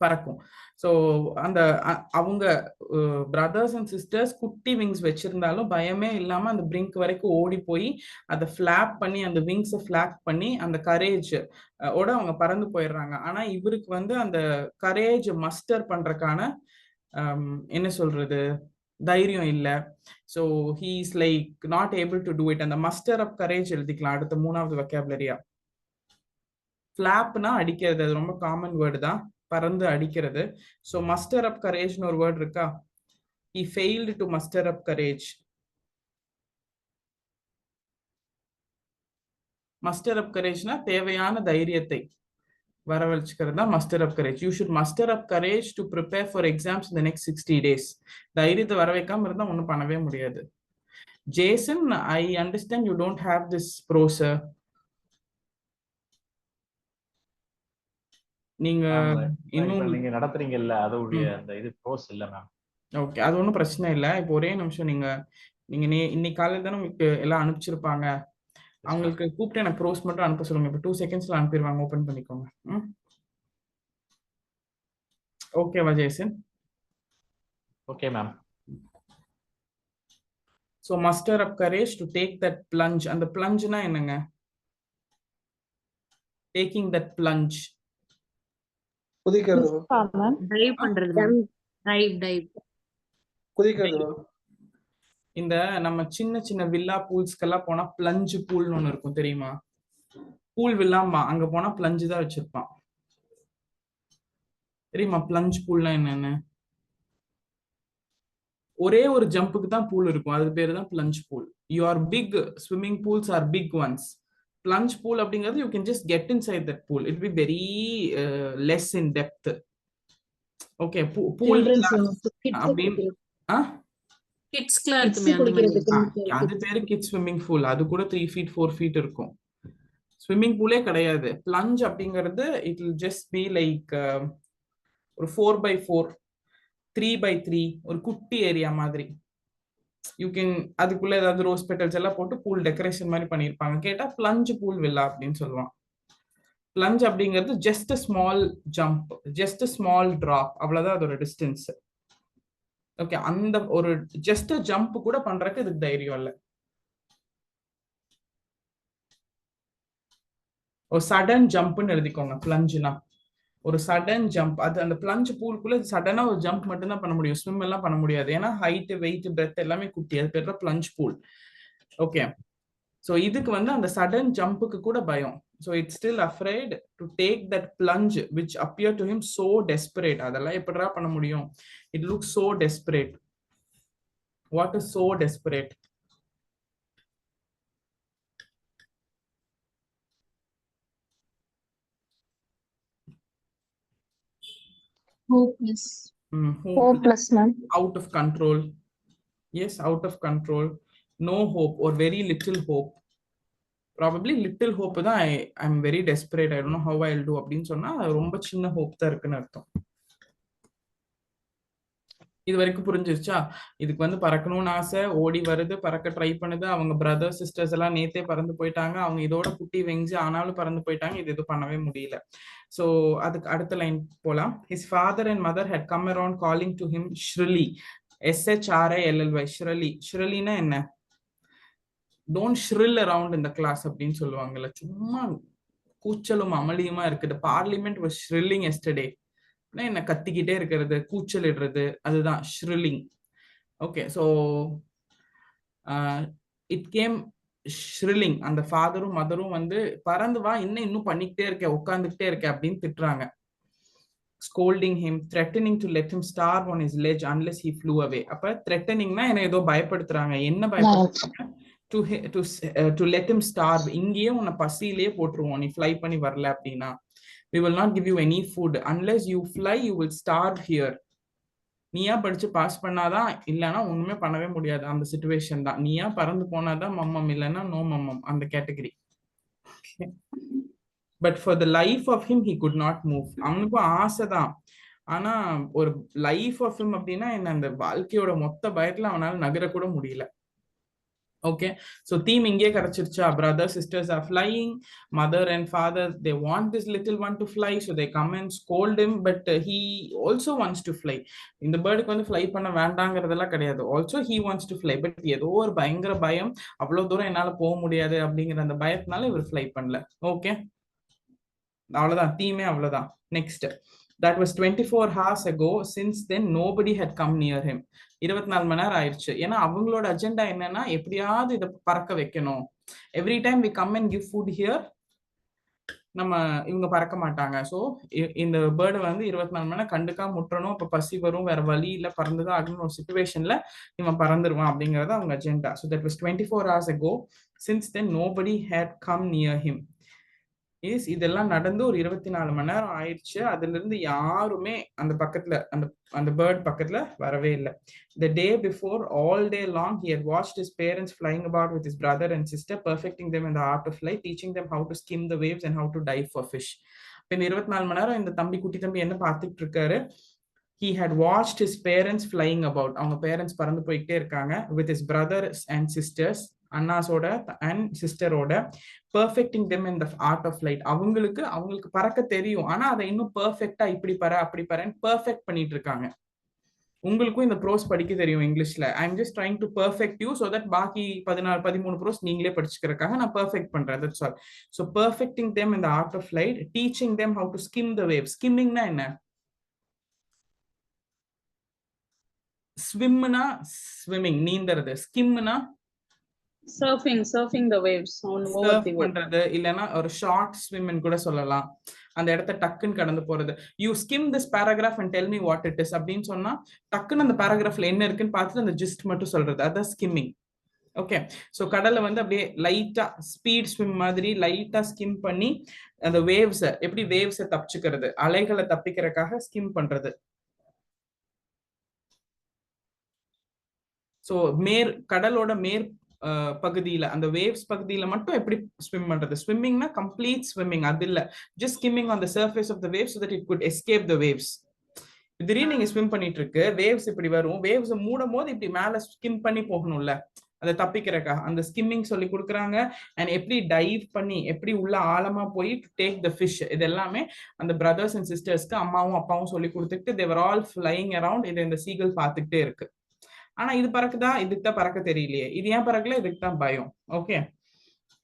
பறக்கும். ஸோ அந்த அவங்க பிரதர்ஸ் அண்ட் சிஸ்டர்ஸ் குட்டி wings வச்சிருந்தாலும் பயமே இல்லாம அந்த பிரிங்க் வரைக்கும் ஓடி போய் அதை ஃபிளாப் பண்ணி அந்த விங்ஸை ஃபிளாப் பண்ணி அந்த கரேஜ் ஓட அவங்க பறந்து போயிடுறாங்க. ஆனா இவருக்கு வந்து அந்த கரேஜ் மஸ்டர் பண்றதுக்கான என்ன சொல்றது தைரியம் இல்லை. So he is like not able to do it. அந்த மஸ்டர் ஆஃப் கரேஜ் எழுதிக்கலாம் அடுத்த 3வது வெக்காபுலரியா. ஃபிளாப்னா அடிக்கிறது, அது ரொம்ப காமன் வேர்டு தான், பறந்து அடிக்கிறது. ஸோ மஸ்டர் அப் கரேஜ்னு ஒரு வேர்டு இருக்கா. he failed to muster up courage. Muster up கரேஜ்னா தேவையான தைரியத்தை வரவழைச்சுக்கிறது தான் muster up courage. You should muster up courage to prepare for exams இந்த நெக்ஸ்ட் 60 days. தைரியத்தை வர வைக்காம இருந்தா ஒன்றும் பண்ணவே முடியாது. Jason, I understand you don't have this brochure. நீங்க இன்னும் நீங்க நடத்துறீங்கல்ல அதோடைய அந்த இது ப்ரோஸ் இல்ல மேம். ஓகே, அது ஒன்றும் பிரச்சனை இல்லை. இப்போ ஒரே நிமிஷம் நீங்க இன்னைக்கு காலையில் தானே உங்களுக்கு எல்லாம் அனுப்பிச்சிருப்பாங்க. அவங்களுக்கு கூப்பிட்டு எனக்கு ப்ரோஸ் மட்டும் அனுப்ப சொல்லுங்க. இப்போ 2 secondsல அனுப்பிடுவாங்க. ஓப்பன் பண்ணிக்கோங்க. ஓகேவா Jason? Okay ma'am. So mustard up courage to take that plunge. அந்த பிளஞ்சுனா என்னங்க? டேக்கிங் தட் பிளஞ்ச் குதிக்கிறது, டைவ் பண்றது, டைவ் குதிக்கிறது. இந்த நம்ம சின்ன சின்ன வில்லா பூல்ஸ்க்கெல்லாம் போனா பிளஞ்சு பூல்னு ஒண்ணு இருக்கும் தெரியுமா? பூல் வில்லாமா, அங்க போனா பிளஞ்சு தான் வச்சிருப்பான். தெரியுமா பிளஞ்ச் பூல்னா என்னன்னு? ஒரே ஒரு ஜம்புக்கு தான் பூல் இருக்கும், அது பேரு தான் plunge pool. Your big swimming pools are big ones. plunge pool அப்படிங்கிறது you can just get inside that pool. It will be very less in depth. Okay, pool கிட்ஸ்க்குலாம் இருக்குமே அந்த மாதிரி. அது பேரு கிட்ஸ் ஸ்விம்மிங் பூல். அது கூட 3 feet 4 feet இருக்கும். Swimming Phule கிடையாது. plunge அப்படிங்கிறது it will just be like ஒரு 4x4 3x3 ஒரு குட்டி ஏரியா மாதிரி. யூ கேன் அதுக்குள்ள ஏதாவது ரோஸ் பெட்டல்ஸ் எல்லாம் போட்டு பூல் டெக்கரேஷன் மாதிரி பண்ணியிருப்பாங்க. கேட்டா பிளஞ்ச் பூல் வில்லா அப்படின்னு சொல்லுவான். பிளஞ்ச் அப்படிங்கிறது just a small jump, just a small drop, அவ்வளவுதான் அதோட டிஸ்டன்ஸ். ஓகே, அந்த ஒரு ஜஸ்ட் அ ஜம்ப் கூட பண்றதுக்கு இதுக்கு தைரியம் இல்லை. ஒரு சடன் ஜம்ப்னு எழுதிக்கோங்க. பிளஞ்சுனா ஒரு சடன் ஜம்ப். அது அந்த பிளஞ்ச் பூலுக்குள்ள சடனா ஒரு ஜம்ப் மட்டும் தான் பண்ண முடியும், ஸ்விம் எல்லாம் பண்ண முடியாது. ஏன்னா ஹைட், வெயிட், பிரெத் எல்லாமே குட்டி. அது பேர் தான் பிளஞ்ச் பூல். ஓகே, ஸோ இதுக்கு வந்து அந்த சடன் ஜம்புக்கு கூட பயம். So it's still afraid to take that plunge which appear to him so desperate. அதெல்லாம் எப்படிடா பண்ண முடியும்? It look so desperate. What is so desperate? Hopeless. Hopeless, ma'am. Out of control. Yes, out of control. No hope or very little hope. Probably little hope தான். I'm very desperate. I don't know how I'll do அப்படின்னு சொன்னா ரொம்ப சின்ன hope தான் இருக்குன்னு அர்த்தம். இது வரைக்கும் புரிஞ்சிருச்சா? இதுக்கு வந்து பறக்கணும்னு ஆசை, ஓடி வருது, பறக்க ட்ரை பண்ணுது. அவங்க பிரதர்ஸ் சிஸ்டர்ஸ் எல்லாம் நேத்தே பறந்து போயிட்டாங்க. அவங்க இதோட குட்டி வெங்சி ஆனாலும் பறந்து போயிட்டாங்க. இது எதுவும் பண்ணவே முடியல. ஸோ அதுக்கு அடுத்த லைன் போலாம். His father and mother had come around calling to him shrilly. SHRILLY. Shrilly. ஷ்ரிலினா என்ன? டோன்ட் ஷ்ரில் அரவுண்ட் இந்த கிளாஸ் அப்படின்னு சொல்லுவாங்கல்ல. சும்மா கூச்சலும் அமளியுமா இருக்குது. Parliament was shrilling yesterday. என்ன கத்திக்கிட்டே இருக்கிறது, கூச்சல் இடுறது, அதுதான் shrilling. Okay, so it came shrilling. அந்த ஃபாதரும் மதரும் வந்து பறந்து வா, இன்னும் பண்ணிக்கிட்டே இருக்க, உட்காந்துக்கிட்டே இருக்க அப்படின்னு திட்டுறாங்க. scolding him, threatening to let him starve on his ledge unless he flew away. அப்ப threateningனா என்ன ஏதோ பயப்படுத்துறாங்க. என்ன பயப்படுத்துறாங்க? to let him starve. இங்கேயே உன்னை பசியிலேயே போட்டுருவோம் நீ ஃப்ளை பண்ணி வரல அப்படின்னா. we will not give you any food unless you fly, you will starve here. நீயா படிச்சு பாஸ் பண்ணாதான், இல்லைன்னா ஒண்ணுமே பண்ணவே முடியாது. அந்த சிச்சுவேஷன் தான். நீயா பறந்து போனாதான் மம்மம், இல்லைன்னா நோ மம்மம். அந்த category. But for the life of him he could not move. அவனுக்கும் ஆசைதான், ஆனா ஒரு லைஃப் ஆஃப் ஹிம் அப்படின்னா என்ன, அந்த வாழ்க்கையோட மொத்த பயத்துல அவனால நகர கூட முடியல. ஓகே, ஸோ தீம் இங்கே கிடைச்சிருச்சா? Brother sisters are flying, mother and father they want this little one to fly, so they come and scold him, but he also wants to fly. இந்த பேர்டுக்கு வந்து ஃப்ளை பண்ண வேண்டாங்கிறதெல்லாம் கிடையாது, also he wants to fly, but ஏதோ ஒரு பயங்கர பயம், அவ்வளோ தூரம் என்னால் போக முடியாது அப்படிங்கிற அந்த பயத்தினால இவர் ஃப்ளை பண்ணல. ஓகே, அவ்வளோதான், தீமே அவ்வளோதான். Next, that was 24 hours ago, since then nobody had come near him. 24 மணி நேரம் ஆயிடுச்சு. ஏன்னா அவங்களோட அஜெண்டா என்னன்னா, எப்படியாவது இதை பறக்க வைக்கணும். Every time we come and give food here, நம்ம இவங்க பறக்க மாட்டாங்க. ஸோ இந்த பேர்டை வந்து 24 மணி நேரம் கண்டுக்காம முட்டணும். இப்போ பசி வரும், வேற வழி இல்லை, பறந்துதான் ஆகணும் ஒரு சுச்சுவேஷன்ல இவன் பறந்துருவான் அப்படிங்கறது அவங்க agenda. So that was 24 hours ago, since then nobody had come near him. இதெல்லாம் நடந்து ஒரு 24 மணி நேரம் ஆயிடுச்சு. அதுல இருந்து யாருமே அந்த பக்கத்துல அந்த பேர்ட் பக்கத்துல வரவே இல்லை. The day before, all day long, he had watched his parents flying about with his brother and sister, perfecting them in the art of flight, teaching them how to skim the waves and how to dive for fish. இந்த 24 மணி நேரம் இந்த குட்டி தம்பி என்ன பார்த்துட்டு இருக்காரு? He had watched his parents flying about. அவங்க parents பறந்து போயிட்டே இருக்காங்க. With his brothers and sisters, அண்ணாஸோட அண்ட் சிஸ்டரோட, perfecting them in the art of flight. அவங்களுக்கு பறக்க தெரியும், ஆனா அதை இன்னும் பெர்ஃபெக்ட்டா இப்படி பற அப்படி பறன்னு பெர்ஃபெக்ட் பண்ணிட்டு இருக்காங்க. உங்களுக்கும் இந்த ப்ரோஸ் படிக்க தெரியும் இங்கிலீஷ்ல. I am just trying to perfect you so that பாக்கி 14-13 ப்ரோஸ் நீங்களே படிச்சுக்கிறதுக்காக நான் பெர்ஃபெக்ட் பண்றேன். That's all. ஸோ பெர்ஃபெக்டிங் them in the art of flight, teaching them how to skim the waves. ஸ்கிம்மிங்னா என்ன? ஸ்விம்னா swimming, நீந்தறது. ஸ்கிம்னா surfing the waves on over the பண்றது, இல்லனா ஒரு ஷார்ட் ஸ்விம் கூட சொல்லலாம். அந்த இடத்த டக்குன்னு கடந்து போறது. You skim this paragraph and tell me what it is அப்படின்னு சொன்னா டக்குன்னு அந்த பேராகிராஃப்ல என்ன இருக்குன்னு பார்த்துட்டு அந்த ஜிஸ்ட் மட்டும் சொல்றது, அதான் ஸ்கிம்மிங். ஓகே, ஸோ கடல்ல வந்து அப்படியே லைட்டா ஸ்பீட் ஸ்விம் மாதிரி லைட்டா ஸ்கிம் பண்ணி அந்த வேவ்ஸை, எப்படி வேவ்ஸை தப்பிச்சுக்கிறது, அலைகளை தப்பிக்கிறதுக்காக ஸ்கிம் பண்றது. ஸோ கடலோட பகுதியில, அந்த வேவ்ஸ் பகுதியில மட்டும் எப்படி ஸ்விம் பண்றது. ஸ்விம்மிங்னா கம்ப்ளீட் ஸ்விம்மிங் அது இல்ல, just skimming on the surface of the waves so that it could escape the waves. திடீர்னு நீங்க ஸ்விம் பண்ணிட்டு இருக்கு, வேவ்ஸ் இப்படி வரும், வேவ்ஸ் மூடும் போது இப்படி மேல ஸ்கிம் பண்ணி போகணும்ல, அதை தப்பிக்கிறக்கா அந்த ஸ்கிம்மிங் சொல்லி கொடுக்குறாங்க. அண்ட் எப்படி டைவ் பண்ணி எப்படி உள்ள ஆழமா போய் டேக் த ஃபிஷ், இது எல்லாமே அந்த பிரதர்ஸ் அண்ட் சிஸ்டர்ஸ்க்கு அம்மாவும் அப்பாவும் சொல்லி கொடுத்துட்டு they were all flying around. இதை இந்த சீகல் பார்த்துக்கிட்டே இருக்கு. ஆனா இது பறக்குதா? இதுக்கு தான் பறக்க தெரியலையே. இது ஏன் பறக்கல? இதுக்கு தான் பயம். Okay,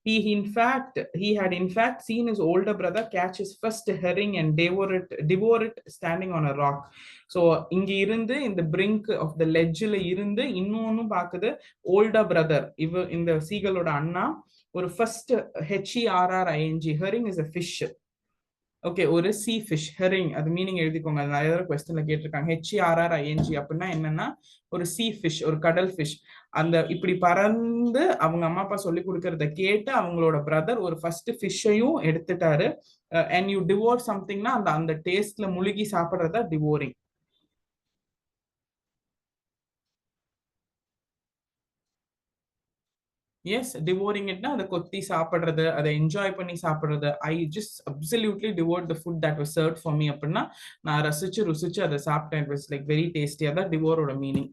he had in fact seen his older brother catch his first herring and devour it standing on a rock. So இங்க இருந்து இந்த brink of the ledgeல இருந்து இன்னொன்னும் பாக்குது. older brother, இந்த சீகலோட அண்ணா, ஒரு first herring, herring is a fish. Okay, ஒரு C fish, hearing, அது meaning எழுதிக்கோங்க. அது நிறைய குவெஸ்டன்ல கேட்டிருக்காங்க. HERRING அப்படின்னா என்னன்னா ஒரு சி ஃபிஷ், ஒரு கடல் ஃபிஷ். அந்த இப்படி பறந்து அவங்க அம்மா அப்பா சொல்லி கொடுக்கறத கேட்டு அவங்களோட பிரதர் ஒரு ஃபர்ஸ்ட் ஃபிஷ்ஷையும் எடுத்துட்டாரு. அண்ட் யூ டிவோர் சம்திங்னா அந்த டேஸ்ட்ல முழுகி சாப்பிடுறதா டிவோரிங். எஸ், டிவோரிங் இட்னா அதை கொத்தி சாப்பிடுறது, அதை என்ஜாய் பண்ணி சாப்பிடுறது. I just absolutely divorced the food that was served for me அப்படின்னா நான் ருசிச்சு அதை சாப்பிட்டேன். இட் வாஸ் லைக் வெரி டேஸ்டியா. தான் டிவோரோட மீனிங்.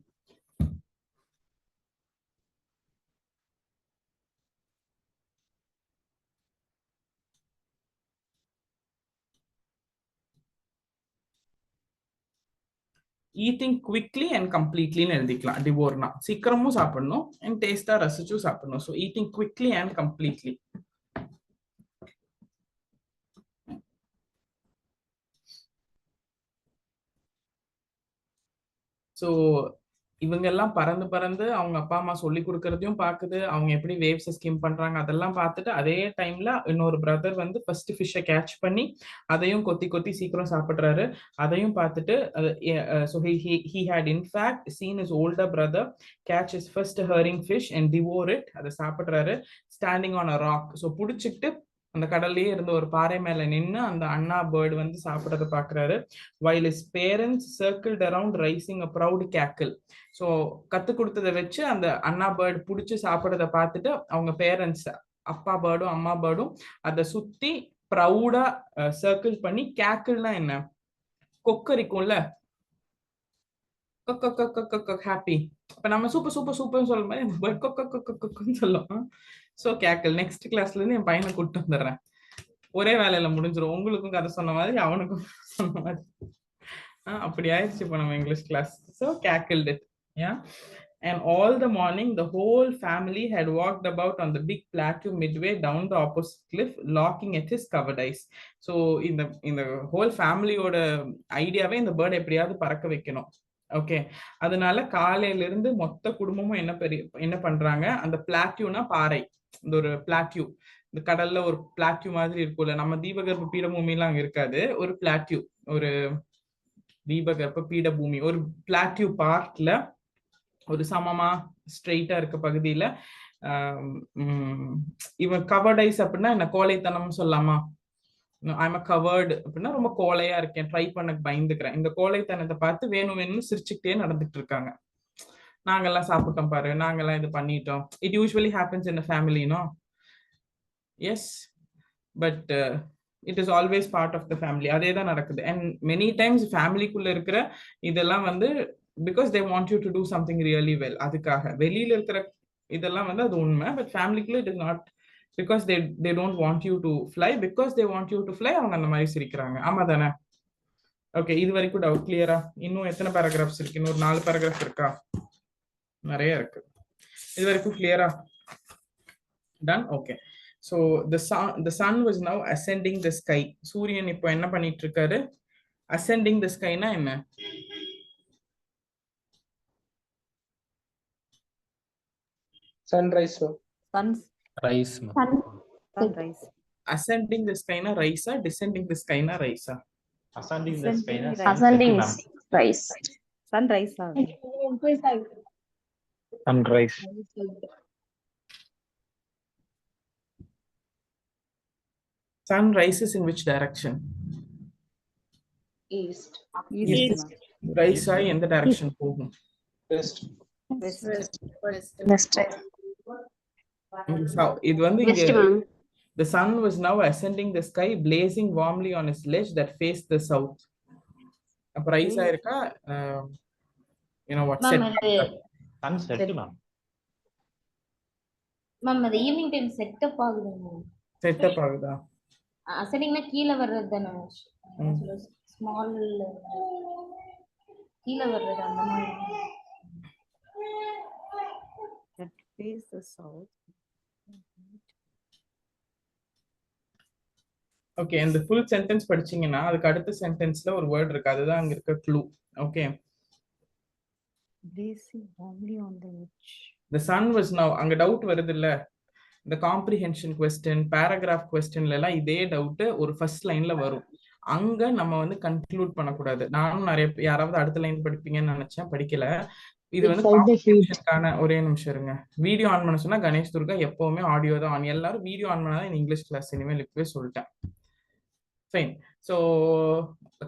ஈட்டிங் குவிக்லி அண்ட் கம்ப்ளீட்லின்னு எழுதிக்கலாம். டிவோர்னா சீக்கிரமும் சாப்பிடணும் அண்ட் டேஸ்டா ரசிச்சும் சாப்பிடணும். So eating quickly and completely. So இவங்க எல்லாம் பறந்து அவங்க அப்பா அம்மா சொல்லி கொடுக்கறதையும் பாக்குது, அவங்க எப்படி வேவ்ஸ் ஸ்கிம் பண்றாங்க அதெல்லாம் பார்த்துட்டு, அதே டைம்ல இன்னொரு பிரதர் வந்து ஃபர்ஸ்ட் ஃபிஷ்ஷை கேட்ச் பண்ணி அதையும் கொத்தி சீக்கிரம் சாப்பிடுறாரு. அதையும் பார்த்துட்டு so he had in fact seen his older brother catch his first herring fish and devour it. அதை சாப்பிடுறாரு standing on a rock. So புடிச்சுக்கிட்டு அந்த கடல்லையே இருந்த ஒரு பாறை மேல நின்று அந்த அண்ணா பேர்டு வந்து சாப்பிடறத பாக்குறாரு. while his parents circled around raising a proud cackle. So கத்து கொடுத்ததை வச்சு அந்த அண்ணா பேர்டு புடிச்சு சாப்பிடறத பார்த்துட்டு அவங்க பேரண்ட்ஸ், அப்பா பேர்டும் அம்மா பேர்டும் அதை சுத்தி ப்ரௌடா சர்க்கிள் பண்ணி கேக்கிள்னா என்ன, கொக்கரிக்கும்ல, ஹாப்பி. இப்ப நம்ம சூப்பர் சூப்பர் சூப்பர் சொல்ற மாதிரி அந்த பேர்ட் கொக்கன்னு சொல்லும். So cackle. நெக்ஸ்ட் கிளாஸ்ல இருந்து என் பையனை கூப்பிட்டு வந்துடுறேன், ஒரே வேலையில முடிஞ்சிடும். உங்களுக்கும் கதை சொன்ன மாதிரி அவனுக்கும் சொன்ன மாதிரி. அப்படி ஆயிடுச்சு இப்போ நம்ம English class. So cackled it. And all the morning the whole family had walked about on the big plateau midway down the opposite cliff, locking at his covered eyes. So in the whole family oda ஐடியாவே இந்த bird எப்படியாவது பறக்க வைக்கணும். Okay, அதனால காலையில இருந்து மொத்த குடும்பமும் என்ன பண்றாங்க, அந்த பிளாட்யூனா பாறை, இந்த ஒரு பிளாட்யூ, இந்த கடல்ல ஒரு பிளாட்யூ மாதிரி இருக்கும்ல, நம்ம தீபகற்ப பீடபூமி எல்லாம் அங்க இருக்காது, ஒரு பிளாட்யூ, ஒரு தீபகற்ப பீடபூமி, ஒரு பிளாட்யூ பார்ட்ல ஒரு சமமா ஸ்ட்ரெயிட்டா இருக்க பகுதியில இவன் கவர்ட் ஐஸ் அப்படின்னா என்ன, கோழைத்தனம் சொல்லலாமா, ஐம் கவர்டு அப்படின்னா ரொம்ப கோழையா இருக்கேன், ட்ரை பண்ண பயந்துக்கிறேன். இந்த கோழைத்தனத்தை பார்த்து வேணும் வேணும்னு சிரிச்சுக்கிட்டே நடந்துட்டு இருக்காங்க. நாங்கெல்லாம் சாப்பிட்டோம் பாரு, நாங்கெல்லாம் இது பண்ணிட்டோம். It usually happens in family, no? Yes, but it is always part of the family. அதே தான் நடக்குது. அண்ட் மெனி டைம்ஸ் ஃபேமிலிக்குள்ள இருக்கிற இதெல்லாம் வந்து because they want you to do something really well. அதுக்காக வெளியில இருக்கிற இதெல்லாம் வந்து அது உண்மை. பட் ஃபேமிலிக்குள்ள it is not, because they don't want you to fly, because they want you to fly. அவங்க அந்த மாதிரி சிரிக்கிறாங்க. ஆமா தானே? ஓகே, இது வரைக்கும் டவுட் கிளியரா? இன்னும் எத்தனை பேராகிராஃப்ஸ் இருக்கு? இன்னொரு 4 பேராகிராஃப் இருக்கா? நிறைய இருக்கு. இது வரைக்கும் கிளியரா? Done. Okay, so the sun was now ascending the sky. சூரியன் இப்போ என்ன பண்ணிட்டு இருக்காரு? ascending the sky னா என்ன? sunrise. Sunrise. Sunrise. Ascending the sky na rise, descending the sky na rise. Ascending the sky na Ascending rise. Sunrise. sunrise. Sun rises in which direction? East. East. Rise ஆகி எந்த direction போகும்? West. West. இது வந்து இங்க the sun was now ascending the sky, blazing warmly on its ledge that faced the south. அப்ப rice ஆயிருக்கா? you know what, set. Sunset ma'am. Ma'am அது evening time setup ஆகுது மேம். செட்டப் ஆகுதா? அசடிங்னா கீழ வர்றது தானே, ஸ்மால் கீழ வர்றது அந்த மாதிரி. That face the south. Okay, இந்த ஃபுல் சென்டென்ஸ் படிச்சீங்கன்னா அதுக்கு அடுத்த சென்டென்ஸ்ல ஒரு வேர்ட் இருக்கு, அதுதான் அங்க இருக்க clue. Okay, Blazing warmly on the edge. the sun was now, அங்க டவுட் வருது இல்ல, இந்த காம்ப்ரிஹென்ஷன் கொஸ்டின், பேராகிராஃப் கொஸ்டின்ல எல்லாம் இதே டவுட் ஒரு ஃபர்ஸ்ட் லைன்ல வரும். அங்க நம்ம வந்து கன்க்ளூட் பண்ணக்கூடாது. நானும் நிறைய யாராவது அடுத்த லைன் படிப்பீங்கன்னு நினைச்சேன், படிக்கல. இது வந்து காம்ப்ரிஹென்ஷனுக்கான. ஒரே நிமிஷம் இருங்க, வீடியோ ஆன் பண்ண சொன்னா கணேஷ் துர்கா எப்பவுமே ஆடியோ தான் ஆன். எல்லாரும் வீடியோ ஆன் பண்ணாதான் இங்கிலீஷ் கிளாஸ் இனிமேல் இப்பவே சொல்லிட்டேன். ஃபைன். ஸோ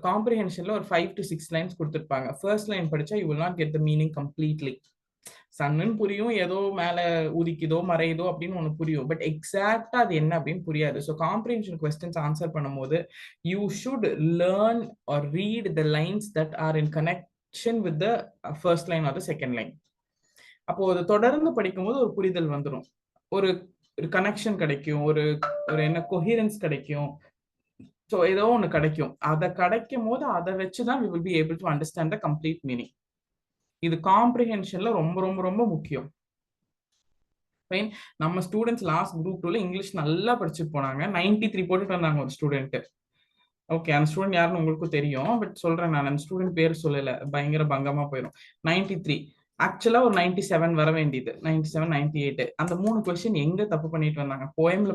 காம்ப்ரிஹென்ஷன்ல ஒரு 5 to 6 லைன்ஸ் கொடுத்துருப்பாங்க. ஃபர்ஸ்ட் லைன் படிச்சா you will not get the meaning completely. சன்னு புரியும், ஏதோ மேல உதிக்குதோ மறையுதோ அப்படின்னு ஒண்ணு புரியும், பட் எக்ஸாக்டா அது என்ன அப்படின்னு புரியாது. ஸோ காம்ப்ரிஹென்ஷன் கொஸ்டின்ஸ் ஆன்சர் பண்ணும்போது you should learn or read the lines that are in connection with the first line or the second line. அப்போ அது தொடர்ந்து படிக்கும்போது ஒரு புரிதல் வந்துடும், ஒரு கனெக்ஷன் கிடைக்கும், ஒரு என்ன கொஹிரன்ஸ் கிடைக்கும். ஸோ ஏதோ ஒன்று கிடைக்கும். அதை கிடைக்கும் போது அதை வச்சுதான் we will be able to understand the complete meaning. இது காம்ப்ரிஹென்ஷன்ல ரொம்ப ரொம்ப ரொம்ப முக்கியம். நம்ம ஸ்டூடெண்ட்ஸ் லாஸ்ட் குரூப் 2ல இங்கிலீஷ் நல்லா படிச்சுட்டு போனாங்க. 93 போட்டுட்டு வந்தாங்க ஒரு ஸ்டூடெண்ட். ஓகே, அந்த ஸ்டூடெண்ட் யாருன்னு உங்களுக்கும் தெரியும், பட் சொல்றேன் நான், அந்த ஸ்டூடெண்ட் பேர் சொல்லல, பயங்கர பங்கமா போயிடும். 93 ஆக்சுவலா ஒரு 97 வர வேண்டியது, 97 98. அந்த 3 கொஸ்டின் எங்க தப்பு பண்ணிட்டு வந்தாங்க. போயம்ல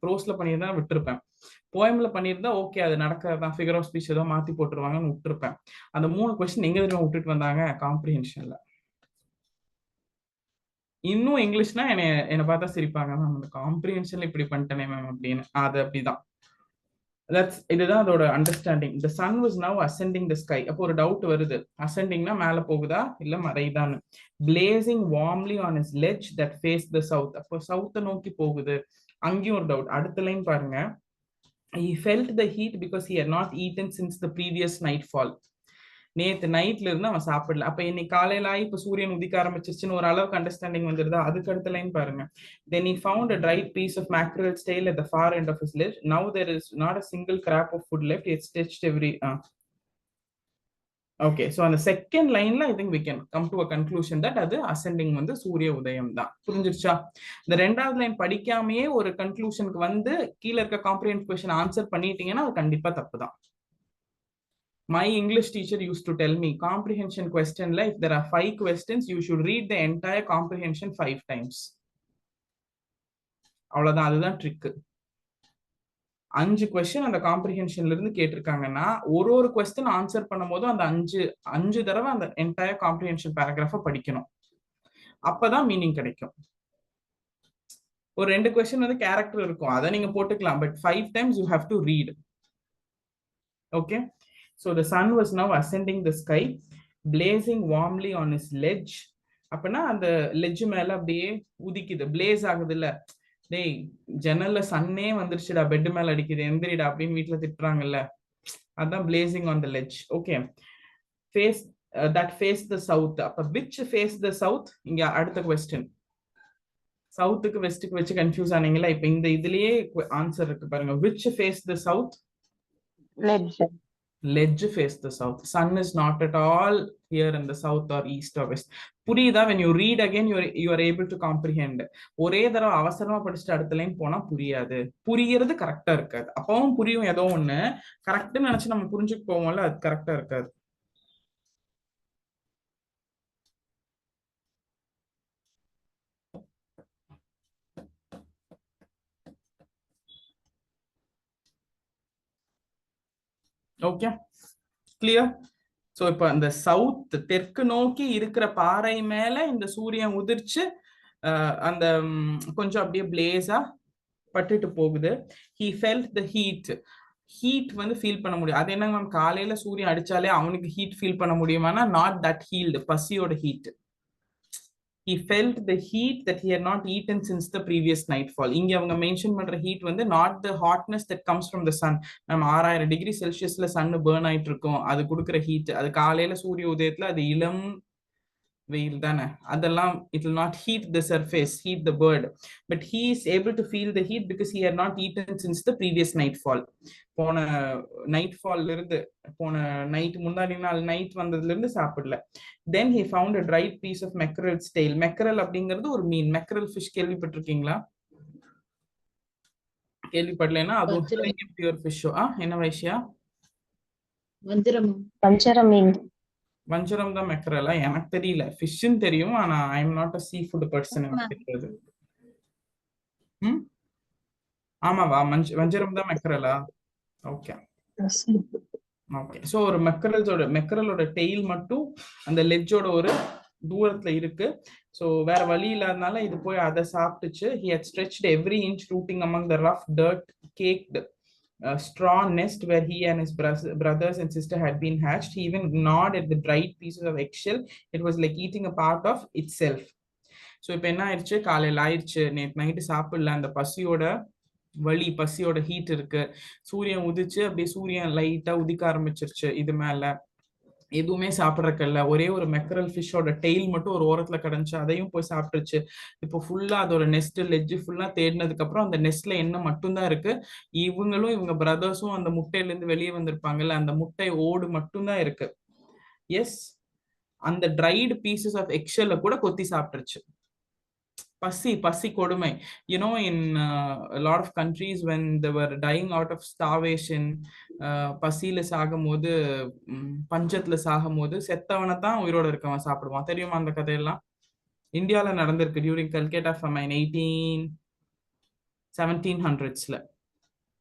ப்ரோஸ்ல பண்ணியிருந்தா விட்டுருப்பேன், போயம்ல பண்ணியிருந்தா ஓகே அது நடக்கிறதா, ஃபிகர் ஆஃப் ஸ்பீச் ஏதோ மாத்தி போட்டுருவாங்கன்னு விட்டுருப்பேன். அந்த 3 கொஸ்டின் எங்க தெரியும் விட்டுட்டு வந்தாங்க, காம்ப்ரிஹென்ஷன்ல. இன்னும் இங்கிலீஷ்னா என்ன பார்த்தா சிரிப்பாங்க, மேம் அந்த காம்ப்ரிஹென்ஷன்ல இப்படி பண்ணிட்டேனே மேம் அப்படின்னு. அது அப்படிதான், இதுதான் அதோட understanding. the sun was now ascending the sky. அப்போ ஒரு டவுட் வருது, அசெண்டிங்னா மேல போகுதா இல்ல மறைதான்னு. blazing warmly on his ledge that faced the south. அப்போ சவுத்தை நோக்கி போகுது, அங்கேயும் ஒரு டவுட். அடுத்த லைன் பாருங்க, He felt the heat because he had not eaten since the previous nightfall. நேத்து நைட்ல இருந்து அவன் சாப்பிடல. அப்ப இன்னைக்கு காலையில இப்ப சூரியன் உதிக்க ஆரம்பிச்சிருச்சுன்னு ஒரு அளவுக்கு அண்டர்ஸ்டாண்டிங் வந்துருதா? அதுக்கு அடுத்த லைன் பாருங்க. Then he found a dried piece of mackerel's tail at the far end of his lips. Now there is not a single scrap of food left. He had stitched every okay, so on the second line I think we can come to a conclusion that அது ascending வந்து சூரிய உதயம் தான். புரிஞ்சிருச்சா? இந்த ரெண்டாவது line படிக்காமயே ஒரு கன்க்ளூஷனுக்கு வந்து கீழ இருக்க காம்ப்ரிஹென்ஷன் क्वेश्चन ஆன்சர் பண்ணிட்டீங்கன்னா அது கண்டிப்பா தப்பு தான். My English teacher used to tell me comprehension question like if there are 5 questions you should read the entire comprehension 5 times. அவ்வளவுதான், அதுதான் ட்ரிக். 5 क्वेश्चन அந்த காம்ப்ரிஹென்ஷன்ல இருந்து கேட்டிருக்காங்கன்னா ஒரு क्वेश्चन ஆன்சர் பண்ணும்போது அந்த 5 தடவை அந்த என்டையர் காம்ப்ரிஹென்ஷன் பேராகிராஃபை படிக்கணும். அப்பதான் மீனிங் கிடைக்கும். ஒரு 2 क्वेश्चन வந்து கேரக்டர் இருக்கும், அதை நீங்க போட்டுக்கலாம். But 5 times you have to read. Okay. So the sun was now ascending the sky, blazing warmly on his ledge. அப்பனா அந்த லெட்ஜ் மேல அப்படியே உதிக்குது, பிளேஸ் ஆகுது இல்ல. டேய் ஜன்னல்ல சன்னே வந்துருச்சுடா, பெட் மேல அடிக்குது, எந்திரிடா அப்படின்னு வீட்டுல திட்டுறாங்கல்ல, அதான் blazing on the ledge. Okay. Face that face the south. அப்ப which face the south? இங்க அடுத்த question. சவுத்துக்கு வெஸ்ட்டுக்கு வச்சு கன்ஃபியூஸ் ஆனீங்களா? இப்ப இந்த இதுலயே ஆன்சர் இருக்கு பாருங்க. which face the south? Ledge face the south. Sun is not at all here in the south or east or west. புரியுதா? when you read again you are able to comprehend. ஒரே தடவை அவசரமா படிச்சுட்டு அடுத்த line போனா புரியாது, புரியுறது கரெக்டா இருக்காது. அப்பவும் புரியும் ஏதோ ஒண்ணு, கரெக்ட்னு நினைச்சு நம்ம புரிஞ்சுக்கு போவோம்ல, அது கரெக்டா இருக்காது. Okay, clear? சோ இப்ப அந்த சவுத் தெற்கு நோக்கி இருக்கிற பாறை மேல இந்த சூரியன் உதிர்ச்சு அந்த கொஞ்சம் அப்படியே பிளேஸா பட்டுட்டு போகுது. he felt the heat. Heat வந்து ஃபீல் பண்ண முடியும். அது என்னங்க மேம், காலையில சூரியன் அடிச்சாலே அவனுக்கு ஹீட் ஃபீல் பண்ண முடியுமானா நாட் தட் ஹீல்டு, பசியோட heat. he felt the heat that he had not eaten since the previous nightfall. இங்க அவங்க மென்ஷன் பண்ற ஹீட் வந்து not the hotness that comes from the sun. நம்ம 6000 டிகிரி செல்சியஸ்ல சன் பேர்ன் ஆயிட்டு இருக்கோம், அது கொடுக்குற ஹீட். அது காலையில சூரிய உதயத்துல அது இளம் வெயில் தானே, அதெல்லாம் it will not heat the surface, heat the bird, but he is able to feel the heat because he had not eaten since the previous nightfall. போன நைட்ஃபால்ல இருந்து, போன நைட் முன்னாடி நாள் நைட் வந்ததுல இருந்து சாப்பிடல. then he found a dried piece of mackerel's tail. mackerel அப்படிங்கிறது ஒரு மீன். mackerel fish கேள்விப்பட்டிருக்கீங்களா? கேள்விப்படலைன்னா அது பியூர் ஃபிஷ். என்ன வைஷ்யா? வஞ்சரம் மீன். வஞ்சரம் தான் மெக்கரலா? எனக்கு தெரியல, ஃபிஷ்ன்னு தெரியும், ஆனா ஐ am not a seafood person. எனக்கு தெரியாது. ஆமாவா? வஞ்சரம் தான் மெக்கரலா? Okay okay. சோ ஒரு மெக்கரலோட டெயில் மட்டும் அந்த லெட்ஜோட ஒரு தூரத்துல இருக்கு. சோ வேற வழி இல்லாதனால இது போய் அதை சாப்பிட்டுச்சு. he had stretched every inch rooting among the rough dirt caked straw nest where he and his brothers and sister had been hatched. He even gnawed at the dried pieces of eggshell. It was like eating a part of itself. So இப்ப என்ன ஆயிடுச்சு, காலையில ஆயிடுச்சு, நேற்று night சாப்பிடல, அந்த பசியோட வலி, பசியோட ஹீட் இருக்கு. சூரியன் உதிச்சு அப்படியே சூரியன் லைட்டா உதிக்க ஆரம்பிச்சிருச்சு. இது மேல எதுவுமே சாப்பிடறக்கல்ல, ஒரே ஒரு மெக்கரல் ஃபிஷ்ஷோட டெய்ல் மட்டும் ஒரு ஓரத்துல கிடந்துச்சு, அதையும் போய் சாப்பிட்டுருச்சு. இப்போ ஃபுல்லா அதோட நெஸ்ட் லெட்ஜ் ஃபுல்லா தேடினதுக்கு அப்புறம் அந்த நெஸ்ட்ல என்ன மட்டும்தான் இருக்கு. இவங்களும் இவங்க பிரதர்ஸும் அந்த முட்டையில இருந்து வெளியே வந்திருப்பாங்கல்ல, அந்த முட்டை ஓடு மட்டும்தான் இருக்கு. எஸ், அந்த ட்ரைடு பீசஸ் ஆஃப் எக்ஷெல்ல கூட கொத்தி சாப்பிட்டுருச்சு. பசி கொடுமை. You know, in a lot of countries when they were dying out of starvation, பசியில சாகும்போது, பஞ்சத்துல சாகும்போது செத்தவனை தான் உயிரோட இருக்கவன் சாப்பிடுவான். தெரியுமா அந்த கதையெல்லாம்? இந்தியால நடந்திருக்கு during Calcutta famine 1700s.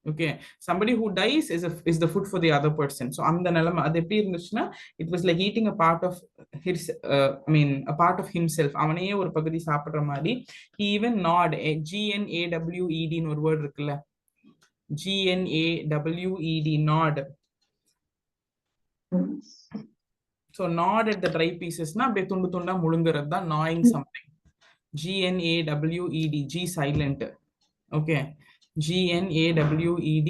Okay, somebody who dies is the food for the other person. So அந்த நிலைமை அது எப்படி இருந்துச்சுன்னா, it was like eating a part of his a part of himself. அவனையே ஒரு பகுதி சாப்பிடுற மாதிரி. he even gnawed, GNAWED ன்னு ஒரு வேர்ட் இருக்குல்ல, GNAWED, gnawed. so gnawed at the dry pieces னா அப்படியே துண்டு துண்டா முழுங்குறது தான் gnawing something. GNAWED, G silent. okay, GNAWED,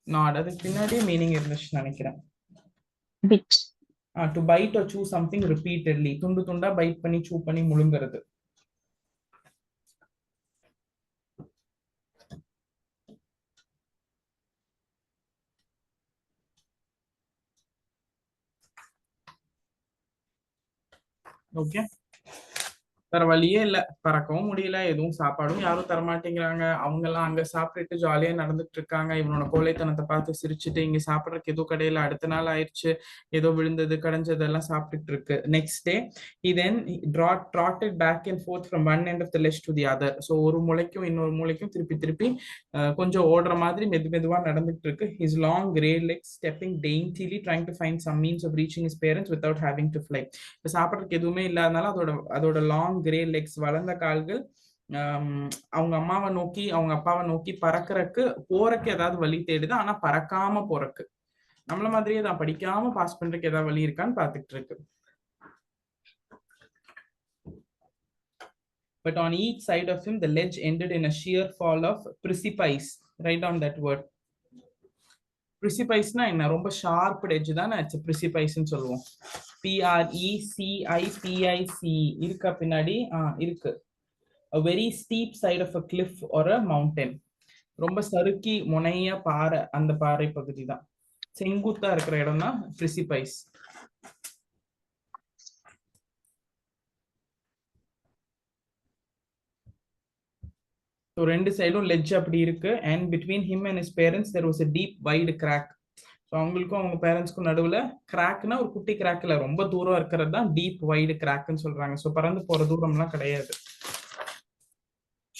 not, அதுக்கு பின்னாடியே மீனிங் இருந்துச்சுன்னு நினைக்கிறேன். Bit. To byte or chew something repeatedly, துண்டு துண்டா பைட் பண்ணி சூ பண்ணி முழுங்குறது. ஓகே, வேற வழியே இல்ல, பறக்கவும் முடியல, எதுவும் சாப்பாடும் யாரும் தரமாட்டேங்கிறாங்க. அவங்க எல்லாம் அங்க சாப்பிட்டுட்டு ஜாலியா நடந்துட்டு இருக்காங்க. இவனோட கோழைத்தனத்தை பார்த்து சிரிச்சுட்டு இங்க சாப்பிடறதுக்கு எதுவும் கடையில. அடுத்த நாள் ஆயிடுச்சு, ஏதோ விழுந்தது கடைஞ்சது எல்லாம் சாப்பிட்டுட்டு இருக்கு. Next day he then trotted back and forth from one end of the ledge to the other. So ஒரு மூளைக்கும் இன்னொரு மூளைக்கும் திருப்பி திருப்பி கொஞ்சம் ஓடுற மாதிரி மெதுவா நடந்துட்டு இருக்கு. his long grey legs stepping daintily, trying to find some means of reaching his parents without having to fly. இப்போ சாப்பிடறதுக்கு எதுவுமே இல்லாதனால அதோட லாங் கிரே லெக்ஸ், வளர்ந்த கால்கள், அவங்க அம்மாவை நோக்கி அவங்க அப்பாவை நோக்கி பறக்கறக்கு போறக்கு ஏதாவது வழி தேடுது. ஆனா பறக்காம போறக்கு நம்மள மாதிரியே தான், படிக்காம பாஸ் பண்றதுக்கு ஏதாவது வழி இருக்கான்னு பாத்துட்டு இருக்கு. But on each side of him, the ledge ended in a sheer fall of precipice. Write down that word. Precipice na என்ன, ரொம்ப ஷார்ப் எட்ஜ் தான் precipice ன்னு சொல்லுவோம். PRECIPIC இருக்கா பின்னாடி? இருக்கு. A very steep side of a cliff or a mountain. ரொம்ப சறுக்கி முனைய பாறை, அந்த பாறை பகுதி தான். செங்குத்தா இருக்கிற இடம் தான் precipice. So ரெண்டு சைடும் லெட்ஜ் அப்படி இருக்கு. And between him and his parents there was a deep wide crack. So அவங்களுக்கும் அவங்க பேரண்ட்ஸ்க்கும் நடுவுல கிராக்னா ஒரு குட்டி கிராக் இல்ல, ரொம்ப தூரம் இருக்கிறது தான் டீப் வைடு கிராக்னு சொல்றாங்க. ஸோ பறந்து போற தூரம்லாம் கிடையாது.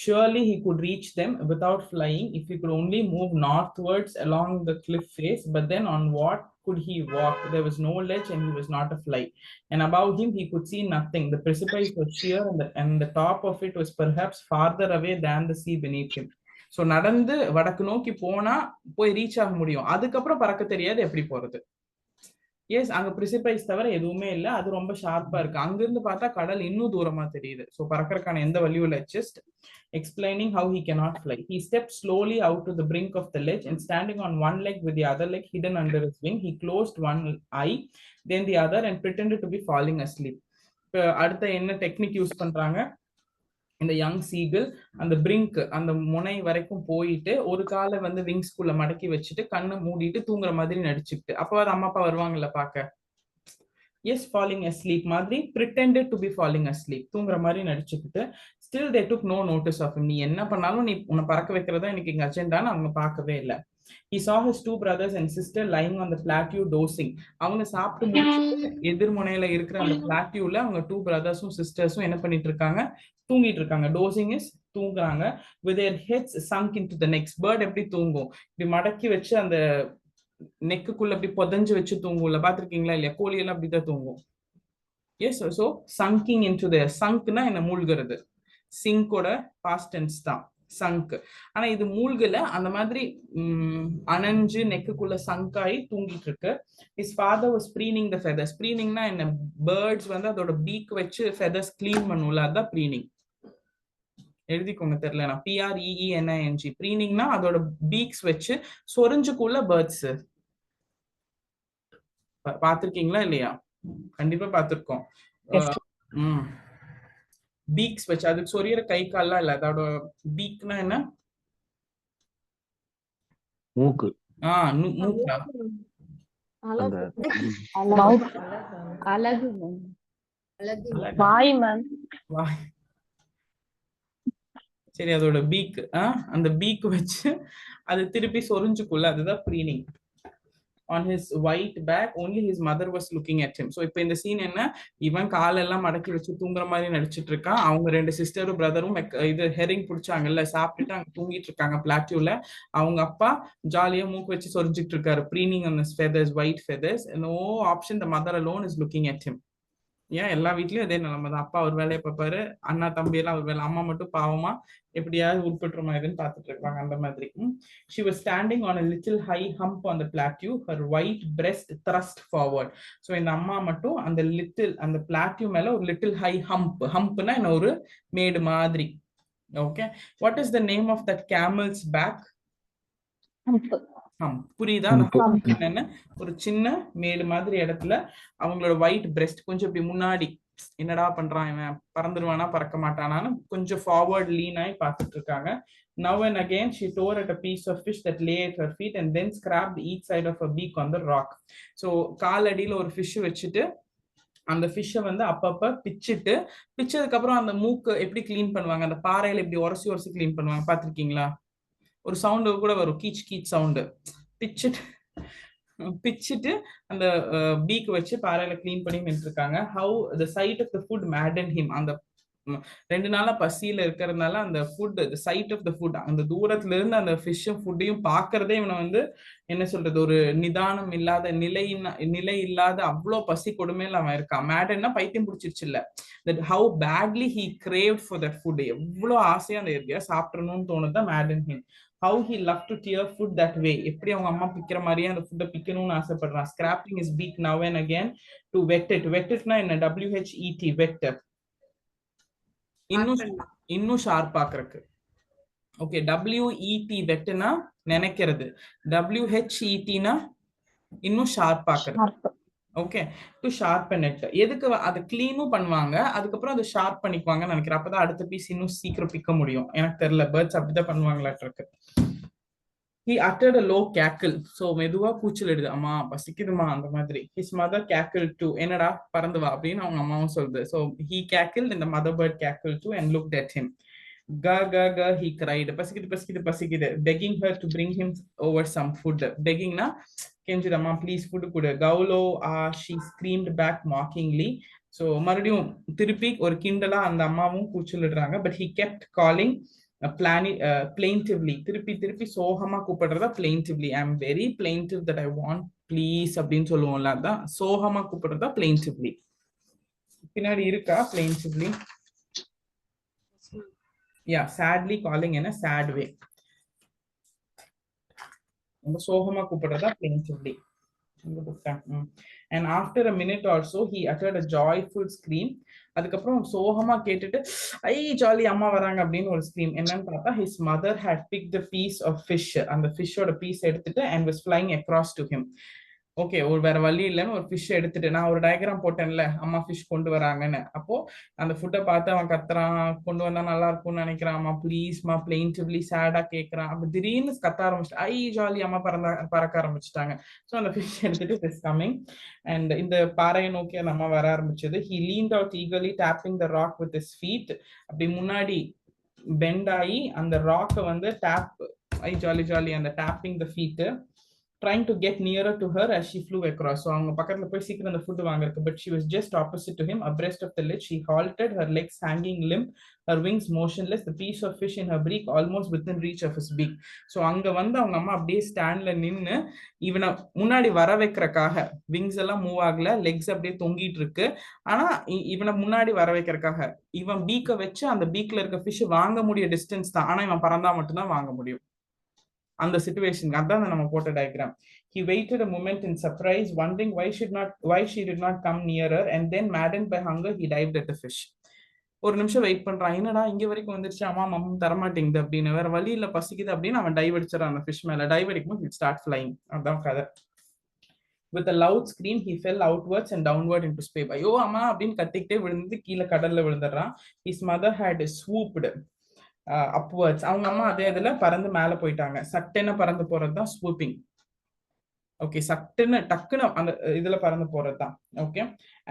Surely he could reach them without flying if he could only move northwards along the cliff face. But then on what could he walk? There was no ledge and he was not a fly. And above him he could see nothing. The precipice was sheer and the top of it was perhaps farther away than the sea beneath him. So நடந்து வடக்கு நோக்கி போனா போய் reach ஆக முடியும், அதுக்கப்புறம் பறக்க தெரியாது எப்படி போறது. எஸ், அங்க பிரிசிபைஸ் தவிர எதுவுமே இல்லை, அது ரொம்ப ஷார்ப்பா இருக்கு. அங்கிருந்து பார்த்தா கடல் இன்னும் தூரமா தெரியுது. ஸோ பறக்கறதுக்கான எந்த வழியும் இல்லை. Just explaining how he cannot fly. He stepped slowly out to the brink of the ledge and standing on one leg with the other leg hidden under his wing, he closed one eye, then the other and pretended to be falling asleep. அடுத்த என்ன technique use பண்றாங்க, இந்த young சீகிள் அந்த bring, அந்த முனை வரைக்கும் போயிட்டு ஒரு காலை வந்து விங்ஸ்குள்ள மடக்கி வச்சுட்டு கண்ணு மூடிட்டு தூங்குற மாதிரி நடிச்சுக்கிட்டு, அப்போ அது அம்மா அப்பா வருவாங்கல்ல பாக்க, எஸ் ஃபாலிங் அஸ்லீப் மாதிரி pretended to be falling asleep, தூங்குற மாதிரி நடிச்சுக்கிட்டு, still they took no notice of him. நீ என்ன பண்ணாலும் நீ உன்னை பறக்க வைக்கிறதா இன்னைக்கு இங்க அஜெண்டான்னு அவங்க பார்க்கவே இல்லை. He saw his two brothers and sister lying on the plateau dozing. அவங்க சாப்பிட்டு முடிச்சுட்டு எதிர்முனையில இருக்கிற அந்த பிளாட்யூல அவங்க டூ பிரதர்ஸும் சிஸ்டர்ஸும் என்ன பண்ணிட்டு இருக்காங்க, தூங்கிட்டு இருக்காங்க. டோசிங் இஸ் தூங்குறாங்க. with their heads sunk into the necks. bird எப்படி தூங்கும், இப்படி மடக்கி வச்சு அந்த நெக்குக்குள்ள அப்படி புதஞ்சு வச்சு தூங்கும்ல, பாத்திருக்கீங்களா இல்லையா? கோழி எல்லாம் அப்படிதான் தூங்கும். Yes, so sunking into the, sunkனா என்ன, மூழ்கிறது. சிங்கோட பாஸ்ட் டென்ஸ் தான் சங்க். ஆனா இது மூழ்கல, அந்த மாதிரி அனஞ்சு நெக்குக்குள்ள சங்காயி தூங்கிட்டு இருக்கு. his father was preening the feathers. preeningனா என்ன, பேர்ட்ஸ் வந்து அதோட பீக் வச்சு feathers க்ளீன் பண்ணும்ல, அதான் preening. எழுதிக்கோங்க தெரியலனா, PREENING. preeningனா அதோட பீக்ஸ் வச்சு சொரிஞ்சுக்குள்ள பேர்ட்ஸ். பாத்திருக்கீங்களா இல்லையா? கண்டிப்பா பாத்திருக்கோம். பீக்ஸ் வச்சு, அதுக்கு சொரியற கை கால்லாம் இல்ல, அதோட பீக்னா என்ன, மூக்கு. மூக்கா, வாய் மேம். சரி, அதோட பீக், அந்த பீக் வச்சு அது திருப்பி சொரிஞ்சுக்குள்ள, அதுதான் preening. on his white back only his mother was looking at him. so இப்போ இந்த சீன் என்ன, இவன் காலெல்லாம் மடக்கி வச்சு தூங்குற மாதிரி நடிச்சிட்டு இருக்கான். அவங்க ரெண்டு சிஸ்டரும் பிரதரும் இது ஹெரிங் பிடிச்சாங்கல்ல, சாப்பிட்டுட்டு அங்க தூங்கிட்டு இருக்காங்க பிளாட்யூல. அவங்க அப்பா ஜாலியா மூக்கு வச்சு சொரிஞ்சிட்டு இருக்காரு, preening on his feathers, white feathers. no option, the mother alone is looking at him. ஏன் எல்லா வீட்லயும் அதே நிலைமை தான். அப்பா ஒரு வேலையை பார்ப்பாரு, அண்ணா தம்பி எல்லாம் ஒரு வேலை, அம்மா மட்டும் பாவமா எப்படியாவது உட்பட்டுருமா இதுன்னு பார்த்துட்டு இருப்பாங்க, அந்த மாதிரி. She was standing on a little high hump on the plateau, her white breast thrust forward. so இந்த அம்மா மட்டும் அந்த லிட்டில், அந்த பிளாட்யூ மேல ஒரு லிட்டில் ஹை ஹம்ப், ஹம்ப்னா என்ன, ஒரு மேடு மாதிரி. Okay, what is the name of that camel's back? புரியுதா? அந்த என்னன்னு ஒரு சின்ன மேடு மாதிரி இடத்துல அவங்களோட ஒயிட் பிரெஸ்ட் கொஞ்சம் இப்படி முன்னாடி என்னடா பண்றான் இவன், பறந்துருவானா பறக்க மாட்டானான்னு கொஞ்சம் ஃபார்வர்ட் லீன் ஆகி பார்த்துட்டு இருக்காங்க. Now and again she tore at a piece of fish that lay at her feet and then scraped each side of her beak on the rock. So காலடியில ஒரு ஃபிஷ் வச்சுட்டு அந்த ஃபிஷ்ஷை வந்து அப்பப்ப பிச்சதுக்கு அப்புறம் அந்த மூக்கு எப்படி கிளீன் பண்ணுவாங்க, அந்த பாறையில இப்படி உரசி கிளீன் பண்ணுவாங்க, பாத்திருக்கீங்களா? ஒரு சவுண்டு கூட வரும், கீச் கீச் சவுண்டு. பிச்சுட்டு அந்த பீக் வச்சு பாறையில கிளீன் பண்ணி நின்றுருக்காங்க. How the sight of the food madden him. அந்த 2 நாளா பசியில இருக்கிறதுனால அந்த food, the sight of the food, அந்த தூரத்துல இருந்து அந்த ஃபிஷ்ஷும் ஃபுட்டையும் பாக்குறதே இவனை வந்து என்ன சொல்றது, ஒரு நிதானம் இல்லாத நிலை இல்லாத அவ்வளோ பசி கொடுமையில அவன் இருக்கான். மேடன்னா பைத்தியம் பிடிச்சிருச்சு இல்ல, that how badly he craved for that food. எவ்வளவு ஆசையா அந்த எப்படியா சாப்பிடணும்னு தோணுதான் madden him. How he loved to tear food that way. எப்படி அவங்க அம்மா பிக்கிற மாதிரியே அந்த ஃபுட்டை பிக்கணும்னு ஆசைப்படுறான். Scraping his beak now and again to wet it. Wet itனா என்ன? WHET, wet. இன்னும் ஷார்ப் ஆக்குறதுக்கு. ஓகே, WET வெட்னா நினைக்கிறது, WHETனா இன்னும் ஷார்ப் ஆக்குறது. Okay, to sharpen it. எதுக்கு அதை கிளீனும் பண்ணுவாங்க, அதுக்கப்புறம் அதை ஷார்ப் பண்ணிக்குவாங்கன்னு நினைக்கிறேன். அப்பதான் அடுத்த பீஸ் இன்னும் சீக்கிரம் பிக்க முடியும். எனக்கு தெரியல, பேர்ட்ஸ் அப்படிதான் பண்ணுவாங்களாட்டு. He uttered a low cackle. So மெதுவா கூச்சலிடுது, அம்மா பசிக்குதுமா அந்த மாதிரி. His mother cackled too. என்னடா பறந்து வா அப்படின்னு அவங்க அம்மாவும் சொல்லுது. So he cackled and the mother bird cackled too and looked at him. Ga ga ga, he cried. பசிக்குது, begging her to bring him over some food. Begging na கெஞ்சுதம்மா please food கொடு. Gaulo, she screamed back mockingly. So மறுபடியும் திருப்பி ஒரு கிண்டலா அந்த அம்மாவும் கூச்சலிடுறாங்க. But he kept calling plaintively. திருப்பி சோகமா கூப்பிடுறதா plaintively. I am very plaintive that I want please அப்படின்னு சொல்லுவோம்ல, அதான் சோகமா கூப்பிடுறதா plaintively. பின்னாடி இருக்கா plaintively? Yeah, sadly calling in a sad way. ரொம்ப சோகமா கூப்பிடுறதா plaintively. And after a minute or so he uttered a joyful scream. அதுக்கப்புறம் சோகமா கேட்டுட்டு ஐ ஜாலி அம்மா வராங்க அப்படின்னு ஒரு ஸ்க்ரீம். என்னன்னு பார்த்தா his mother had picked the piece of fish. அந்த ஃபிஷ்ஷோட பீஸ் எடுத்துட்டு and was flying across to him. Okay, ஒரு வேற வழி இல்லைன்னு ஒரு ஃபிஷ் எடுத்துட்டு, நான் ஒரு டயக்ராம் போட்டேன்ல அம்மா ஃபிஷ் கொண்டு வராங்கன்னு, அப்போ அந்த ஃபுட்டை பார்த்து அவன் கத்துறான், கொண்டு வந்தா நல்லா இருக்கும்னு நினைக்கிறான், அம்மா ப்ளீஸ்மா பிளெயின்டிவ்லி சேடா கேட்கறான். அப்ப திடீர்னு கத்த ஆரம்பிச்சு ஐ ஜாலி அம்மா பறக்க ஆரம்பிச்சுட்டாங்க. ஸோ அந்த ஃபிஷ் எடுத்துட்டு இஸ் கம்மிங் அண்ட் இந்த பாறையை நோக்கி அந்த அம்மா வர ஆரம்பிச்சது. He leaned out eagerly tapping the rock with his feet. அப்படி முன்னாடி பெண்ட் ஆகி அந்த ராக்கை வந்து டேப் ஐ ஜாலி அந்த tapping the feet, trying to get nearer to her as she flew across. So அவங்க பக்கத்துல போய் சீக்கிரம் அந்த ஃபுட் வாங்குறதுக்கு. But she was just opposite to him, abreast of the ledge. She halted, her legs hanging limp, her wings motionless, the piece of fish in her beak almost within reach of his beak. So அங்க வந்து அவங்க அம்மா அப்படியே ஸ்டாண்ட்ல நின்னு இவனை முன்னாடி வர வைக்கிறதுக்காக, விங்ஸ் எல்லாம் மூவ் ஆகல, லெக்ஸ் அப்படியே தொங்கிட்டு இருக்கு, ஆனா இவனை முன்னாடி வர வைக்கிறதுக்காக இவன் பீக்கை வச்சு அந்த பீக்ல இருக்க ஃபிஷ் வாங்க முடிய டிஸ்டன்ஸ் தான், ஆனா இவன் பறந்தா மட்டும்தான் வாங்க முடியும் அந்த சிச்சுவேஷன். அதான் நம்ம போட்ட diagram. He waited a moment in surprise, wondering why she did not come nearer, and then maddened by hunger he dived at the fish. ஒரு நிமிஷம் வெயிட் பண்றான், என்னடா இங்க வரைக்கும் வந்துருச்சு, அம்மா மம்மி தரமாட்டேங்குது அப்படின்னு, வேற வழி இல்ல பசிக்குது அப்படின்னு அவன் டைவ் அடிச்சிடறான் அந்த ஃபிஷ் மேல. டைவ் அடிக்கும் போது start flying. அதான் கதை. With a loud scream he fell outwards and downward into space. ஐயோ அம்மா அப்படின்னு கத்திக்கிட்டே விழுந்து கீழே கடல்ல விழுந்துடுறான். His mother had swooped upwards. அவங்க அம்மா அதே இதுல பறந்து மேல போயிட்டாங்க. சட்டென பறந்து போறதுதான் ஸ்வூப்பிங். ஓகே, சட்டுன்னு டக்குன்னு அந்த இதுல பறந்து போறதுதான். Okay,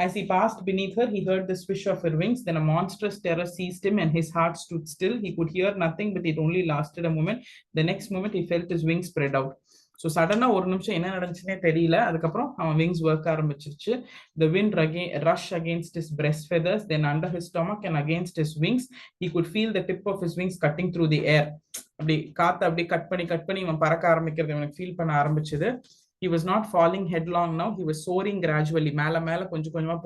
as he passed beneath her he heard the swish of her wings. Then a monstrous terror seized him and his heart stood still. He could hear nothing, but it only lasted a moment. The next moment he felt his wings spread out. So சடனா ஒரு நிமிஷம் என்ன நடந்துச்சுன்னே தெரியல. அதுக்கப்புறம் அவன் wings work ஆரம்பிச்சிருச்சு. The wind rush against his breast feathers, then under his stomach and against his wings. He could feel the tip of his wings cutting through the air. அப்படி காத்து அப்படி கட் பண்ணி இவன் பறக்க ஆரம்பிக்கிறது இவனுக்கு ஃபீல் பண்ண ஆரம்பிச்சது. He was not falling headlong now. He was soaring gradually. மேல கொஞ்சம் கொஞ்சமா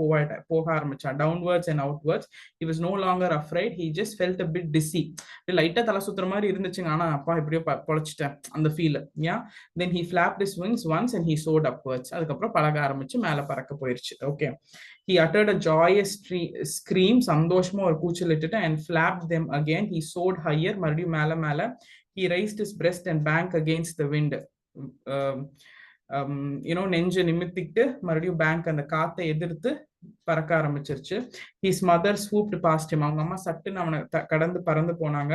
போக ஆரம்பிச்சான். Downwards and outwards. He was no longer afraid. He just felt a bit dizzy. லைட்டா தலை சுத்துற மாதிரி இருந்துச்சுங்க, ஆனா அப்பா எப்படியோ பொழைச்சிட்டேன் அந்த feel. Yeah. Then he flapped his wings once and he soared upwards. அதுக்கப்புறம் பழக ஆரம்பிச்சு மேல பறக்க போயிருச்சு. Okay. He uttered a joyous scream. சந்தோஷமா ஒரு கூச்சல் இட்டுட்டு and flapped them again. He soared higher. மறுபடியும் மேல. He raised his breast and banked against the wind. நெஞ்ச நிமித்திட்டு மறுபடியும் பேங்க் அந்த காத்தை எதிர்த்து பறக்க ஆரம்பிச்சிருச்சு. His mother swooped past him. அவங்க அம்மா சட்டுன்னு அவனை கடந்து பறந்து போனாங்க.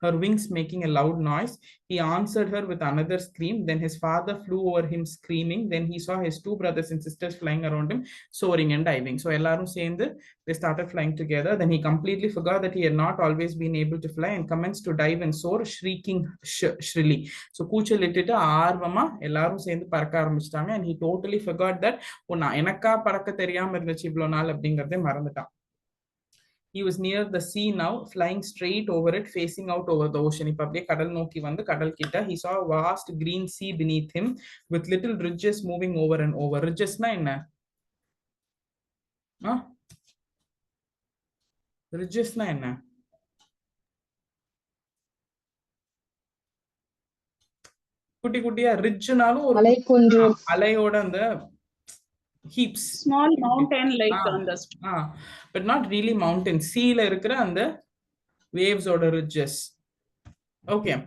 Her wings making a loud noise. He answered her with another scream. Then his father flew over him screaming. Then he saw his two brothers and sisters flying around him, soaring and diving. So எல்லாரும் சேர்ந்து they started flying together. Then he completely forgot that he had not always been able to fly and commenced to dive and soar, shrieking shrilly. So கூச்சலிட்டுட்டு ஆர்வமா எல்லாரும் சேர்ந்து பறக்க ஆரம்பிச்சிட்டாங்க. And he totally forgot that எனக்கா பறக்க தெரியாம இருந்துச்சு இவ்வளவு நாள் அப்படிங்கறதே மறந்துட்டான். He was near the sea now, flying straight over it, facing out over the ocean. இப்ப அப்படியே கடல் நோக்கி வந்து கடல் கிட்ட. He saw a vast green sea beneath him with little ridges moving over and over. Ridgesனா என்ன? ridgesனா என்ன? குட்டி குட்டியா ரிட்ஜ்னாலும் ஒரு அலையோட அந்த heaps, small mountain like on the but not really mountain, sea la irukra and the waves or ridges. Okay,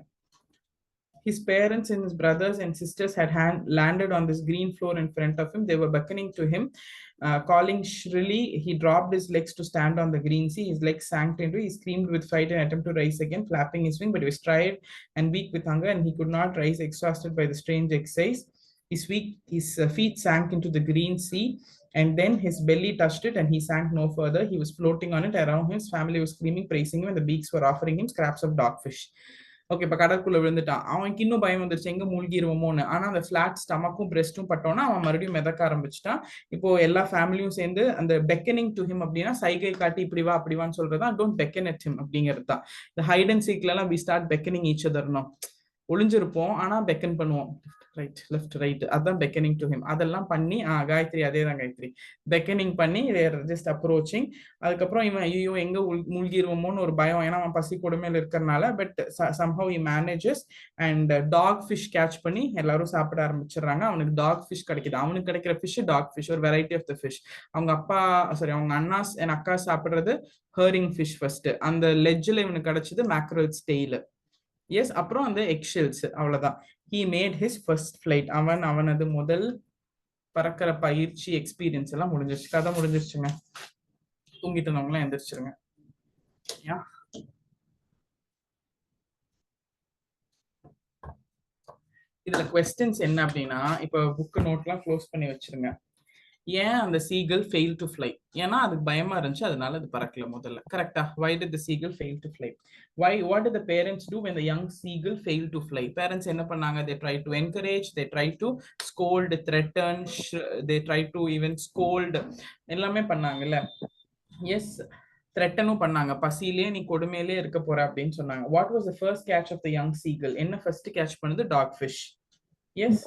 his parents and his brothers and sisters had landed on this green floor in front of him. They were beckoning to him, calling shrilly. He dropped his legs to stand on the green sea. His legs sank into. He screamed with fright and attempted to rise again, flapping his wing, but he was tired and weak with hunger, and he could not rise, exhausted by the strange exercise. His feet sank into the green sea, and then his belly touched it, and he sank no further. He was floating on it. Around him, his family was screaming, praising him, and the beaks were offering him scraps of dogfish. Okay, இப்போ கடற்குள்ள விழுந்துட்டான். அவனுக்கு இன்னும் பயம் வந்துருச்சு, எங்க மூழ்கிடுவோமோன்னு. ஆனா அந்த flat ஸ்டமக்கும் பிரெஸ்டும் பட்டோன்னா அவன் மறுபடியும் மிதக்க ஆரம்பிச்சுட்டான். இப்போ எல்லா ஃபேமிலியும் சேர்ந்து அந்த பெக்கனிங் டு ஹிம் அப்படின்னா சைகை காட்டி இப்படி வா அப்படிவான்னு சொல்றதா. டோன்ட் பெக்கன் அட் ஹிம் அப்படிங்கிறது தான். இந்த ஹைட் அண்ட் சீக்ல எல்லாம் வி ஸ்டார்ட் பெக்கனிங் ஈச் அதர்னோ. ஒளிஞ்சிருப்போம் ஆனா பெக்கன் பண்ணுவோம், ரைட் லெஃப்ட் ரைட், அதான் பெக்கனிங் டு ஹிம். அதெல்லாம் பண்ணி காயத்ரி அதே தான் காயத்ரி, பெக்கனிங் பண்ணி ஜஸ்ட் அப்ரோச்சிங். அதுக்கப்புறம் இவன் ஐயோ எங்க மூழ்கிடுவோமோன்னு ஒரு பயம், ஏன்னா அவன் பசி கொடுமையில இருக்கிறனால. But somehow he manages and dog fish catch பண்ணி எல்லாரும் சாப்பிட ஆரம்பிச்சிடுறாங்க. அவனுக்கு டாக் ஃபிஷ் கிடைக்குது. அவனுக்கு கிடைக்கிற ஃபிஷ் டாக் ஃபிஷ், ஒரு வெரைட்டி ஆஃப் த ஃபிஷ். அவங்க அண்ணா அண்ட் அக்கா சாப்பிடுறது ஹேரிங் ஃபிஷ் ஃபர்ஸ்ட். அந்த லெட்ஜ்ல இவனுக்கு கிடைச்சது மேக்ரல் ஸ்டெயில். எஸ், அப்புறம் அந்த எக்ஷெல்ஸ். அவ்வளவுதான். he made his first flight. அவனது முதல் பறக்கிற பயிற்சி எக்ஸ்பீரியன்ஸ் எல்லாம் முடிஞ்சிருச்சு. கதை முடிஞ்சிருச்சுங்க. தூங்கிட்டு இருந்தவங்களாம் எந்திரிச்சிருங்க. இதுல கொஸ்டின்ஸ் என்ன அப்படின்னா, இப்ப புக் நோட்லாம் க்ளோஸ் பண்ணி வச்சிருங்க. ஏன் அந்த சீகல் ஃபெயில் டு ஃப்ளை? ஏன்னா அதுக்கு பயமா இருந்துச்சு, அதனால அது பறக்கல முதல்ல. கரெக்டா? why did the seagull fail to fly? What did the parents do when the young seagull failed to fly? Parents என்ன பண்ணாங்க? They tried to encourage, they tried to scold, threaten, they tried to even scold. எல்லாமே பண்ணாங்கல்ல. S, த்ரெட்டனும் பண்ணாங்க. பசியிலே நீ கொடுமையிலே இருக்க போற அப்படின்னு சொன்னாங்க. what was the first catch of the young seagull? என்ன ஃபர்ஸ்ட் கேட்ச் பண்ணது? Dog fish. Yes,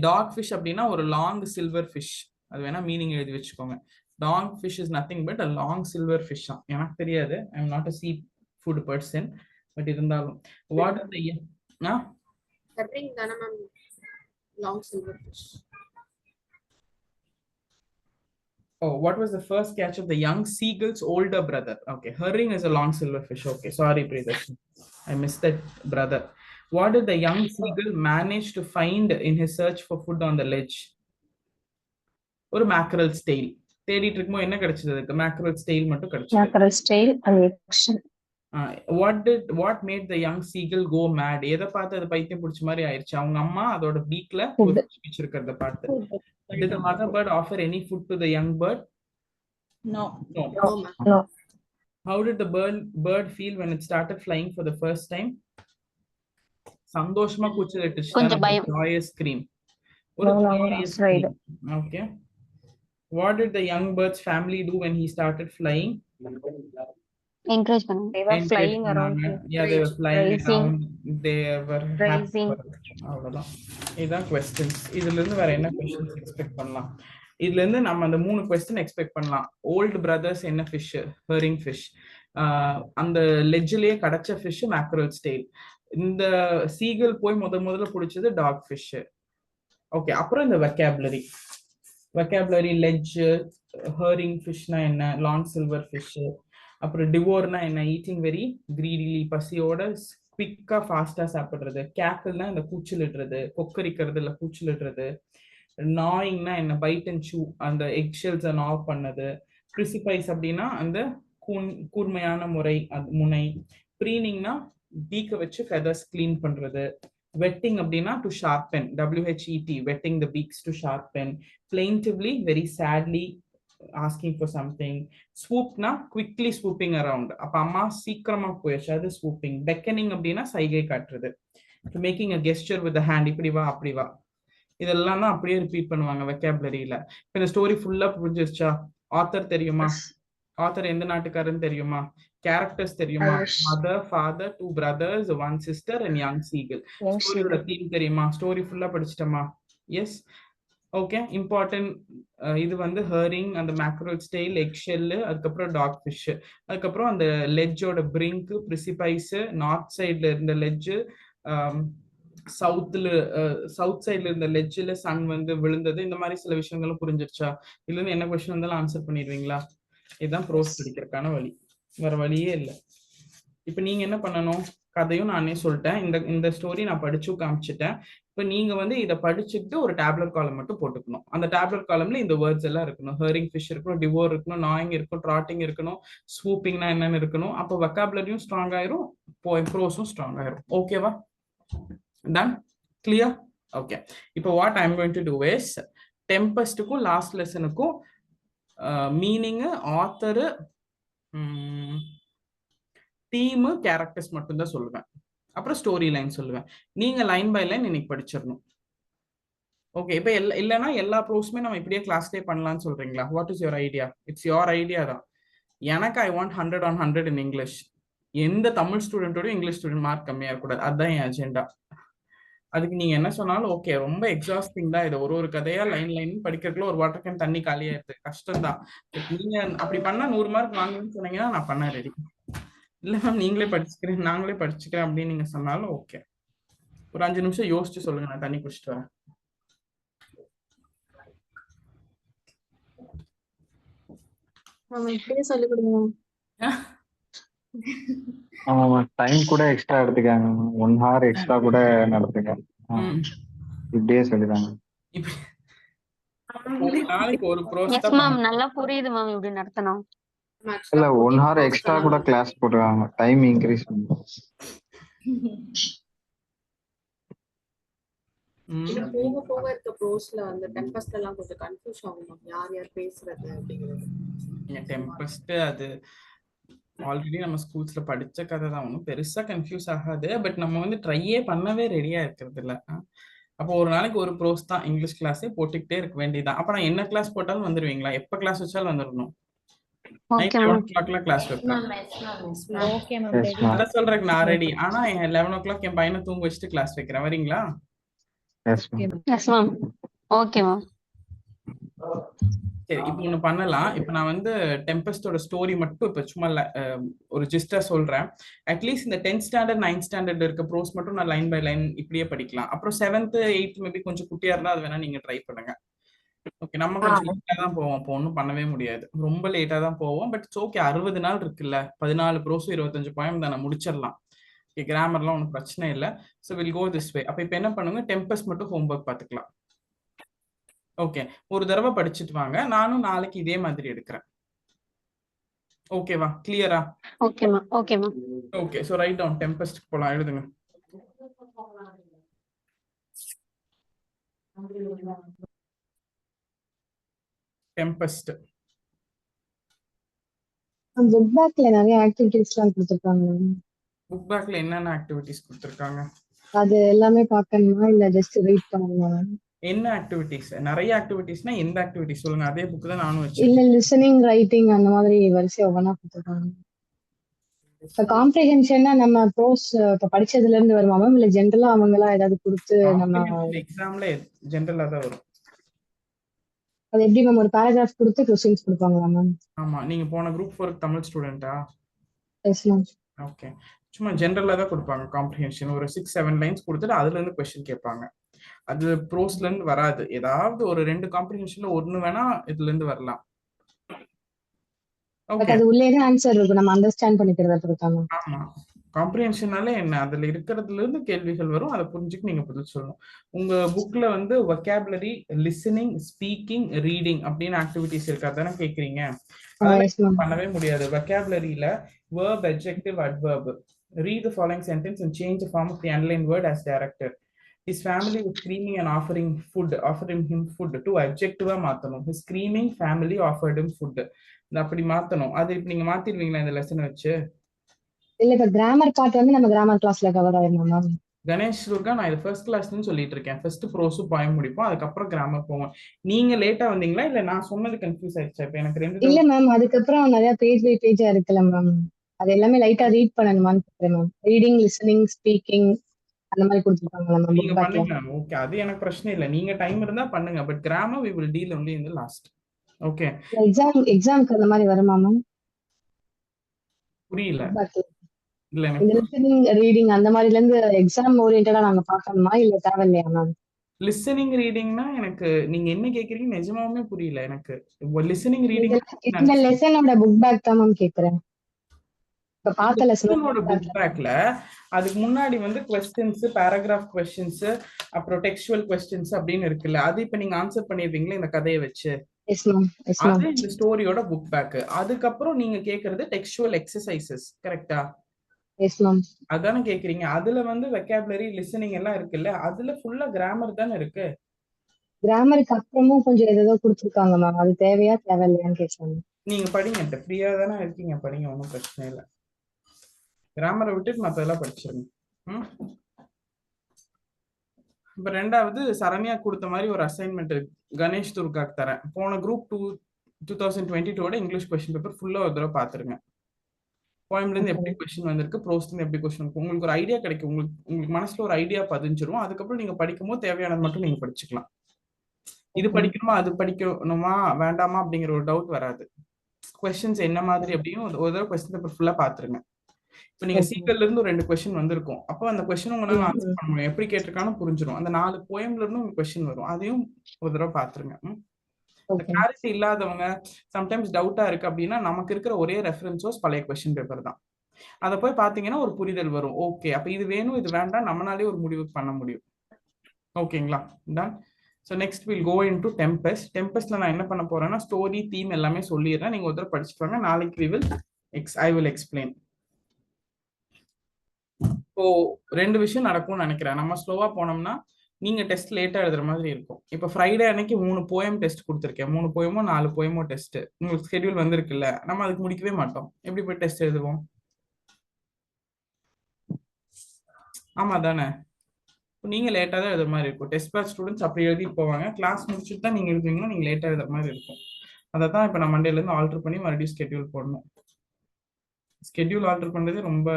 dog fish அப்படின்னா ஒரு லாங் சில்வர் ஃபிஷ். அது வேணா மீனிங் எழுதி வச்சுக்கோங்க. Dog fish is nothing but a long silver fish தான். எனக்கு தெரியாது, I am not a sea food person, but இருந்தாலும் வாட் ஆர் தி herring தான ma'am long silver fish. Oh, what was the first catch of the young seagull's older brother? Okay, herring is a long silver fish. Okay, sorry Priyadarshini, I missed that brother. What did the young seagull manage to find in his search for food on the ledge? ஒரு mackerel tail. தேடிட்டு இருக்கும்போது என்ன கிடைச்சது? அதுக்கு mackerel tail மட்டும் கிடைச்சது. mackerel tail and action. What made the young seagull go mad? எதை பார்த்து அது பைத்தியம் பிடிச்ச மாதிரி ஆயிடுச்சு? அவங்க அம்மா அதோட பீக்ல வச்சிருக்கிறத பார்த்து. Did the mother bird offer any food to the young bird? No. How did the bird feel when it started flying for the first time? சந்தோஷமா கூச்சலிட்டுச்சு. கொஞ்சம் பயம். joyous scream. ஒரு joyous scream. Okay. What did the young bird's family do when he started flying? encourage பண்ணாங்க. they were flying around him. Yeah, they were flying around. They were raising. அவ்வளவுதான். இதான் questions. இதுல இருந்து வேற என்ன questions expect பண்ணலாம்? இதுல இருந்து நம்ம அந்த 3 question எக்ஸ்பெக்ட் பண்ணலாம். ஓல்ட் பிரதர்ஸ் என்ன ஃபிஷ்? Hearing fish. அந்த லெட்ஜ்லயே கிடைச்ச ஃபிஷ் மேக்ரல் ஸ்டெயில். இந்த சீகல் போய் முதல்ல பிடிச்சது டாக் ஃபிஷ். ஓகே, அப்புறம் இந்த வெக்காபுலரி லெட்ஜ், ஹெரிங் ஃபிஷ்னா என்ன, லாங் சில்வர் ஃபிஷ், அப்புறம் டிவோர்னா என்ன, ஈட்டிங் வெரி கிரீடிலி, பசியோட குவிக்கா ஃபாஸ்டா சாப்பிடுறது, கேக்கிள்னா இந்த கூச்சலிடுறது, கொக்கரிக்கிறது இல்ல கூச்சலிடுறது, நாயிங்னா என்ன பைட் அண்ட் சூ அந்த எக் ஷெல்ஸை நாவ் பண்ணது, ப்ரிசிபைஸ் அப்படின்னா அந்த கூர்மையான முறை முனை, ப்ரீனிங்னா பீக்கை வச்சு ஃபெதர்ஸ் கிளீன் பண்றது, வெட்டிங் அப்படின்னா to sharpen WHET wedding the peaks to sharpen, plaintively very sadly asking for something, swoopனா quickly swooping around அப்ப அம்மா சீக்கிரமா போயிடுச்சு அது swooping, beckoning அப்படின்னா சைகை காட்டுறது, making a gesture with the hand இப்படி வா அப்படி வா, இதெல்லாம் தான் அப்படியே ரிப்பீட் பண்ணுவாங்க வெக்காபுலரியில. இப்ப இந்த ஸ்டோரி ஃபுல்லா புரிஞ்சிருச்சா? ஆத்தர் தெரியுமா? ஆத்தர் எந்த நாட்டுக்காரன்னு தெரியுமா? கேரக்டர்ஸ் தெரியுமா? Mother, father, 2 brothers, 1 sister and young seagull. ஸ்டோரியோட தீம் தெரியுமா? ஸ்டோரி ஃபுல்லா படிச்சிட்டோமா? எஸ். ஓகே. இம்பார்ட்டன்ட் இது வந்து ஹெரிங், அந்த மேக்ரோல் ஸ்டைல், எக் ஷெல்லு, அதுக்கப்புறம் டாக் ஃபிஷ், அதுக்கப்புறம் அந்த லெட்ஜோட பிரிங்க், பிரிசிபைஸ், நார்த் சைட்ல இருந்த லெட்ஜு, சவுத் சைட்ல இருந்த லெட்ஜில் சன் வந்து விழுந்தது, இந்த மாதிரி சில விஷயங்களும் புரிஞ்சிருச்சா? இல்லைன்னு என்ன கொஸ்டின் இருந்தாலும் ஆன்சர் பண்ணிடுவீங்களா? இதுதான் ப்ரோஸ் படிக்கிறதுக்கான வழி, வேற வழியே இல்லை. இப்ப நீங்க என்ன பண்ணணும்? கதையும் நானே சொல்லிட்டேன், இந்த ஸ்டோரி நான் படிச்சும் காமிச்சிட்டேன். இப்ப நீங்க வந்து இதை படிச்சுட்டு ஒரு டேப்லெட் காலம் மட்டும் போட்டுக்கணும். அந்த டேப்லெட் காலம்ல இந்த வேர்ட்ஸ் எல்லாம் இருக்கணும். ஹெரிங் ஃபிஷ் இருக்கணும், டிவோர் இருக்கணும், நாயிங் இருக்கணும், ட்ராட்டிங் இருக்கணும், ஸ்வூப்பிங்னா என்னன்னு இருக்கணும். அப்போ வெக்காபுலரியும் ஸ்ட்ராங் ஆயிரும், ப்ரோஸும் ஸ்ட்ராங் ஆயிரும். ஓகேவா? Done? Clear? Okay. இப்போ what I'm going to do is டெம்பஸ்டுக்கும் லாஸ்ட் லெசனுக்கும் மீனிங், ஆத்தர், டீமு, கேரக்டர்ஸ் மட்டும் தான் சொல்லுவேன். அப்புறம் ஸ்டோரி லைன் சொல்லுவேன். நீங்க லைன் பை லைன் இன்னைக்கு படிச்சிடணும். ஓகே. இப்போ இல்லைன்னா எல்லா ப்ரோஸுமே நம்ம இப்படியே கிளாஸ்லேயே பண்ணலாம்னு சொல்றீங்களா? What is your idea? It's your idea தான். எனக்கு I want 100 on 100 in English. எந்த தமிழ் ஸ்டூடெண்டோட இங்கிலீஷ் ஸ்டூடெண்ட் மார்க் கம்மியா இருக்கக்கூடாது. அதுதான் என் அஜெண்டா. அதுக்கு நீங்க என்ன சொன்னாலும் ஓகே. ரொம்ப எக்ஸாஸ்டிங் தான் இது, ஒரு கதையா லைன் படிக்கிறதுக்குள்ள ஒரு வாட்டர் கேன் தண்ணி காலியாயிருது, கஷ்டம் தான். நீங்க அப்படி பண்ணா 100 மார்க் வாங்கணும்னு சொன்னீங்கன்னா நான் பண்ண ரெடி. இல்ல மேம் நீங்களே படிச்சுக்கிறேன், நாங்களே படிச்சுக்கிறேன் அப்படின்னு நீங்க சொன்னாலும் ஓகே. ஒரு 5 நிமிஷம் யோசிச்சு சொல்லுங்க, நான் தண்ணி குடிச்சிட்டு வரேன். இப்படியே சொல்லி கொடுங்க. ஆமா, டைம் கூட எக்ஸ்ட்ரா எடுத்துக்காங்க, 1 hour எக்ஸ்ட்ரா கூட நடத்துங்க. இப்படியே சொல்லிதாங்க. நாளைக்கு ஒரு எஸ் மேம், நல்லா புரியுது மேம் இப்படி நடத்தணும். இல்ல 1 hour எக்ஸ்ட்ரா கூட கிளாஸ் போட்டுருக்காங்க, டைம் இன்க்ரீஸ் பண்ணுங்க. போக போக இருக்க ப்ரோஸ்ல அந்த டெம்பஸ்ட் எல்லாம் கொஞ்சம் கன்ஃபியூஸ் ஆகும், யார் யார் பேசுறது அப்படிங்கிறது. டெம்பஸ்ட் அது ஆல்ரெடி நம்ம ஸ்கூல்ஸ்ல படிச்ச கதை தான், ஒன்றும் பெருசா கன்ஃபியூஸ் ஆகாது. பட் நம்ம வந்து ட்ரையே பண்ணவே ரெடியா இருக்கிறது இல்லை. அப்போ ஒரு நாளைக்கு ஒரு ப்ரோஸ் தான் இங்கிலீஷ் கிளாஸே போட்டுக்கிட்டே இருக்க வேண்டியதான். அப்ப நான் என்ன கிளாஸ் போட்டாலும் வந்துருவீங்களா? எப்ப கிளாஸ் வச்சாலும் வந்துடணும். 11 o'clock கிளாஸ் வைப்பேன். அதான் சொல்றேன், நான் ரெடி. ஆனா 11 o'clock என் பையனை தூங்க வச்சுட்டு கிளாஸ் வைக்கிறேன், வரீங்களா? S ma'am. Okay ma'am. சரி, இப்போ ஒண்ணு பண்ணலாம். இப்போ நான் வந்து டெம்பஸ்டோட ஸ்டோரி மட்டும் இப்போ சும்மா ஒரு ஜிஸ்டா சொல்றேன். அட்லீஸ்ட் இந்த 10th standard 9th standard இருக்க ப்ரோஸ் மட்டும் நான் லைன் பை லைன் இப்படியே படிக்கலாம். அப்புறம் 7th 8th மேபி கொஞ்சம் குட்டியா இருந்தா அது வேணா நீங்க ட்ரை பண்ணுங்க. ஓகே. நம்ம கொஞ்சம் லேட்டா தான் போவோம், இப்போ ஒன்றும் பண்ணவே முடியாது, ரொம்ப லேட்டா தான் போவோம். பட் ஓகே, 60 நாள் இருக்குல்ல, 14 ப்ரோஸும் 25 poem தானே, முடிச்சிடலாம். ஓகே, கிராமர்லாம் ஒன்றும் பிரச்சனை இல்லை. So will go this way. அப்போ இப்போ என்ன பண்ணுங்க, டெம்பஸ் மட்டும் ஹோம்ஒர்க் பார்த்துக்கலாம். ஓகே, ஒரு தடவை படிச்சுட்டு வாங்க, நானும் நாளைக்கு இதே மாதிரி எடுக்கிறேன். ஓகேவா? கிளியரா? Okay ma'am. Okay ma'am. Okay. So write down, Tempest போலாம், எழுதுங்க. டெம்பஸ்ட். புக் பேக்ல நிறைய ஆக்டிவிட்டீஸ்லாம் கொடுத்துருக்காங்க. புக் பேக்ல என்னென்ன ஆக்டிவிட்டிஸ் கொடுத்துருக்காங்க? அது எல்லாமே பார்க்கணுமா இல்ல ஜஸ்ட் ரீட் பண்ணணுமா? என்ன ஆக்டிவிட்டிஸ்? நிறைய ஆக்டிவிட்டிஸ்னா எந்த ஆக்டிவிட்டிஸ் சொல்லுங்க, அதே புக் தான் நானும் வச்சேன். இல்ல லிசனிங், ரைட்டிங் அந்த மாதிரி வரிசையா ஒவ்வொன்றா கொடுத்துருக்காங்க. இப்ப காம்ப்ரிஹென்ஷன்னா நம்ம ப்ரோஸ் இப்ப படிச்சதுல இருந்து வருமா மேம், இல்ல ஜென்ரலா அவங்களா ஏதாவது கொடுத்து நம்ம எக்ஸாம்ல ஜென்ரலா தான் வரும். அது எப்படி மேம், ஒரு பேராகிராஃப் கொடுத்து क्वेश्चंस கொடுப்பாங்களா மேம்? ஆமா. நீங்க போன குரூப் 4 தமிழ் ஸ்டூடெண்டா? Yes ma'am. ஓகே. சும்மா ஜென்ரலா தான் கொடுப்பாங்க காம்ப்ரிஹென்ஷன். ஒரு 6-7 லைன்ஸ் கொடுத்துட்டு அதுல இருந்து क्वेश्चन கேட்பாங்க. அது ப்ரோஸ்ல இருந்து வராது, ஏதாவது ஒரு 2 காம்ப்ரிஹென்ஷன்ல ஒன்னு வேணா இதுல இருந்து வரலாம். பட் அது உள்ளே தான் ஆன்சர் இருக்கு, நம்ம அண்டர்ஸ்டாண்ட் பண்ணிக்கிறத பொறுத்தாங்க. ஆமா, காம்ப்ரிஹென்ஷனால என்ன, அதுல இருக்கிறதுல இருந்து கேள்விகள் வரும், அதை புரிஞ்சுட்டு நீங்க பதில் சொல்லணும். உங்க புக்ல வந்து vocabulary, listening, speaking, reading அப்படின்னு ஆக்டிவிட்டிஸ் இருக்கு, அதானே கேக்குறீங்க? அதெல்லாம் பண்ணவே முடியாது. vocabularyல verb, adjective, adverb. Read the following sentence and change the form of the underlined word as directed. His family was screaming and offering him food. to adjective மாத்தணும். His screaming family offered him food. அப்படி மாத்தணும். அது இப்ப நீங்க மாத்திடுவீங்களா இந்த lesson வச்சு? இல்ல இப்ப கிராமர் பார்ட் வந்து நம்ம கிராமர் கிளாஸ்ல கவர் ஆயிரும் மேம். கணேஷ் துர்கா, நான் இது ஃபர்ஸ்ட் கிளாஸ்னு சொல்லிட்டு இருக்கேன். ஃபர்ஸ்ட் ப்ரோஸு பாயம் முடிப்போம், அதுக்கப்புறம் கிராமர் போவோம். நீங்க லேட்டா வந்தீங்களா இல்ல நான் சொன்னது கன்ஃபியூஸ் ஆயிடுச்சா? இப்ப எனக்கு ரெண்டு இல்ல மேம், அதுக்கப்புறம் நிறைய பேஜ் பை பேஜா இருக்குல்ல மேம், அது எல்லாமே லைட்டா ரீட் பண்ணணுமான்னு கேக்குறேன் மேம். ரீடிங், லிசனிங், ஸ்பீக்கிங் அந்த மாதிரி கொடுத்துருக்காங்களா மேம் நீங்க புக் பேக்ல? பண்ணுங்க. ஓகே, அது எனக்கு பிரச்சனை இல்லை, நீங்க டைம் இருந்தா பண்ணுங்க. But grammar we will deal only in the last. Okay, எக்ஸாம்க்கு அந்த மாதிரி வருமா மேம்? புரியல. புக் பேக்ல இல்ல இந்த லிசனிங், ரீடிங் அந்த மாதிரில இருந்து எக்ஸாம் ஓரியன்டா நாங்க பார்க்கணுமா இல்ல தேவையில்லையா மேம்? லிசனிங் ரீடிங்னா எனக்கு நீங்க என்ன கேக்குறீங்க நிஜமாவே புரியல எனக்கு. லிசனிங் ரீடிங் இந்த லெசனோட புக் பேக் தான் மேம் கேக்குறேன். இப்ப பார்த்த லெசனோட புக் பேக்ல அதுக்கு முன்னாடி வந்து क्वेश्चंस, பேராகிராஃப் क्वेश्चंस, அப்புறம் டெக்ஸ்டுவல் क्वेश्चंस அப்படின்னு இருக்குல்ல, அது இப்ப நீங்க ஆன்சர் பண்ணிருவீங்களா இந்த கதையை வச்சு? Yes ma'am, yes ma'am. அது இந்த ஸ்டோரியோட புக் பேக். அதுக்கப்புறம் நீங்க கேக்குறது டெக்ஸ்டுவல் எக்ஸசைசஸ், கரெக்ட்டா? Yes ma'am. அதானே கேக்குறீங்க. அதுல வந்து வெக்காபுலரி, லிசனிங் எல்லாம் இருக்குல்ல, அதுல ஃபுல்லா கிராமர் தானே இருக்கு. கிராமருக்கு அப்புறமும் கொஞ்சம் ஏதோ கொடுத்துருக்காங்க மேம், அது தேவையா தேவையில்லையான்னு கேட்கணும். நீங்க படிங்க, ஃப்ரீயா தானே இருக்கீங்க, படிங்க, ஒன்றும் பிரச்சனை இல்லை. கிராமரை விட்டுட்டு மற்றதெல்லாம் படிச்சிருங்க. இப்ப ரெண்டாவது சரண்யா கொடுத்த மாதிரி ஒரு அசைன்மெண்ட் கணேஷ் துர்காக்கு தரேன். போன குரூப் 2022 இங்கிலீஷ் கொஸ்டின் பேப்பர் ஃபுல்லா ஒரு தடவை பாத்துருங்க. போயம்ல இருந்து எப்படி கொஸ்டின் வந்திருக்கு, ப்ரோஸ்ல இருந்து எப்படி கொஸ்டின் இருக்கு, உங்களுக்கு ஒரு ஐடியா கிடைக்கும். உங்களுக்கு மனசுல ஒரு ஐடியா பதிஞ்சிரும். அதுக்கப்புறம் நீங்க படிக்கும் போது தேவையானது மட்டும் நீங்க படிச்சுக்கலாம். இது படிக்கணுமா, அது படிக்கணுமா, வேண்டாமா அப்படிங்கிற ஒரு டவுட் வராது. கொஸ்டின்ஸ் என்ன மாதிரி அப்படியும் ஒரு தடவை கொஸ்டின் பேப்பர் ஃபுல்லா பாத்துருங்க. இப்ப நீங்க சீக்கல்ல இருந்து ஒரு 2 கொஸ்டின் வந்திருக்கும். அப்போ அந்த கொஸ்டின் உங்களால ஆன்சர் பண்ண முடியும், எப்படி கேட்டிருக்கான்னு புரிஞ்சிடும். அந்த 4 போயம்ல இருந்து உங்களுக்கு கொஸ்டின் வரும், அதையும் ஒரு தடவை பாத்துருங்க. கிளாரிட்டி இல்லாதவங்க, சம்டைம்ஸ் டவுட்டா இருக்கு அப்படின்னா, நமக்கு இருக்கிற ஒரே ரெஃபரன்ஸ் சோர்ஸ் பழைய கொஸ்டின் பேப்பர் தான். அதை போய் பாத்தீங்கன்னா ஒரு புரிதல் வரும். ஓகே, அப்ப இது வேணும் இது வேண்டாம் நம்மளாலே ஒரு முடிவு பண்ண முடியும். ஓகேங்களா? Done. So next will go in to Tempest. டெம்பஸ்ட்ல நான் என்ன பண்ண போறேன்னா ஸ்டோரி, தீம் எல்லாமே சொல்லிடுறேன். நீங்க ஒரு தடவை படிச்சுட்டு வாங்க. நாளைக்கு ஐ வில் எக்ஸ்பிளைன். இப்போ 2 விஷயம் நடக்கும்னு நினைக்கிறேன். நம்ம ஸ்லோவா போனோம்னா நீங்க டெஸ்ட் லேட்டா எழுதுற மாதிரி இருக்கும். இப்போ ஃப்ரைடே அன்னைக்கு 3 போயம் டெஸ்ட் கொடுத்துருக்கேன். 3 போயமோ 4 போயமோ டெஸ்ட் உங்களுக்கு ஸ்கெடியூல் வந்திருக்குல்ல, நம்ம அதுக்கு முடிக்கவே மாட்டோம். எப்படி போய் டெஸ்ட் எழுதுவோம்? ஆமா தானே? நீங்க லேட்டா தான் எழுதுற மாதிரி இருக்கும். டெஸ்ட் பேட்ச் ஸ்டூடெண்ட்ஸ் அப்படி எழுதி போவாங்க. கிளாஸ் முடிச்சுட்டு தான் நீங்க எழுதுவீங்கன்னா நீங்க லேட்டா எழுதுற மாதிரி இருக்கும். அதை தான் இப்போ நான் மண்டேல இருந்து ஆல்டர் பண்ணி மறுபடியும் ஸ்கெடியூல் போடணும். ஸ்கெடியூல் ஆல்டர் பண்றது ரொம்ப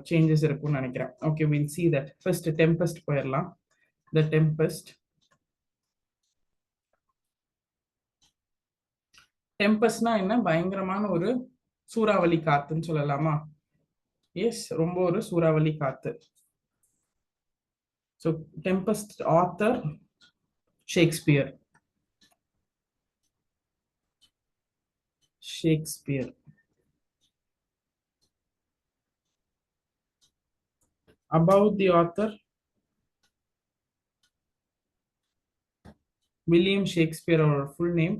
சேஞ்சஸ் இருக்கும்னு நினைக்கிறேன். Okay, we'll see that. First Tempest போயிடலாம். The Tempest. டெம்பஸ்ட்னா என்ன? பயங்கரமான ஒரு சூறாவளி காத்துன்னு சொல்லலாமா? எஸ், ரொம்ப ஒரு சூறாவளி காத்து. So tempest author Shakespeare. About the author, William Shakespeare, or full name.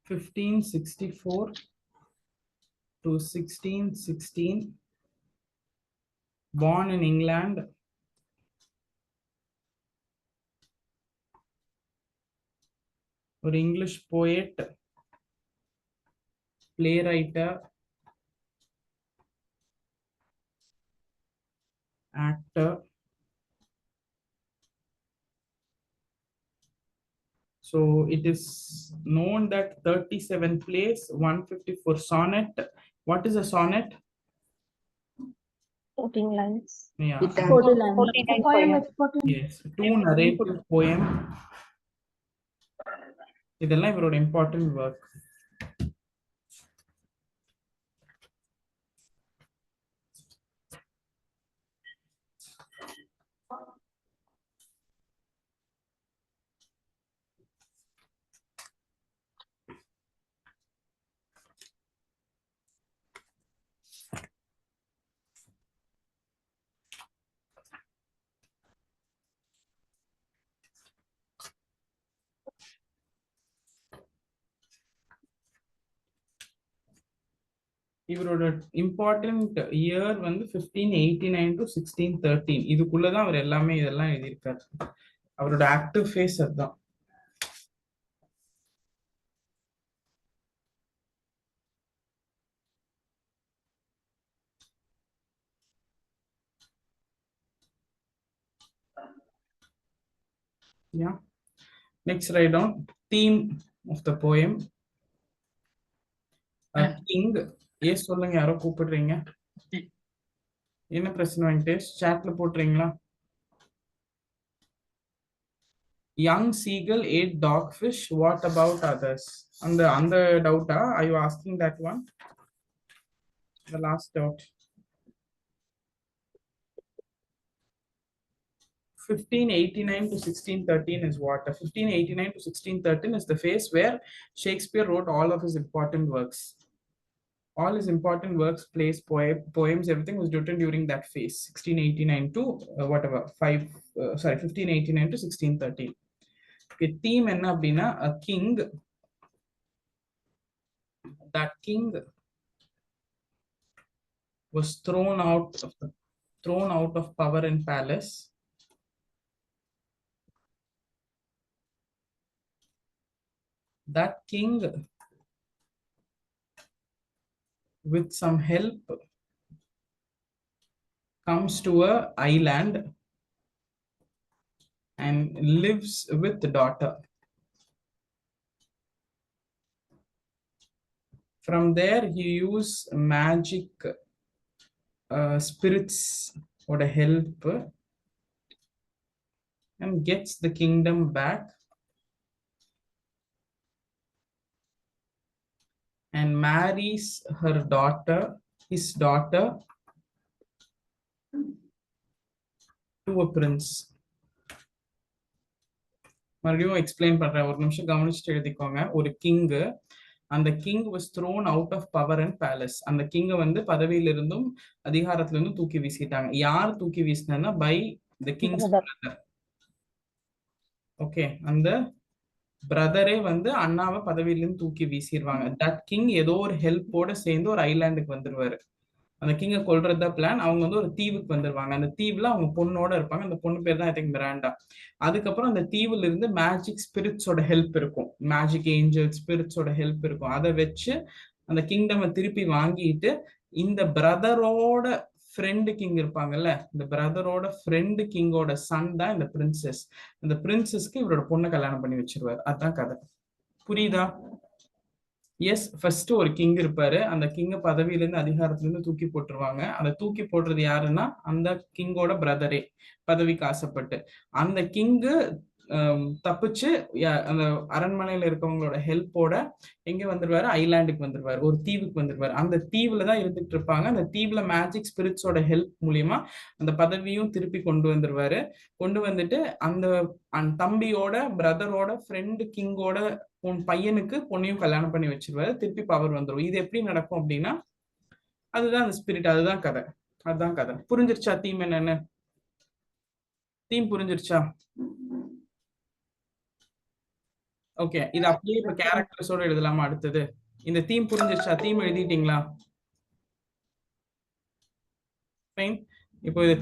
(1564 to 1616), born in England. Or English poet, playwright, actor. So it is known that 37 plays, 154 sonnet. What is a sonnet? 14 lines. Yeah. 14 lines. 14 poem. Yes, 2 narrative poem. இதெல்லாம் இவரோட important work. இவரோட important year வந்து 1589 to 1613. இதுக்குள்ளதான் அவர் எல்லாமே இதெல்லாம் எழுதியிருக்காரு. அவரோட active face அதுதான். Yeah. Next, write down theme of the poem. King. Yes, சொல்லுங்க, யாரோ கூப்பிடுறீங்க. என்ன பிரச்சனை Venkatesh? சாட்ல போட்டுறீங்களா? Young seagull ate dogfish. What about others? அந்த doubta? Are you asking that one? The last doubt. 1589 to 1613 is what? 1589 to 1613 is the phase where Shakespeare wrote all of his important works. All his important works, plays, poems, everything was written during that phase, 1689 to 1589 to 1613. Okay, theme enna appadina, a king. That king was thrown out of power and palace. That king, with some help, comes to a island and lives with the daughter. From there, he used magic spirits for the help and gets the kingdom back and marries his daughter to a prince. மறுபடியும் explain பண்றேன், ஒரு நிமிஷம் கவனிச்சுட்டு எழுதிக்கோங்க. ஒரு king, அந்த king was thrown out of power and palace. அந்த கிங்க வந்து பதவியிலிருந்தும் அதிகாரத்திலிருந்தும் தூக்கி வீசிட்டாங்க. யார் தூக்கி வீசினா? By the king's brother. Okay, அந்த பிரதரே வந்து அண்ணாவை பதவியிலிருந்து தூக்கி வீசிடுவாங்க. தட் கிங் ஏதோ ஒரு ஹெல்ப்போட சேர்ந்து ஒரு ஐலாண்டுக்கு வந்துருவாரு. அந்த கிங்கை கொல்றதா பிளான். அவங்க வந்து ஒரு தீவுக்கு வந்துருவாங்க. அந்த தீவுல அவங்க பொண்ணோட இருப்பாங்க. அந்த பொண்ணு பேர் தான் ஐ திங்க் மிராண்டா. அதுக்கப்புறம் அந்த தீவுல இருந்து மேஜிக் ஸ்பிரிட்ஸோட ஹெல்ப் இருக்கும், மேஜிக் ஏஞ்சல் ஸ்பிரிட்ஸோட ஹெல்ப் இருக்கும். அதை வச்சு அந்த கிங்டமை திருப்பி வாங்கிட்டு இந்த பிரதரோட ஃப்ரெண்டு கிங் இருப்பாங்கல்ல, இந்த பிரதரோட ஃப்ரெண்டு கிங்கோட சன் தான் இந்த பிரின்சஸ். இந்த பிரின்சஸ்க்கு இவரோட பொண்ணை கல்யாணம் பண்ணி வச்சிருவாரு. அதுதான் கதை. புரியுதா? எஸ், ஃபர்ஸ்ட் ஒரு கிங் இருப்பாரு. அந்த கிங்க பதவியிலிருந்து அதிகாரத்திலிருந்து தூக்கி போட்டுருவாங்க. அதை தூக்கி போடுறது யாருன்னா அந்த கிங்கோட பிரதரே, பதவிக்கு ஆசைப்பட்டு. அந்த கிங்கு தப்பிச்சு அந்த அரண்மனையில இருக்கவங்களோட ஹெல்ப்போட எங்க வந்துருவாரு? ஐலாண்டுக்கு வந்துருவாரு, ஒரு தீவுக்கு வந்துருவாரு. அந்த தீவுல தான் இருந்துட்டு இருப்பாங்க. அந்த தீவுல மேஜிக் ஸ்பிரிட்ஸோட ஹெல்ப் மூலியமா அந்த பதவியும் திருப்பி கொண்டு வந்துருவாரு. கொண்டு வந்துட்டு அந்த தம்பியோட பிரதரோட ஃப்ரெண்டு கிங்கோட பையனுக்கு பொண்ணையும் கல்யாணம் பண்ணி வச்சிருவாரு. திருப்பி பவர் வந்துடும். இது எப்படி நடக்கும் அப்படின்னா அதுதான் அந்த ஸ்பிரிட், அதுதான் கதை. அதுதான் கதை. புரிஞ்சிருச்சா தீம் என்னன்னு? தீம் புரிஞ்சிருச்சா? ஓகே, இது அப்படியே இப்ப கேரக்டர்ஸோட எழுதலாமா? அடுத்தது இந்த தீம் புரிஞ்சிருச்சா? தீம் எழுதிட்டீங்களா? ஃபைன். இப்போ இது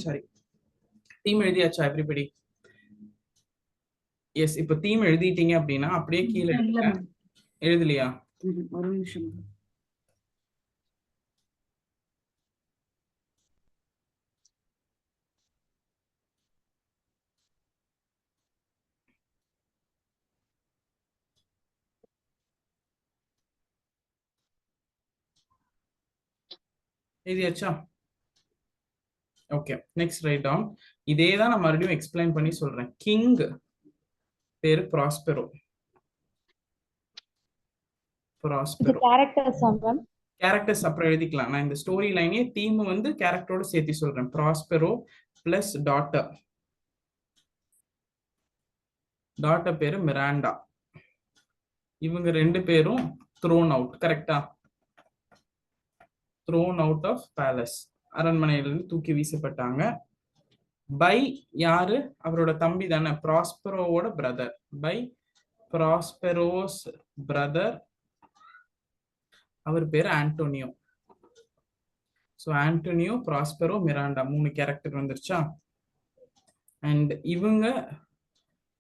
சாரி, தீம் எழுதியாச்சா எவ்ரிபடி? எஸ், இப்போ தீம் எழுதிட்டீங்க அப்படின்னா அப்படியே கீழே எழுதலையா? ஒரு நிமிஷம். எழுதியாச்சா? Okay, next write down. இதே தான் நான் மறுபடியும் எக்ஸ்பிளைன் பண்ணி சொல்றேன். கிங் பேரு ப்ராஸ்பெரோ. கேரக்டர்ஸ் அப்புறம் எழுதிக்கலாம். நான் இந்த ஸ்டோரி லைனே தீம் வந்து கேரக்டரோட சேர்த்து சொல்றேன். Prospero plus daughter. டாட்டர் பேரு மிராண்டா. இவங்க ரெண்டு பேரும் த்ரோன் அவுட். கரெக்டா? த்ரோன் அவுட் ஆஃப் பேலஸ், அரண்மனையிலிருந்து தூக்கி வீசப்பட்டாங்க. பை யாரு? அவரோட தம்பி தானே, ப்ராஸ்பெரோவோட பிரதர். பை ப்ராஸ்பெரோஸ் பிரதர் அவர் பேரு Antonio. So Antonio, Prospero, Miranda 3 character வந்துருச்சா? அண்ட் இவங்க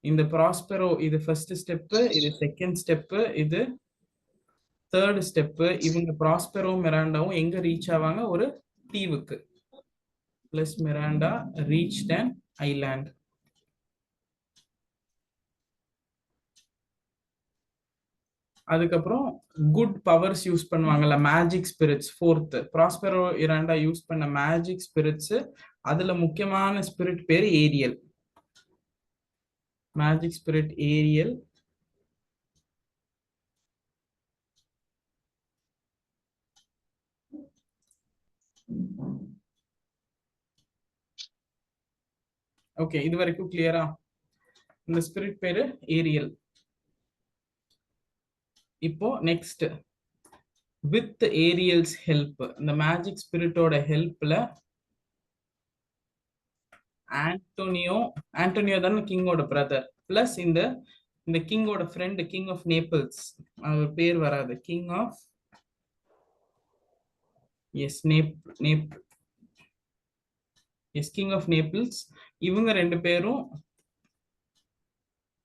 இந்த ப்ராஸ்பெரோ இது ஃபர்ஸ்ட் ஸ்டெப்பு, இது செகண்ட் ஸ்டெப்பு, இது தேர்ட் ஸ்டெப்பு. இவங்க ப்ராஸ்பெரோ மிராண்டாவும் எங்க ரீச் ஆவாங்க? ஒரு தீவுக்கு. Plus Miranda reached an island. அதுக்கப்புறம் குட் பவர்ஸ் யூஸ் பண்ணுவாங்கல்ல, magic spirits. Fourth Prospero Miranda use பண்ண மேஜிக் ஸ்பிரிட்ஸ், அதுல முக்கியமான ஸ்பிரிட் பேரு Ariel. Magic spirit Ariel. Okay, இது வரைக்கும் கிளியரா? இந்த ஸ்பிரிட் பேரு ஏரியல். இப்போ நெக்ஸ்ட், வித் ஏரியல்ஸ் ஹெல்ப், இந்த மேஜிக் ஸ்பிரிட்டோட ஹெல்ப்ல ஆண்டோனியோ தானே கிங்கோட பிரதர், பிளஸ் இந்த கிங்கோட ஃப்ரெண்ட், கிங் ஆஃப் நேபிள்ஸ், அவர் பேர் வராது, king of king of Naples. இவங்க 2 பேரும்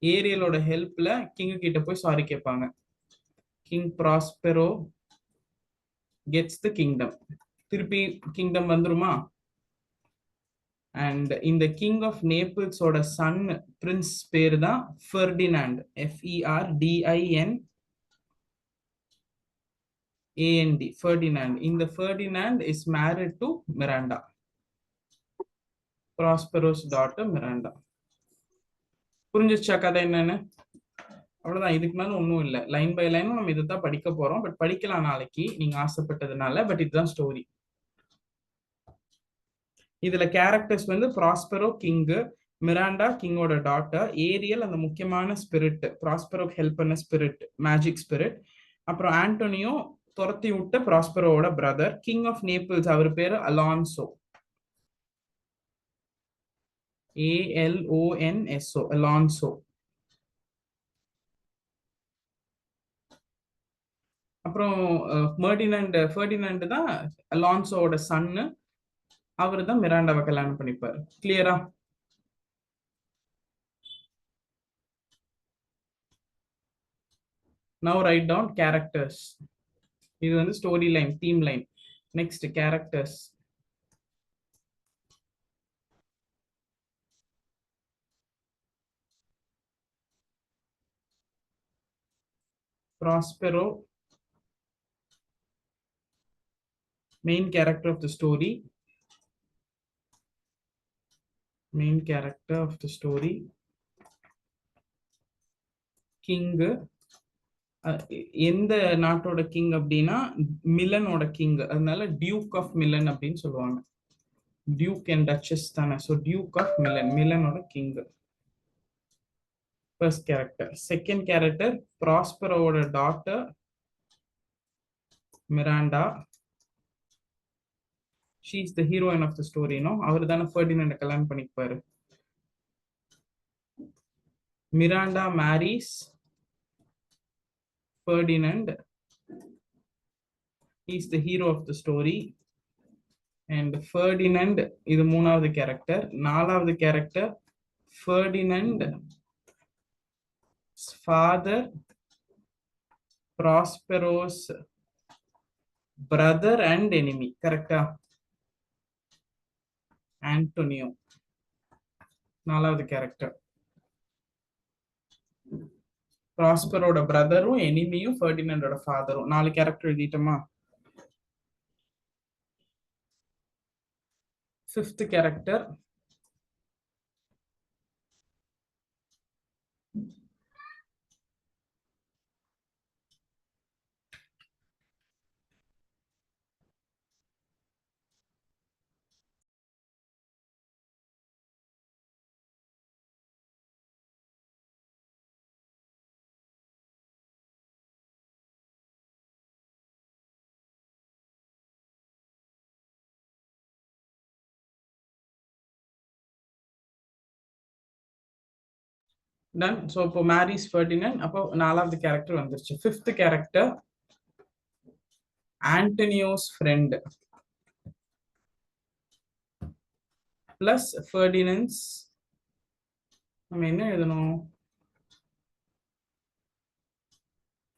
ஏரியலோட ஹெல்ப்ல கிங் கிட்ட போய் சாரி கேட்பாங்க. King Prospero gets the kingdom. திருப்பி கிங்டம் வந்துருமா? அண்ட் இந்த கிங் ஆஃப் நேபிள்ஸோட சன் பிரின்ஸ் பேர் தான் ஃபெர்டினாண்ட், FERDINAND, ஃபெர்டினாண்ட். இந்த Ferdinand is married to Miranda, Prospero's daughter Miranda. புரிஞ்சிச்சா கதை என்னன்னு? அவ்வளவுதான், இதுக்கு மேல ஒன்றும் இல்லை. லைன் பை லைனும் நம்ம இதைத்தான் படிக்க போறோம். பட் படிக்கலாம் நாளைக்கு நீங்க ஆசைப்பட்டதுனால. பட் இதுதான் ஸ்டோரி. இதுல கேரக்டர்ஸ் வந்து ப்ராஸ்பெரோ கிங்கு, மிராண்டா கிங்கோட டாட்டர், ஏரியல் அந்த முக்கியமான ஸ்பிரிட், ப்ராஸ்பெரோ ஹெல்ப் பண்ண ஸ்பிரிட், மேஜிக் ஸ்பிரிட். அப்புறம் ஆண்டோனியோ துரத்தி விட்ட ப்ராஸ்பெரோவோட பிரதர், கிங் ஆஃப் நேபிள்ஸ், அவர் பேரு அலான்சோ, ALONSO, அலான்சோ. அப்புறம் ஃபெர்டினாண்ட் தான் அலான்சோவோட சன்னு, அவர் தான் மிராண்டாவை கல்யாணம் பண்ணிப்பாரு. கிளியரா? Now write down characters. இது வந்து story line, theme line. Next characters. Prospero, main character of the story. Main character of the story. King, எந்த நாட்டோட கிங் அப்படின்னா மிலனோட கிங், அதனால டியூக் ஆஃப் மிலன் அப்படின்னு சொல்லுவாங்க. டியூக் அண்ட் டச்சஸ் தானே, ஸோ டியூக் ஆஃப் மிலன், மிலனோட king. First character. Second character ப்ராஸ்பெரோவோட daughter Miranda. She is the heroine of the story, no? அவர் தானே ஃபெர்டினாண்ட கல்யாணம் பண்ணிப்பாரு. Miranda marries Ferdinand. He is the hero of the story. And Ferdinand இது 3வது character. 4வது character Ferdinand father, Prospero's brother and enemy. கரெக்டா? ஆண்டோனியோ 4வது கேரக்டர். ப்ராஸ்பரோட பிரதரும் எனிமியும் ஃபெர்டினாண்டோட ஃபாதரும். 4 கேரக்டர் எழுதிட்டோமா? 5th character done. ஸோ இப்போ மேரிஸ் ஃபெர்டினாண்ட், அப்போ 4வது கேரக்டர் வந்துருச்சு. 5th character Antonio's friend plus Ferdinand's, நம்ம என்ன எழுதணும்?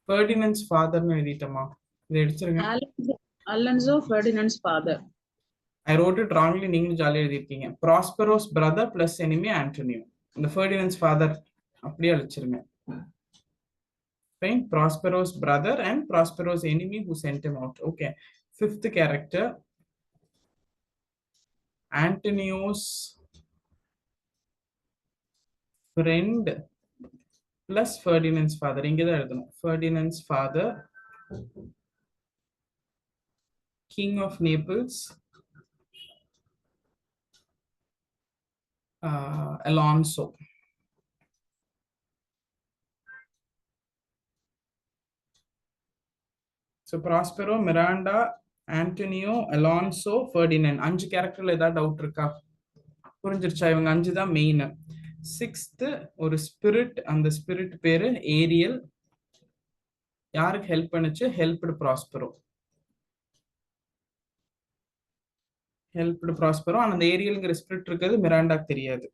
Ferdinand's fatherன்னு எழுதிட்டோமா? இதை எடுத்துருங்க. Alonso Ferdinand's father. I wrote it wrongly. நீங்களும் ஜாலியா எழுதிருக்கீங்க. Prospero's brother plus enemy Antonio. இந்த Ferdinand's father அப்படியே அழிச்சிருங்க. Fine. Prospero's brother and Prospero's enemy who sent him out. Okay. Fifth character, Antonio's friend plus Ferdinand's father. இங்க தான் எழுதணும். Ferdinand's father, King of Naples, Alonso. So Prospero, Miranda, Antonio, Alonso, Ferdinand. 5 கேரக்டர்ல ஏதாவது doubt இருக்கா? புரிஞ்சிருச்சா? இவங்க 5 தான் main. 6th ஒரு spirit, அந்த ஸ்பிரிட் பேரு ஏரியல். யாருக்கு ஹெல்ப் பண்ணுச்சு? Helped Prospero. Helped Prospero. ஆனா அந்த ஏரியல்ங்கிற ஸ்பிரிட் இருக்கிறது மிராண்டாக்கு தெரியாது.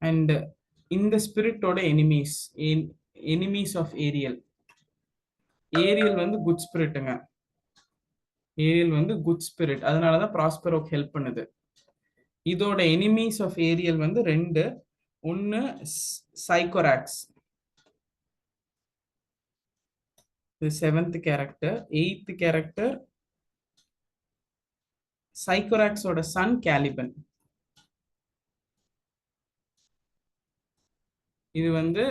அண்ட் இந்த ஸ்பிரிட்டோட எனிமீஸ் ஆஃப் ஏரியல். ஏரியல் வந்து குட் ஸ்பிரிட்டுங்க. ஏரியல் வந்து குட் ஸ்பிரிட். அதனாலதான் ப்ராஸ்பெரோக்கு ஹெல்ப் பண்ணுது. இதோட எனிமீஸ் ஆஃப் ஏரியல் வந்து 2. ஒன்னு Sycorax, 7th character. 8th character சைக்கோராக்ஸோட சன் கேலிபன். இது வந்து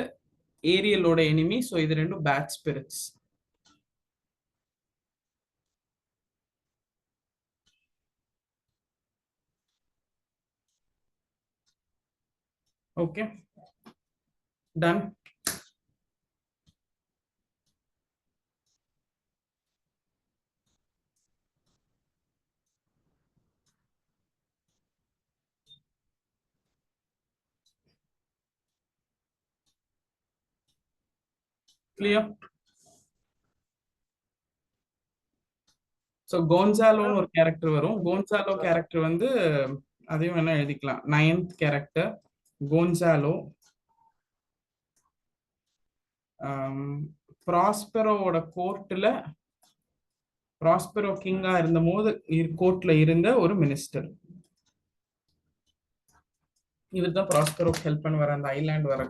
ஏரியலோட எனிமி. ஸோ இது 2 bad spirits. Okay, done. Clear? So கோன்சாலோன்னு ஒரு கேரக்டர் வரும். கோன்சாலோ கேரக்டர் வந்து அதையும் வேணா எழுதிக்கலாம். 9th character கோன்சாலோ. ப்ராஸ்பெரோவோட கோர்ட்ல, ப்ராஸ்பெரோ கிங்கா இருந்த போது கோர்ட்ல இருந்த ஒரு மினிஸ்டர். இவர் தான் ப்ராஸ்பெரோக்கு ஹெல்ப் பண்ண வர அந்த ஐலாண்ட் வர.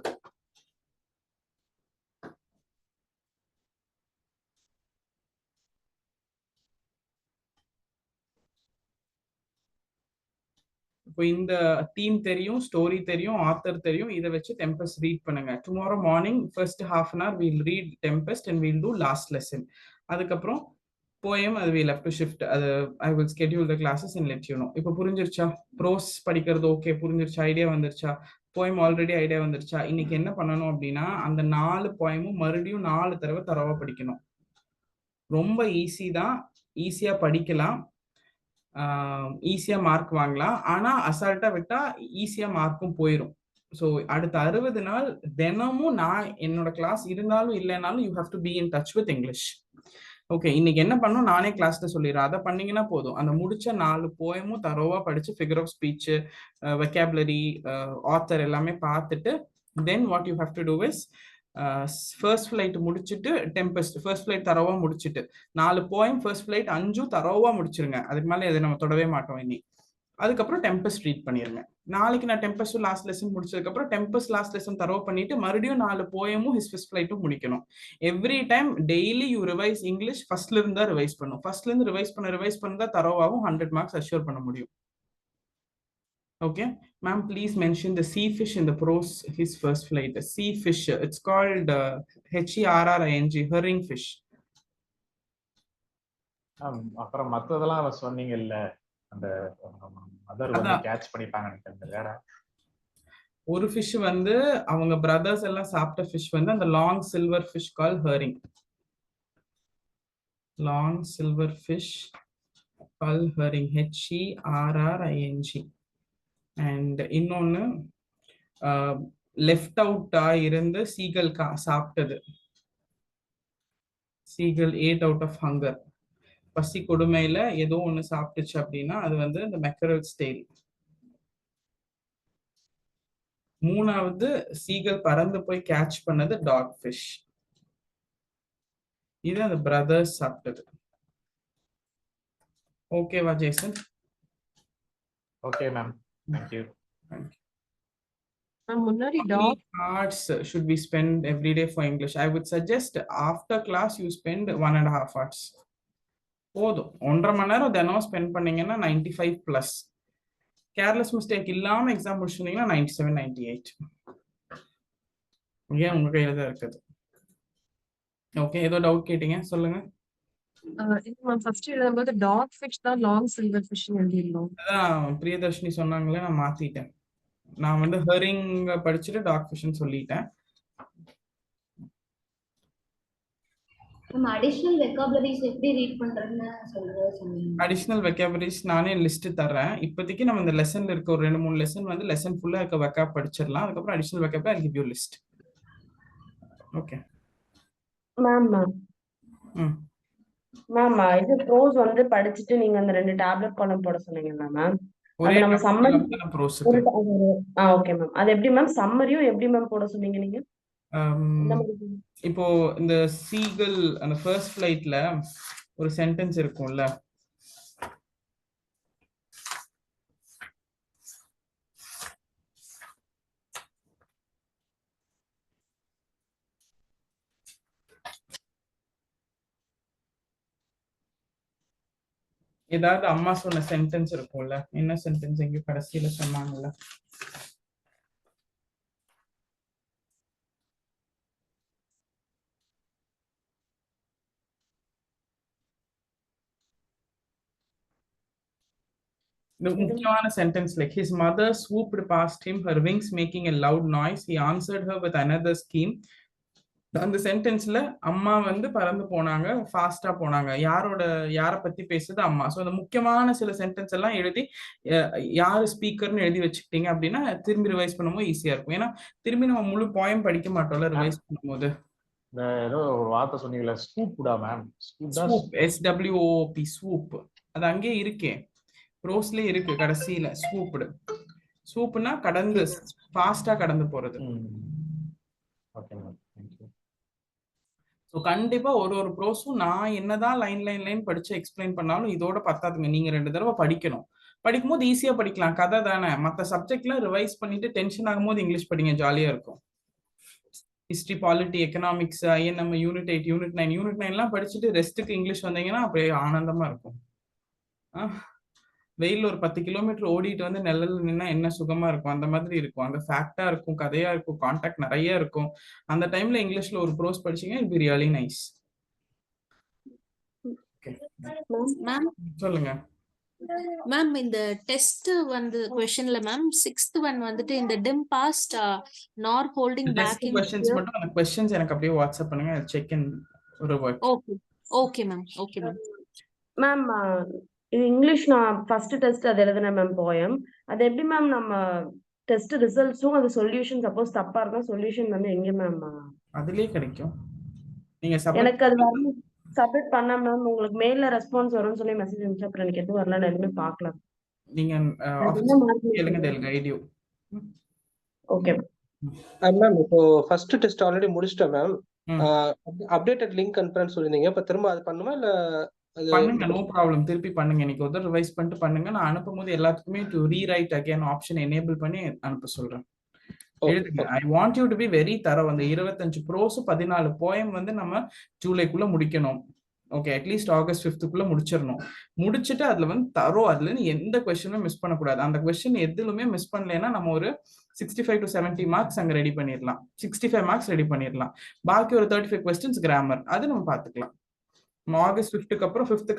இப்போ இந்த தீம் தெரியும், ஸ்டோரி தெரியும், ஆத்தர் தெரியும். இதை வச்சு டெம்பஸ்ட் ரீட் பண்ணுங்க. Tomorrow morning first half an hour we'll read Tempest and we'll do last lesson. அதுக்கப்புறம் போயம் அது we'll have to shift. அது I will schedule the classes and let you know. இப்போ புரிஞ்சிருச்சா? Pros படிக்கிறது okay, புரிஞ்சிருச்சா? Idea வந்துருச்சா? Poem already idea வந்துருச்சா? இன்னைக்கு என்ன பண்ணணும் அப்படின்னா, அந்த 4 போயமும் மறுபடியும் 4 தடவை தரவா படிக்கணும். ரொம்ப ஈஸி தான், ஈஸியா படிக்கலாம், ஈஸியா மார்க் வாங்கலாம். ஆனா அசால்ட்டா விட்டா ஈஸியா மார்க்கும் போயிடும். ஸோ அடுத்த 60 நாள் தினமும் நான் என்னோட கிளாஸ் இருந்தாலும் இல்லைனாலும் you have to be in touch with English. Okay, இன்னைக்கு என்ன பண்ணும் நானே கிளாஸ்ல சொல்லிடுறேன். அதை பண்ணீங்கன்னா போதும். அந்த முடிச்ச 4 போயமும் தரோவா படிச்சு figure of speech, vocabulary, author எல்லாமே பார்த்துட்டு then what you have to do is first flight முடிச்சுட்டு டெம்பஸ்ட் ஃபர்ஸ்ட் ஃபிளைட் தரோவா முடிச்சுட்டு 4 போயம் ஃபர்ஸ்ட் ஃபிளைட் 5 தரோவா முடிச்சிருங்க. அதுக்கு மேலே இதை நம்ம தொடவே மாட்டோம் இனி. அதுக்கப்புறம் டெம்பஸ்ட் ரீட் பண்ணிருங்க. நாளைக்கு நான் டெம்பஸ்ட் லாஸ்ட் லெசன் முடிச்சதுக்கப்புறம் டெம்பஸ்ட் லாஸ்ட் லெசன் தரோ பண்ணிட்டு மறுபடியும் 4 போயமும் ஹிஸ் ஃபர்ஸ்ட் ஃபிளைட்டும் முடிக்கணும். Every time daily you revise English. ஃபர்ஸ்ட்ல இருந்தா ரிவைஸ் பண்ணும். ஃபர்ஸ்ட்ல இருந்து ரிவைஸ் பண்ணா தரோவாவும் 100 மார்க்ஸ் அஷ்யூர் பண்ண முடியும். Okay, ma'am, please mention the sea fish in the prose, his first flight. Sea fish, it's called Herring, herring fish. அப்புறம் மத்ததெல்லாம் சொன்னீங்க இல்ல, அந்த மதர் வந்து கேட்ச் பண்ணிட்டாங்க வேற ஒரு ஃபிஷ் வந்து அவங்க பிரதர்ஸ் எல்லாம் சாப்பிட்ட ஃபிஷ் வந்து அந்த long silver fish call hearing. Long silver fish call hearing, HERRING. And இன்னொன்னு லெஃப்ட் அவுட்டா இருந்து சீகல் சாப்பிட்டது. seagull ate out of hunger. பசி கொடுமையில ஏதோ ஒண்ணு சாப்பிட்டுச்சு அப்படின்னா அது வந்து இந்த மெக்கரல்ஸ் டெயில். மூணாவது சீகல் பறந்து போய் கேட்ச் பண்ணது டாக் ஃபிஷ். இது அந்த பிரதர்ஸ் சாப்பிட்டது. ஓகேவா Jason? Okay ma'am, thank you. முன்னாடி hours should be spent every day for English? I would suggest after class you spend 1.5 hours. போதும். 1.5 மணி நேரம் தினம் ஸ்பெண்ட் பண்ணீங்கன்னா 95+. கேர்லெஸ் மிஸ்டேக் இல்லாம எக்ஸாம் முடிச்சிருந்தீங்கன்னா 97, 98. ஏன் உங்க கையில தான் இருக்குது. ஓகே, ஏதோ டவுட் கேட்டீங்க, சொல்லுங்க. ஃபர்ஸ்ட் எழுதும்போது டாக் ஃபிஷ் தான் லாங் சில்வர் ஃபிஷ் எழுதிருந்தோம். அதான் பிரியதர்ஷினி சொன்னாங்களே, நான் மாத்திட்டேன். நான் வந்து ஹெரிங் படிச்சுட்டு டாக் ஃபிஷ்னு சொல்லிட்டேன். அடிஷனல் வெக்காபுலரிஸ் எப்படி ரீட் பண்றதுன்னு சொன்னீங்க. அடிஷனல் வெக்காபுலரிஸ் நானே லிஸ்ட் தர்றேன். இப்போதைக்கு நம்ம இந்த லெசன்ல இருக்க ஒரு 2-3 லெசன் வந்து லெசன் ஃபுல்லா இருக்க வெக்காப் படிச்சிடலாம். அதுக்கப்புறம் additional vocab I give you list. Okay ma'am இது ப்ரோஸ் வந்து படிச்சுட்டு நீங்க அந்த 2 டேப்லெட் காலம் போட சொன்னீங்கல்ல மேம், ஒரே அது நம்ம சம்மரி. ப்ரோஸ்க்கு. ஓகே மேம், அது எப்படி மேம் சம்மரியும் எப்படி மேம் போட சொன்னீங்க நீங்க? இப்போ இந்த சீகல் அந்த ஃபர்ஸ்ட் ஃளைட்ல ஒரு சென்டென்ஸ் இருக்கும்ல, ஏதாவது அம்மா சொன்ன சென்டென்ஸ் இருக்கும்ல, என்ன சென்டென்ஸ் எங்க கடைசியில சொன்னாங்கல்ல, the முக்கியமான sentence like his mother swooped past him, her wings making a loud noise, he answered her with another scheme. அந்த சென்டென்ஸ்ல அம்மா வந்து பறந்து போனாங்க, ஃபாஸ்டா போனாங்க. யார பத்தி பேசுது? அம்மா. ஸோ அந்த முக்கியமான சில சென்டென்ஸ் எல்லாம் எழுதி யாரு ஸ்பீக்கர்னு எழுதி வச்சுக்கிட்டீங்க அப்படின்னா திரும்பி ரிவைஸ் பண்ணும்போது ஈஸியா இருக்கும். ஏன்னா திரும்பி நம்ம முழு போயம் படிக்க மாட்டோம்ல ரிவைஸ் பண்ணும்போது. ஏதோ ஒரு வார்த்தை சொன்னீங்களா, ஸ்வூப்டா மேம்? SWOOP, ஸ்வூப். அது அங்கேயே இருக்கே, ப்ரோஸ்லயே இருக்கு கடைசியில. ஸ்வூப்டு, ஸ்வூப்னா கடந்து, ஃபாஸ்டா கடந்து போறது. Okay ma'am, thank you. So கண்டிப்பா ஒரு ப்ரோஸும் நான் என்னதான் லைன் படிச்சு எக்ஸ்பிளைன் பண்ணாலும் இதோட பத்தாதுங்க. நீங்க 2 தடவை படிக்கணும். படிக்கும்போது ஈஸியா படிக்கலாம், கதை தானே. மற்ற சப்ஜெக்ட்ல ரிவைஸ் பண்ணிட்டு டென்ஷன் ஆகும்போது இங்கிலீஷ் படிங்க, ஜாலியா இருக்கும். History, polity, economics, INM, unit 8, unit 9, unit 9 படிச்சுட்டு ரெஸ்ட்டுக்கு இங்கிலீஷ் வந்தீங்கன்னா அப்படியே ஆனந்தமா இருக்கும். வெயில ஒரு 10 கிலோமீட்டர் ஓடிட்டு வந்து நிழல்ல நின்னா என்ன சுகமா இருக்கும், அந்த மாதிரி இருக்கும். அங்க ஃபேக்டா இருக்கும், கதையா இருக்கும், கான்டாக்ட் நிறைய இருக்கும். அந்த டைம்ல இங்கிலீஷ்ல ஒரு ப்ரோஸ் படிச்சீங்க, it be really nice. Ma'am சொல்லுங்க மேம். இந்த டெஸ்ட் வந்து क्वेश्चनல மேம் 6th ஒன் வந்துட்டு இந்த dim past nor holding back in questions மட்டும் அந்த क्वेश्चंस எனக்கு அப்படியே வாட்ஸ்அப் பண்ணுங்க, செக் இன் ஒரு வேர்ட். Okay ma'am. மேம் இது இங்கிலீஷ் நான் ஃபர்ஸ்ட் டெஸ்ட் அது எழுதுனேன் மேம் போயம். அது எப்படி மேம் நம்ம டெஸ்ட் ரிசல்ட்ஸும் அது சொல்யூஷன் சப்போஸ் தப்பா இருந்தா சொல்யூஷன் வந்து எங்க மேம் அதுலயே கிடைக்கும்? நீங்க எனக்கு அது வரணும் சப்மிட் பண்ண மேம், உங்களுக்கு மெயில்ல ரெஸ்பான்ஸ் வரும்னு சொல்லி மெசேஜ் வந்துச்சு. அப்புறம் எனக்கு எதுவும் வரல, நான் எதுவுமே பார்க்கல. நீங்க ஆபீஸ்ல கேளுங்க, they'll guide you. Okay ma'am. இப்போ ஃபர்ஸ்ட் டெஸ்ட் ஆல்ரெடி முடிச்சிட்டேன் மேம். அப்டேட்டட் லிங்க் அனுப்புறேன்னு சொல்லிருந்தீங்க. இப்ப திரும்ப அது பண்ணுமா இல்ல? பண்ணுங்க, நோ ப்ராப்ளம். திருப்பி பண்ணுங்க, இன்னைக்கு ஒரு ரிவைஸ் பண்ணிட்டு பண்ணுங்க. நான் அனுப்பும்போது எல்லாத்துக்குமே to rewrite again option enable பண்ணி அனுப்ப சொல்றேன். எழுதுங்க. I want you to be very thorough. அந்த 25 ப்ரோஸ் 14 போயம் வந்து நம்ம ஜூலைக்குள்ள முடிக்கணும். ஓகே, அட்லீஸ்ட் ஆகஸ்ட் 5th முடிச்சிடணும். முடிச்சுட்டு அதுல வந்து தரோ, அதுல இருந்து எந்த கொஸ்டினும் மிஸ் பண்ணக்கூடாது. அந்த கொஸ்டின் எதுலுமே மிஸ் பண்ணலைன்னா நம்ம ஒரு 65 to 70 மார்க்ஸ் அங்க ரெடி பண்ணிடலாம். 65 மார்க்ஸ் ரெடி பண்ணிடலாம். பாக்கி ஒரு 35 கொஸ்டின்ஸ் கிராமர், அது நம்ம பாத்துக்கலாம். ஆகஸ்ட் 5th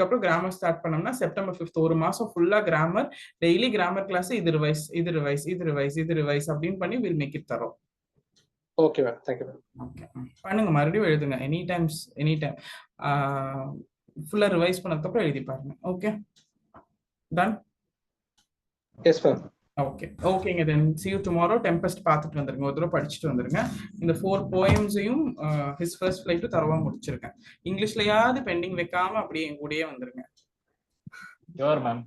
அப்புறம் கிராமர் ஸ்டார்ட் பண்ணோம்னா செப்டம்பர் 5th ஒரு மாசம் ஃபுல்லா கிராமர், டெய்லி கிராமர் கிளாஸ், இது ரிவைஸ் அப்படின்னு பண்ணி வில் மேக் இட் தரோம். Okay ma'am, thank you ma'am. Okay, பண்ணுங்க, மறுபடியும் எழுதுங்க. எனி டைம் ஃபுல்லா ரிவைஸ் பண்ணதுக்கு அப்புறம் எழுதி பாருங்க. Okay, done. Yes ma'am. ஓகேங்க then see you tomorrow. Tempest பார்த்துட்டு வந்துருங்க, ஒரு தடவை படிச்சுட்டு வந்துருங்க. இந்த 4 போயம்ஸையும் ஹிஸ் ஃபர்ஸ்ட் ஃபிளைட் தரவா முடிச்சிருக்கேன். இங்கிலீஷ்லயாவது பெண்டிங் வைக்காம அப்படியே என் கூடயே வந்துருங்க. Sure ma'am.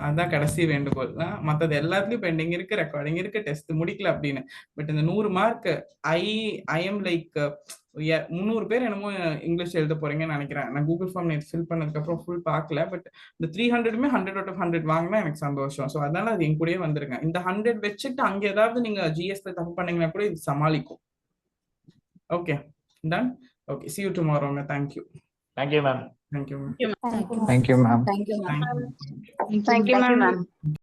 அதான் கடைசி வேண்டுகோள். மற்றது எல்லாத்துலயும் பெண்டிங் இருக்கு, ரெக்கார்டிங் இருக்கு, டெஸ்ட் முடிக்கல அப்படின்னு. பட் இந்த 100 மார்க் ஐ எம் லைக் 300 பேர் என்னமோ இங்கிலீஷ் எழுத போறீங்கன்னு நினைக்கிறேன். நான் கூகுள் ஃபார்ம் ஃபில் பண்ணதுக்கு அப்புறம் ஃபுல் பார்க்கல. பட் இந்த 300மே 100 out of 100 வாங்கினா எனக்கு சந்தோஷம். ஸோ அதனால அது என் கூடயே வந்துருங்க. இந்த 100 வச்சுட்டு அங்க ஏதாவது நீங்க ஜிஎஸ்ல தப்பு பண்ணீங்கன்னா கூட இது சமாளிக்கும். Okay done. Okay see you tomorrow. Thank you. Thank you, ma'am. Thank you. Thank you, ma'am. Thank you, ma'am. Thank you, ma'am.